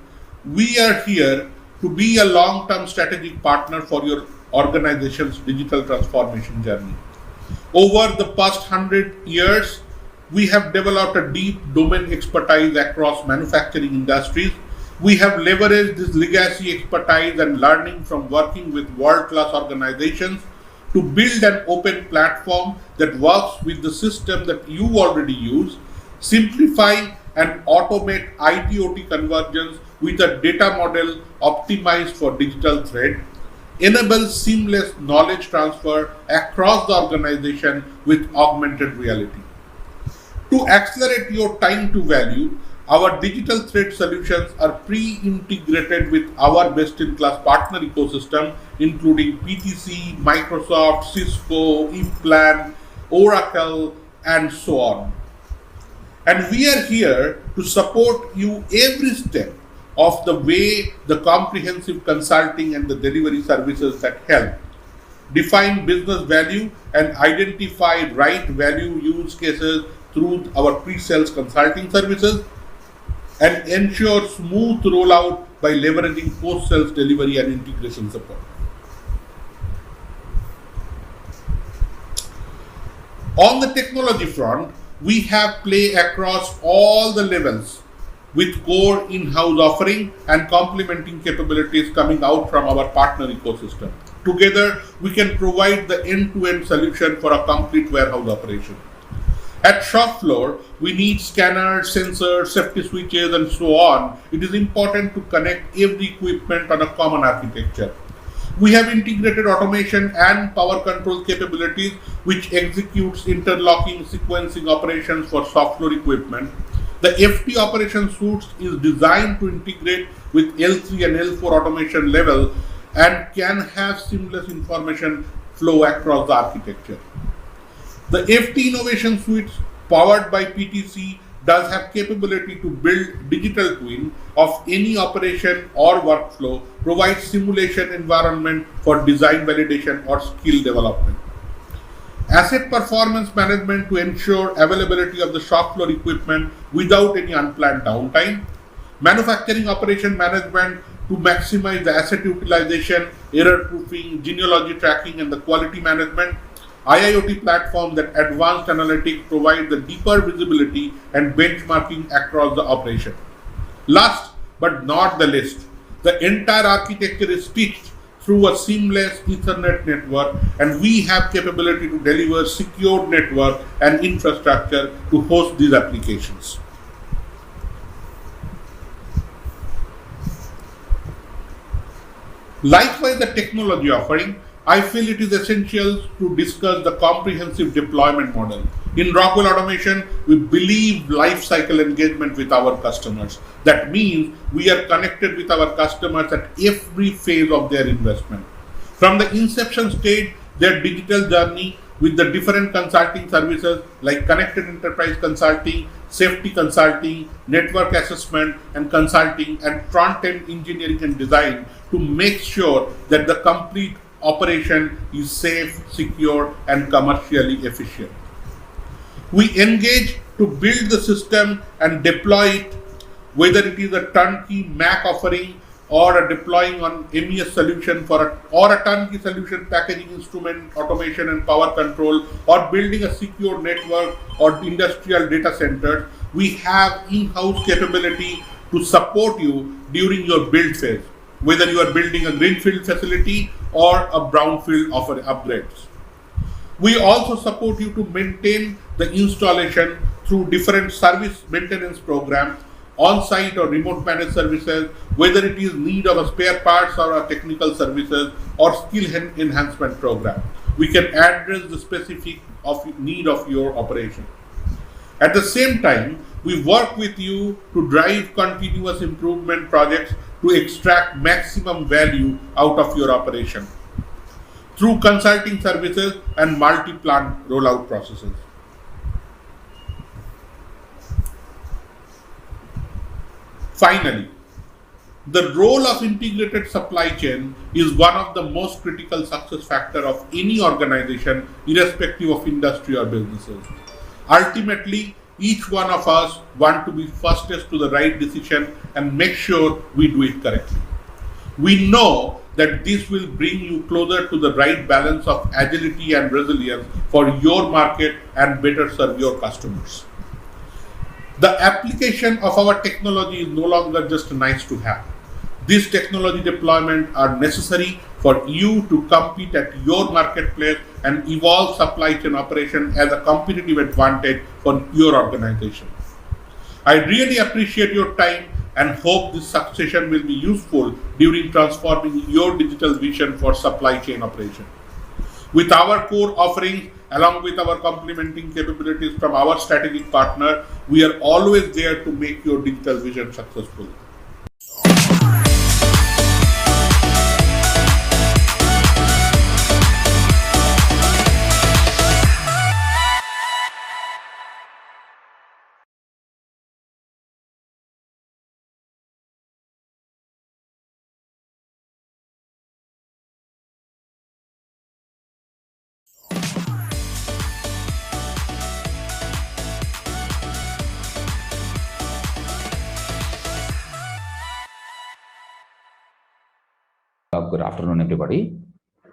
we are here to be a long-term strategic partner for your organization's digital transformation journey. Over the past 100 years, we have developed a deep domain expertise across manufacturing industries. We have leveraged this legacy expertise and learning from working with world-class organizations to build an open platform that works with the system that you already use, simplify and automate IT/OT convergence with a data model optimized for digital thread, enable seamless knowledge transfer across the organization with augmented reality. To accelerate your time to value, our digital thread solutions are pre-integrated with our best-in-class partner ecosystem, including PTC, Microsoft, Cisco, ePlan, Oracle, and so on. And we are here to support you every step of the way, the comprehensive consulting and the delivery services that help define business value and identify right value use cases through our pre-sales consulting services, and ensure smooth rollout by leveraging post-sales delivery and integration support. On the technology front, we have play across all the levels with core in-house offering and complementing capabilities coming out from our partner ecosystem. Together, we can provide the end-to-end solution for a complete warehouse operation. At shop floor, we need scanners, sensors, safety switches, and so on. It is important to connect every equipment on a common architecture. We have integrated automation and power control capabilities, which executes interlocking sequencing operations for shop floor equipment. The FT operation suite is designed to integrate with L3 and L4 automation level and can have seamless information flow across the architecture. The FT Innovation Suite, powered by PTC, does have capability to build digital twin of any operation or workflow, provide simulation environment for design validation or skill development. Asset performance management to ensure availability of the shop floor equipment without any unplanned downtime. Manufacturing operation management to maximize the asset utilization, error proofing, genealogy tracking, and the quality management. IIoT platforms that advanced analytics provide the deeper visibility and benchmarking across the operation. Last but not the least, the entire architecture is stitched through a seamless Ethernet network, and we have capability to deliver secure network and infrastructure to host these applications. Likewise, the technology offering, I feel it is essential to discuss the comprehensive deployment model. In Rockwell Automation, we believe life cycle engagement with our customers. That means we are connected with our customers at every phase of their investment. From the inception stage, their digital journey with the different consulting services like connected enterprise consulting, safety consulting, network assessment and consulting, and front-end engineering and design to make sure that the complete operation is safe, secure, and commercially efficient. We engage to build the system and deploy it, whether it is a turnkey Mac offering or a deploying on MES solution or a turnkey solution packaging instrument, automation and power control, or building a secure network or industrial data center. We have in-house capability to support you during your build phase, whether you are building a greenfield facility or a brownfield upgrades. We also support you to maintain the installation through different service maintenance programs, on-site or remote managed services, whether it is need of a spare parts or a technical services or skill enhancement program. We can address the specific need of your operation. At the same time, we work with you to drive continuous improvement projects to extract maximum value out of your operation through consulting services and multi-plant rollout processes. Finally, the role of integrated supply chain is one of the most critical success factor of any organization, irrespective of industry or businesses. Ultimately, each one of us want to be fastest to the right decision and make sure we do it correctly. We know that this will bring you closer to the right balance of agility and resilience for your market and better serve your customers. The application of our technology is no longer just nice to have. These technology deployments are necessary for you to compete at your marketplace and evolve supply chain operation as a competitive advantage for your organization. I really appreciate your time and hope this succession will be useful during transforming your digital vision for supply chain operation. With our core offerings, along with our complementing capabilities from our strategic partner, we are always there to make your digital vision successful. Good afternoon, everybody.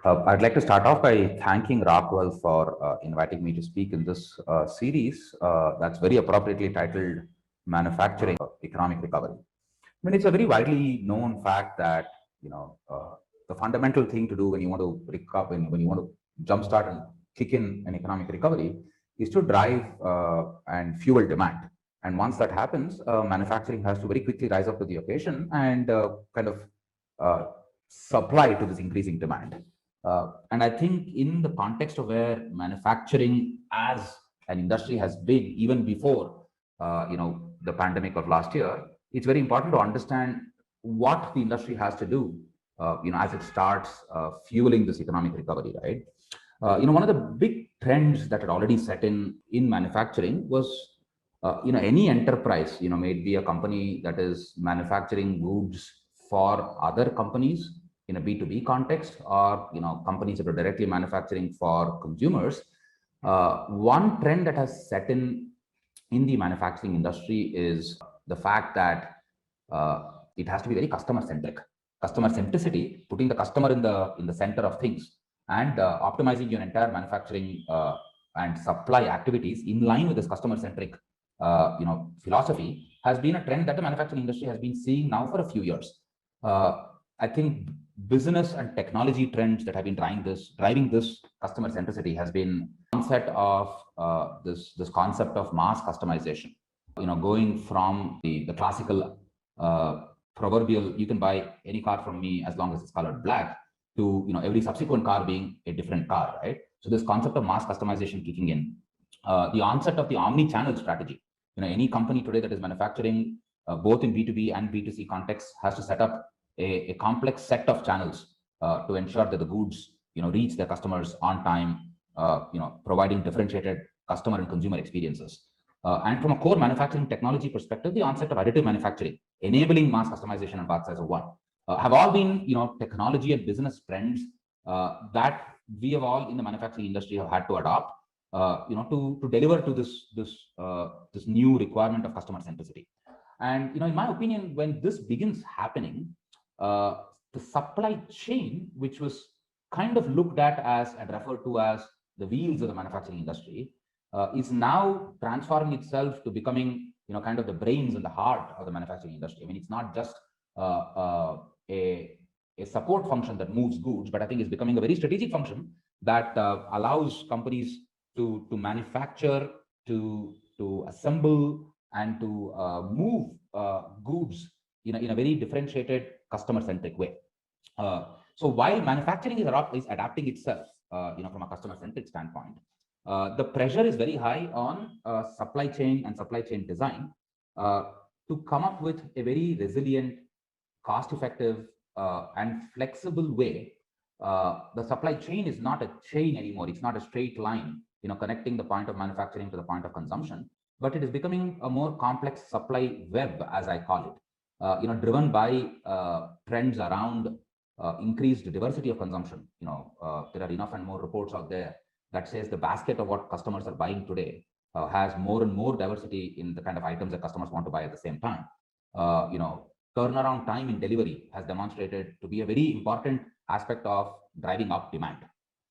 I'd like to start off by thanking Rockwell for inviting me to speak in this series that's very appropriately titled Manufacturing Economic Recovery. I mean, it's a very widely known fact that, the fundamental thing to do when you want to recover, when you want to jumpstart and kick in an economic recovery is to drive and fuel demand. And once that happens, manufacturing has to very quickly rise up to the occasion and kind of supply to this increasing demand. And I think in the context of where manufacturing as an industry has been even before, the pandemic of last year, it's very important to understand what the industry has to do, as it starts fueling this economic recovery, right? One of the big trends that had already set in manufacturing was, any enterprise, may it be a company that is manufacturing goods for other companies in a B2B context, or companies that are directly manufacturing for consumers. One trend that has set in the manufacturing industry is the fact that it has to be very customer centric. Customer centricity, putting the customer in the center of things, and optimizing your entire manufacturing and supply activities in line with this customer-centric philosophy has been a trend that the manufacturing industry has been seeing now for a few years. I think business and technology trends that have been driving this customer centricity has been onset of this concept of mass customization. Going from the classical proverbial, you can buy any car from me as long as it's colored black, to every subsequent car being a different car, right? So this concept of mass customization kicking in, the onset of the omni-channel strategy. Any company today that is manufacturing both in B2B and B2C contexts has to set up a complex set of channels to ensure that the goods reach their customers on time, providing differentiated customer and consumer experiences. And from a core manufacturing technology perspective, the onset of additive manufacturing, enabling mass customization and part size of one, have all been technology and business trends that we have all in the manufacturing industry have had to adopt to deliver to this new requirement of customer centricity. And in my opinion, when this begins happening, the supply chain, which was kind of looked at as and referred to as the wheels of the manufacturing industry, is now transforming itself to becoming kind of the brains and the heart of the manufacturing industry. I mean, it's not just a support function that moves goods, but I think it's becoming a very strategic function that allows companies to manufacture, to assemble, and to move goods in a very differentiated customer-centric way. So while manufacturing is adapting itself, from a customer-centric standpoint, the pressure is very high on supply chain and supply chain design to come up with a very resilient, cost-effective, and flexible way. The supply chain is not a chain anymore. It's not a straight line, connecting the point of manufacturing to the point of consumption, but it is becoming a more complex supply web, as I call it, driven by trends around increased diversity of consumption. There are enough and more reports out there that says the basket of what customers are buying today has more and more diversity in the kind of items that customers want to buy at the same time. Turnaround time in delivery has demonstrated to be a very important aspect of driving up demand.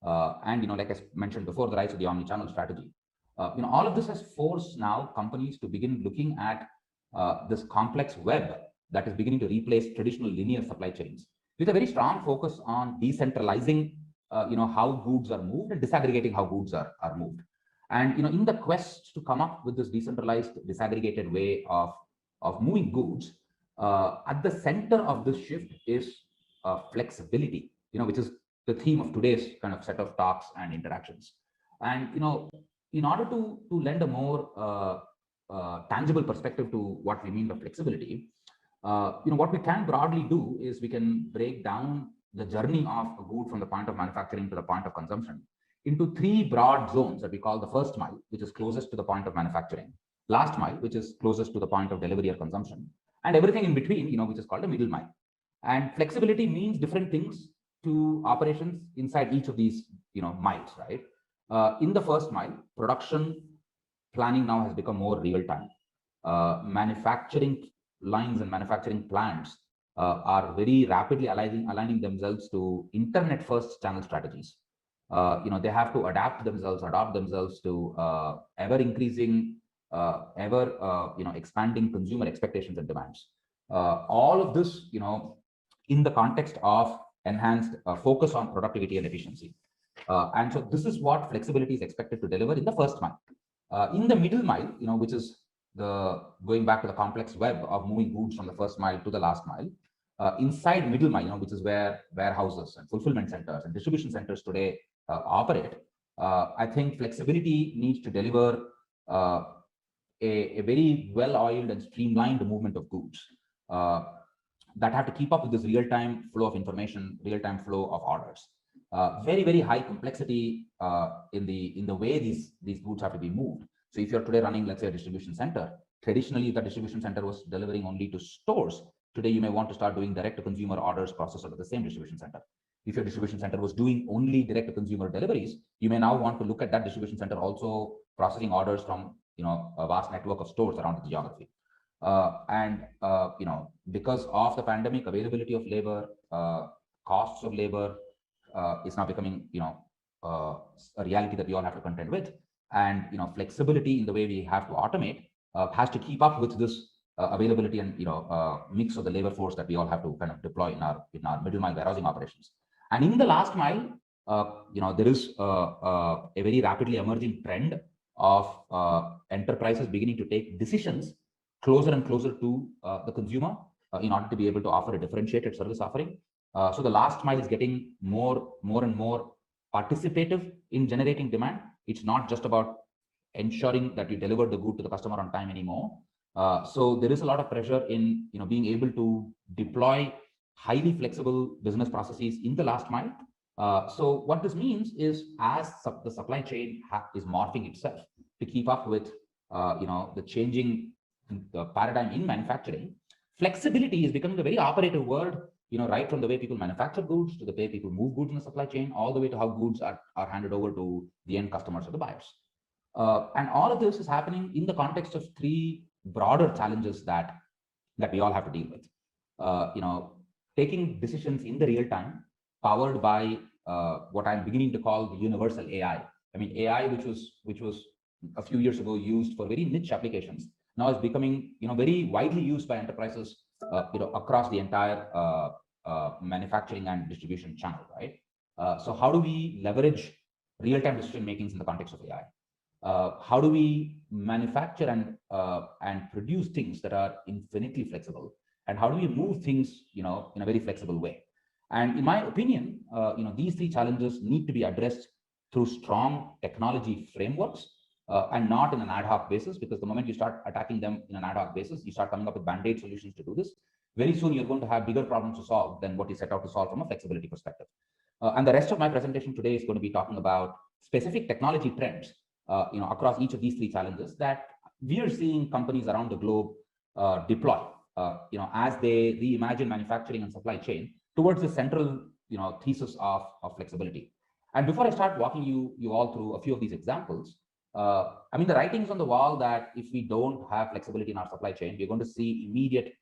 And like I mentioned before, the rise of the omni-channel strategy. All of this has forced now companies to begin looking at this complex web that is beginning to replace traditional linear supply chains, with a very strong focus on decentralizing how goods are moved and disaggregating how goods are moved. And in the quest to come up with this decentralized, disaggregated way of moving goods, at the center of this shift is flexibility, which is the theme of today's kind of set of talks and interactions. And in order to lend a more tangible perspective to what we mean by flexibility, what we can broadly do is we can break down the journey of a good from the point of manufacturing to the point of consumption into three broad zones that we call the first mile, which is closest to the point of manufacturing, last mile, which is closest to the point of delivery or consumption, and everything in between, which is called a middle mile. And flexibility means different things to operations inside each of these, miles, right? In the first mile, production planning now has become more real time. Manufacturing lines and manufacturing plants are very rapidly aligning themselves to internet first channel strategies. They have to adopt themselves to ever increasing, expanding consumer expectations and demands. All of this, in the context of enhanced focus on productivity and efficiency. And so this is what flexibility is expected to deliver in the first mile. In the middle mile, which is going back to the complex web of moving goods from the first mile to the last mile. Inside middle mile, which is where warehouses and fulfillment centers and distribution centers today operate, I think flexibility needs to deliver a very well-oiled and streamlined movement of goods that have to keep up with this real-time flow of information, real-time flow of orders. Very, very high complexity in the way these goods have to be moved. So if you're today running, let's say, a distribution center, traditionally the distribution center was delivering only to stores. Today, you may want to start doing direct-to-consumer orders processed at the same distribution center. If your distribution center was doing only direct-to-consumer deliveries, you may now want to look at that distribution center also processing orders from a vast network of stores around the geography. Because of the pandemic, availability of labor, costs of labor, is now becoming, a reality that we all have to contend with. And, flexibility in the way we have to automate has to keep up with this availability and, mix of the labor force that we all have to kind of deploy in our middle mile warehousing operations. And in the last mile, there is a very rapidly emerging trend of enterprises beginning to take decisions closer and closer to the consumer in order to be able to offer a differentiated service offering. So the last mile is getting more and more participative in generating demand. It's not just about ensuring that you deliver the good to the customer on time anymore. So there is a lot of pressure in being able to deploy highly flexible business processes in the last mile. So what this means is, as the supply chain is morphing itself to keep up with the changing paradigm in manufacturing, flexibility is becoming a very operative word, right from the way people manufacture goods to the way people move goods in the supply chain, all the way to how goods are handed over to the end customers or the buyers. And all of this is happening in the context of three broader challenges that we all have to deal with. Taking decisions in the real time, powered by what I'm beginning to call the universal AI. I mean, AI, which was a few years ago used for very niche applications, now is becoming very widely used by enterprises across the entire manufacturing and distribution channel, right? So how do we leverage real-time decision makings in the context of AI? How do we manufacture and produce things that are infinitely flexible? And how do we move things in a very flexible way? And in my opinion, these three challenges need to be addressed through strong technology frameworks and not in an ad hoc basis, because the moment you start attacking them in an ad hoc basis, you start coming up with band-aid solutions to do this. Very soon, you're going to have bigger problems to solve than what you set out to solve from a flexibility perspective. And the rest of my presentation today is going to be talking about specific technology trends across each of these three challenges that we are seeing companies around the globe deploy, as they reimagine manufacturing and supply chain towards the central, thesis of flexibility. And before I start walking you all through a few of these examples, I mean, the writing's on the wall that if we don't have flexibility in our supply chain, we're going to see immediate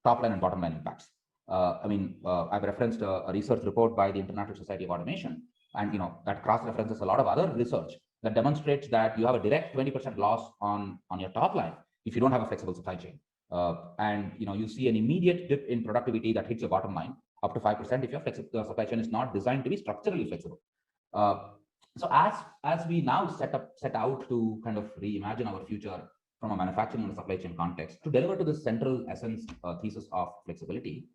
top line and bottom line impacts. I've referenced a research report by the International Society of Automation, and that cross-references a lot of other research that demonstrates that you have a direct 20% loss on your top line if you don't have a flexible supply chain. And you see an immediate dip in productivity that hits your bottom line up to 5% if your supply chain is not designed to be structurally flexible. So as we now set out to kind of reimagine our future from a manufacturing and a supply chain context to deliver to the central essence thesis of flexibility,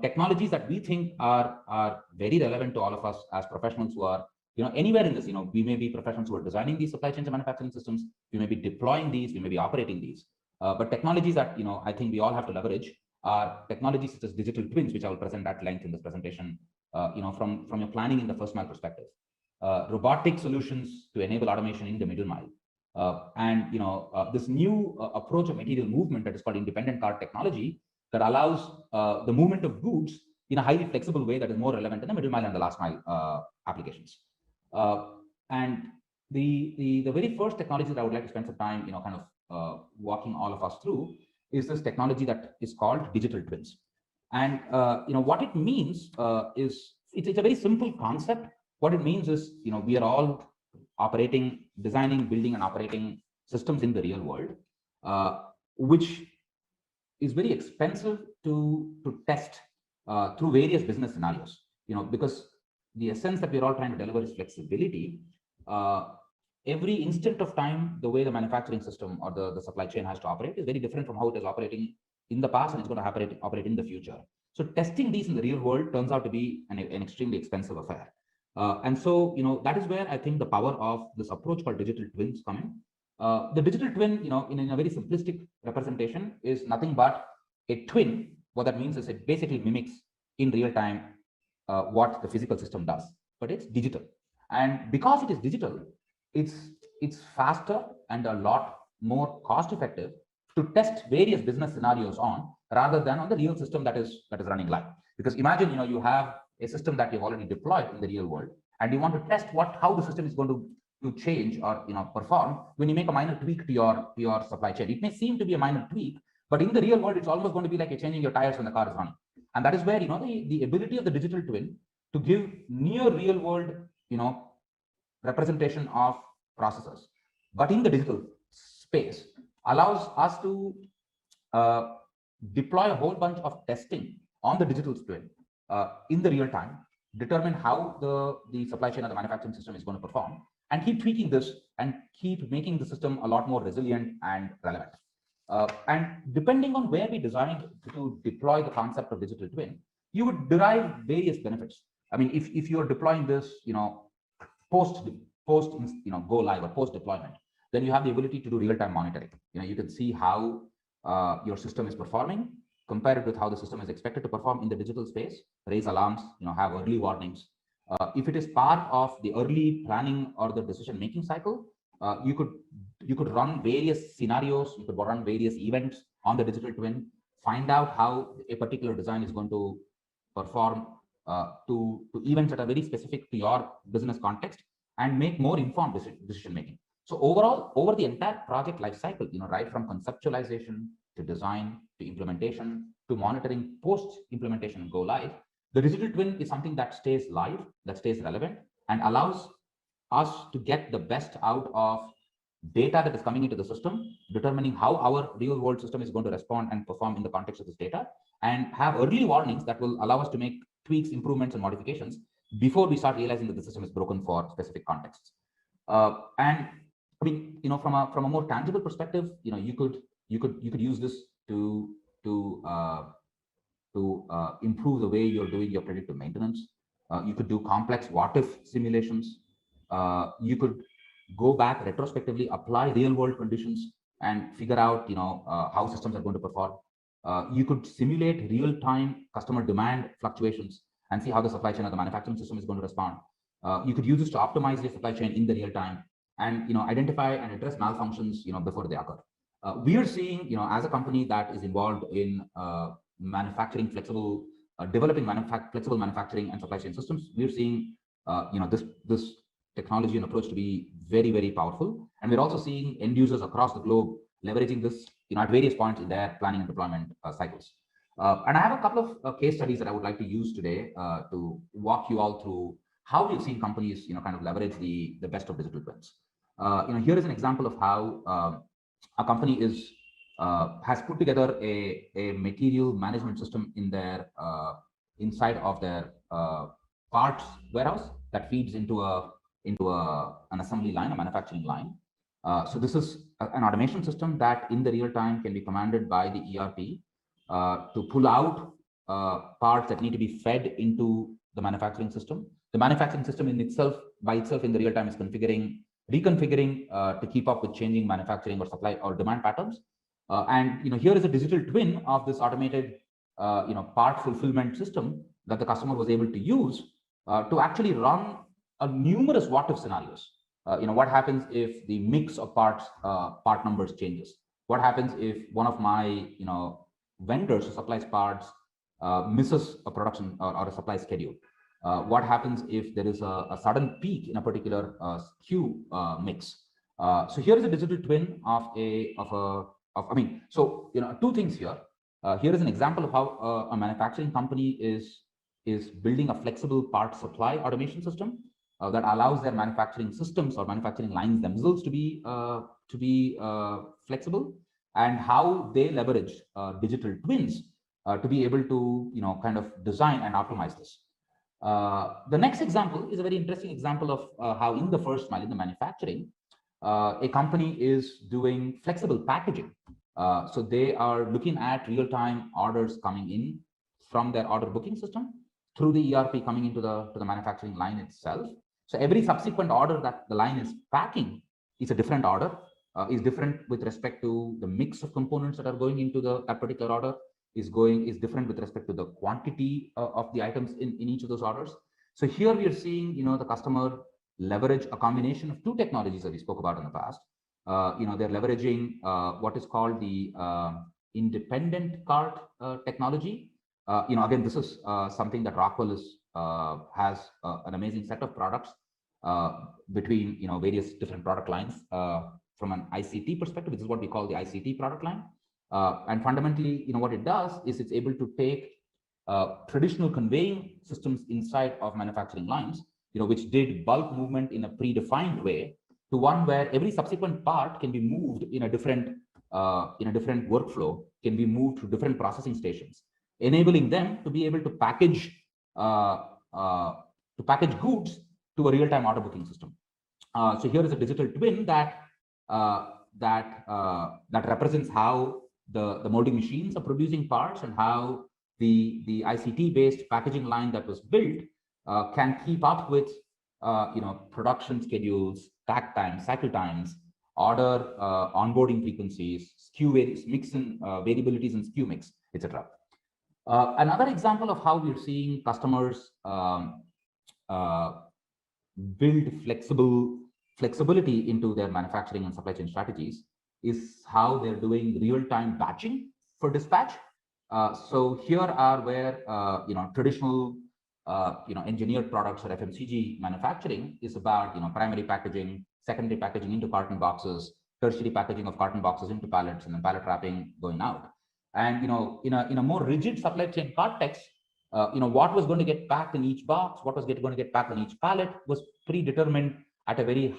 technologies that we think are very relevant to all of us as professionals who are anywhere in this. We may be professionals who are designing these supply chains and manufacturing systems, we may be deploying these, we may be operating these, but technologies that I think we all have to leverage are technologies such as digital twins, which I will present at length in this presentation, from your planning in the first mile perspective, robotic solutions to enable automation in the middle mile, and this new approach of material movement that is called independent cart technology that allows the movement of goods in a highly flexible way that is more relevant in the middle mile and the last mile applications. And the very first technology that I would like to spend some time kind of walking all of us through is this technology that is called digital twins. And what it means is it's a very simple concept. What it means is we are all designing, building and operating systems in the real world, which is very expensive to test through various business scenarios, because the essence that we're all trying to deliver is flexibility. Every instant of time, the way the manufacturing system or the supply chain has to operate is very different from how it is operating in the past, and it's going to operate in the future. So testing these in the real world turns out to be an extremely expensive affair. And so, that is where I think the power of this approach called digital twins come in. The digital twin, in a very simplistic representation, is nothing but a twin. What that means is it basically mimics in real time what the physical system does, but it's digital. And because it is digital, it's faster and a lot more cost effective to test various business scenarios on, rather than on the real system that is running live. Because imagine you have a system that you've already deployed in the real world, and you want to test how the system is going to change or perform when you make a minor tweak to your supply chain. It may seem to be a minor tweak, but in the real world, it's almost going to be like you're changing your tires when the car is running. And that is where the ability of the digital twin to give near real world, representation of processes, but in the digital space, allows us to deploy a whole bunch of testing on the digital twin in the real time, determine how the supply chain or the manufacturing system is going to perform, and keep tweaking this and keep making the system a lot more resilient and relevant. And depending on where we designed to deploy the concept of digital twin, you would derive various benefits. I mean, if you're deploying this, post go live or post deployment, then you have the ability to do real-time monitoring. You can see how your system is performing, compare it with how the system is expected to perform in the digital space, raise alarms, have early warnings. If it is part of the early planning or the decision-making cycle, you could run various scenarios, you could run various events on the digital twin, find out how a particular design is going to perform to events that are very specific to your business context, and make more informed decision-making. So overall, over the entire project lifecycle, right from conceptualization to design to implementation to monitoring post-implementation and go live, the digital twin is something that stays live, that stays relevant, and allows us to get the best out of data that is coming into the system, determining how our real-world system is going to respond and perform in the context of this data, and have early warnings that will allow us to make tweaks, improvements, and modifications before we start realizing that the system is broken for specific contexts. And I mean, from a more tangible perspective, you could use this to improve the way you're doing your predictive maintenance. You could do complex what-if simulations. You could go back retrospectively, apply real-world conditions, and figure out how systems are going to perform. You could simulate real-time customer demand fluctuations and see how the supply chain or the manufacturing system is going to respond. You could use this to optimize the supply chain in the real time, and identify and address malfunctions before they occur. We are seeing, as a company that is involved in manufacturing flexible, developing flexible manufacturing and supply chain systems, we're seeing this technology and approach to be very, very powerful. And we're also seeing end users across the globe leveraging this at various points in their planning and deployment cycles. And I have a couple of case studies that I would like to use today to walk you all through how we've seen companies kind of leverage the best of digital twins. Here is an example of how a company has put together a material management system in their inside of their parts warehouse that feeds into an assembly line, a manufacturing line. So this is an automation system that in the real time can be commanded by the ERP to pull out parts that need to be fed into the manufacturing system. The manufacturing system by itself in the real time is reconfiguring to keep up with changing manufacturing or supply or demand patterns. And here is a digital twin of this automated part fulfillment system that the customer was able to use to actually run numerous what-if scenarios. What happens if the mix of part numbers changes? What happens if one of my vendors who supplies parts misses a production or a supply schedule? What happens if there is a sudden peak in a particular SKU mix? So here is a digital twin two things here. Here is an example of how a manufacturing company is building a flexible part supply automation system that allows their manufacturing systems or manufacturing lines themselves to be flexible, and how they leverage digital twins to be able to kind of design and optimize this. The next example is a very interesting example of how in the first mile in the manufacturing, a company is doing flexible packaging. So they are looking at real-time orders coming in from their order booking system through the ERP coming into the manufacturing line itself. So every subsequent order that the line is packing is a different order, is different with respect to the mix of components that are going into that particular order, is different with respect to the quantity of the items in each of those orders. So here we are seeing the customer leverage a combination of two technologies that we spoke about in the past. They're leveraging what is called the independent cart technology. Again, this is something that Rockwell has an amazing set of products between various different product lines from an ICT perspective. This is what we call the ICT product line. And fundamentally, what it does is it's able to take traditional conveying systems inside of manufacturing lines, which did bulk movement in a predefined way, to one where every subsequent part can be moved in a different workflow, can be moved to different processing stations, enabling them to be able to package goods to a real-time order booking system. So here is a digital twin that represents how the molding machines are producing parts, and how the ICT-based packaging line that was built can keep up with production schedules, takt times, cycle times, order onboarding frequencies, mix and variabilities in SKU mix, etc. Another example of how we're seeing customers build flexibility into their manufacturing and supply chain strategies is how they're doing real-time batching for dispatch. So here are where traditional engineered products or FMCG manufacturing is about primary packaging, secondary packaging into carton boxes, tertiary packaging of carton boxes into pallets, and then pallet wrapping going out. And in a more rigid supply chain context, what was going to get packed in each box, what was going to get packed in each pallet was predetermined at a very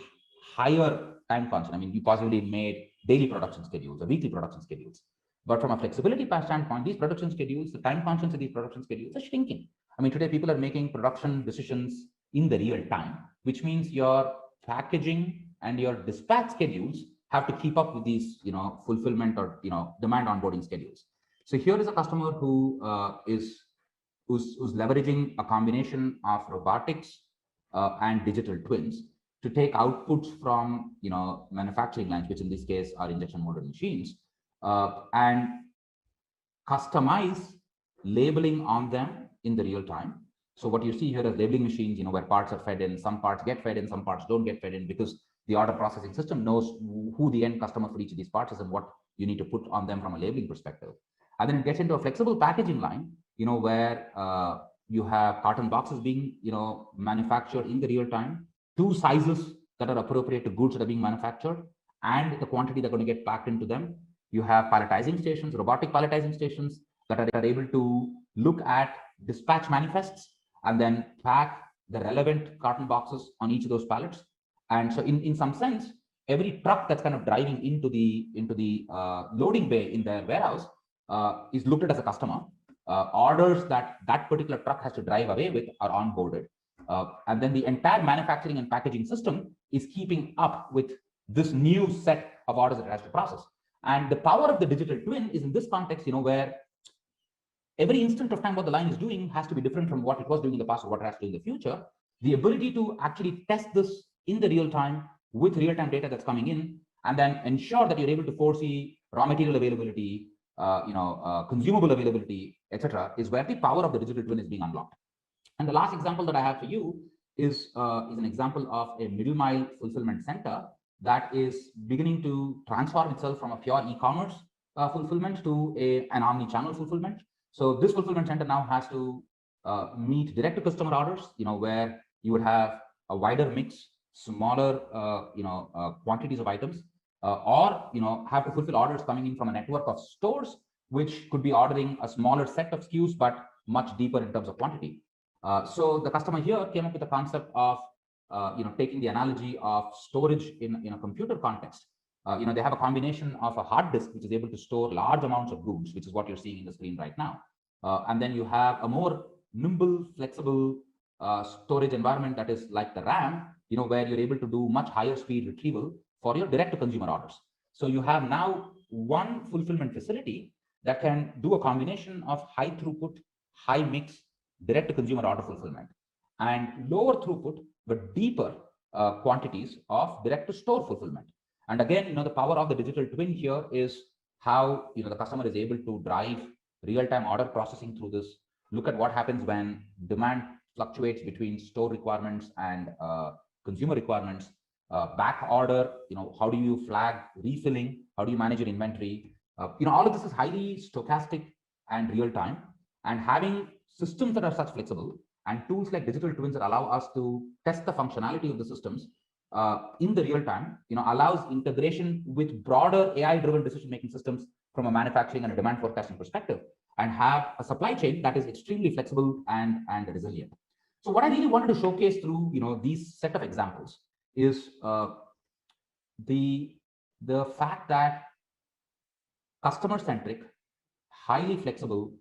higher time constant. I mean, you possibly made daily production schedules or weekly production schedules. But from a flexibility standpoint, these production schedules, the time constants of these production schedules are shrinking. I mean, today people are making production decisions in the real time, which means your packaging and your dispatch schedules have to keep up with these, fulfillment or demand onboarding schedules. So here is a customer who's leveraging a combination of robotics and digital twins to take outputs from manufacturing lines, which in this case are injection molded machines, and customize labeling on them in the real time. So what you see here is labeling machines, where parts are fed in, some parts get fed in, some parts don't get fed in, because the order processing system knows who the end customer for each of these parts is and what you need to put on them from a labeling perspective. And then it gets into a flexible packaging line, where you have carton boxes being, manufactured in the real time, 2 sizes that are appropriate to goods that are being manufactured, and the quantity they're going to get packed into them. You have palletizing stations, robotic palletizing stations that are able to look at dispatch manifests and then pack the relevant carton boxes on each of those pallets. And so in some sense, every truck that's kind of driving into the loading bay in their warehouse is looked at as a customer. Orders that particular truck has to drive away with are onboarded. And then the entire manufacturing and packaging system is keeping up with this new set of orders that it has to process. And the power of the digital twin is in this context, where every instant of time what the line is doing has to be different from what it was doing in the past or what it has to do in the future. The ability to actually test this in the real time with real-time data that's coming in, and then ensure that you're able to foresee raw material availability, consumable availability, etc., is where the power of the digital twin is being unlocked. And the last example that I have for you is an example of a middle mile fulfillment center that is beginning to transform itself from a pure e-commerce fulfillment to an omni-channel fulfillment. So this fulfillment center now has to meet direct to customer orders, where you would have a wider mix, smaller, quantities of items, or have to fulfill orders coming in from a network of stores, which could be ordering a smaller set of SKUs but much deeper in terms of quantity. So the customer here came up with the concept of taking the analogy of storage in a computer context. They have a combination of a hard disk, which is able to store large amounts of goods, which is what you're seeing in the screen right now. And then you have a more nimble, flexible storage environment that is like the RAM, where you're able to do much higher speed retrieval for your direct to consumer orders. So you have now one fulfillment facility that can do a combination of high throughput, high mix, direct to consumer order fulfillment, and lower throughput but deeper quantities of direct to store fulfillment. And again, the power of the digital twin here is how the customer is able to drive real-time order processing through this. Look at what happens when demand fluctuates between store requirements and consumer requirements. Back order, how do you flag refilling? How do you manage your inventory? All of this is highly stochastic and real-time, and having systems that are such flexible and tools like digital twins that allow us to test the functionality of the systems in the real time, allows integration with broader AI-driven decision-making systems from a manufacturing and a demand forecasting perspective. and have a supply chain that is extremely flexible and resilient. So what I really wanted to showcase through these set of examples is the fact that customer-centric, highly flexible,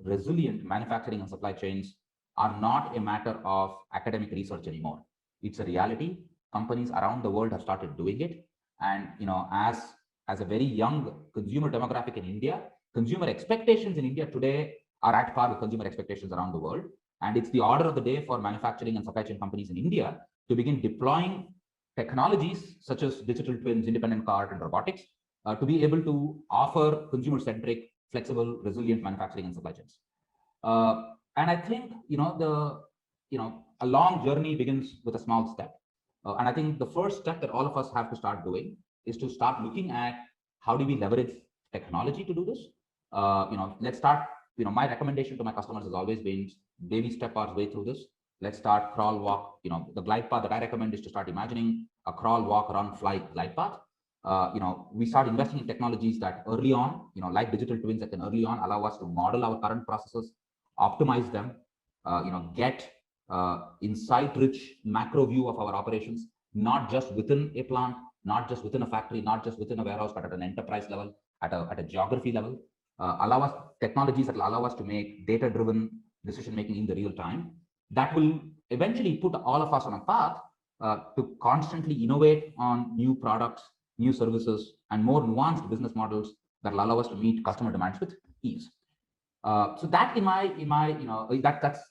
resilient manufacturing and supply chains are not a matter of academic research anymore. It's a reality. Companies around the world have started doing it. And as a very young consumer demographic in India, consumer expectations in India today are at par with consumer expectations around the world. And it's the order of the day for manufacturing and supply chain companies in India to begin deploying technologies such as digital twins, independent cart, and robotics to be able to offer consumer-centric, flexible, resilient manufacturing and supply chains. And I think a long journey begins with a small step. And I think the first step that all of us have to start doing is to start looking at how do we leverage technology to do this. Let's start. My recommendation to my customers has always been baby step our way through this. Let's start crawl, walk. The glide path that I recommend is to start imagining a crawl, walk, run, fly glide path. We start investing in technologies that early on, like digital twins that can early on allow us to model our current processes, optimize them, get insight-rich macro view of our operations, not just within a plant, not just within a factory, not just within a warehouse, but at an enterprise level, at a geography level. Allow us technologies that will allow us to make data-driven decision-making in the real time. That will eventually put all of us on a path to constantly innovate on new products, new services, and more nuanced business models that will allow us to meet customer demands with ease. So that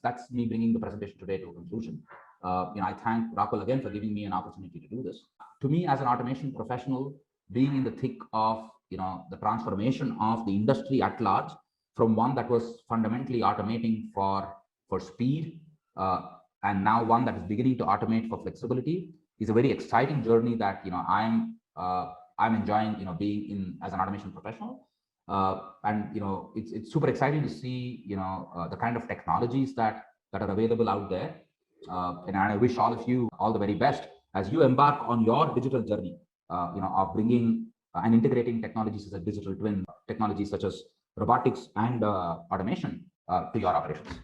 that's me bringing the presentation today to a conclusion. I thank Rockwell again for giving me an opportunity to do this. To me, as an automation professional, being in the thick of the transformation of the industry at large, from one that was fundamentally automating for speed, and now one that is beginning to automate for flexibility, is a very exciting journey that I'm enjoying being in as an automation professional. And it's super exciting to see the kind of technologies that are available out there. And I wish all of you all the very best as you embark on your digital journey of bringing and integrating technologies such as digital twin, technologies such as robotics and automation to your operations.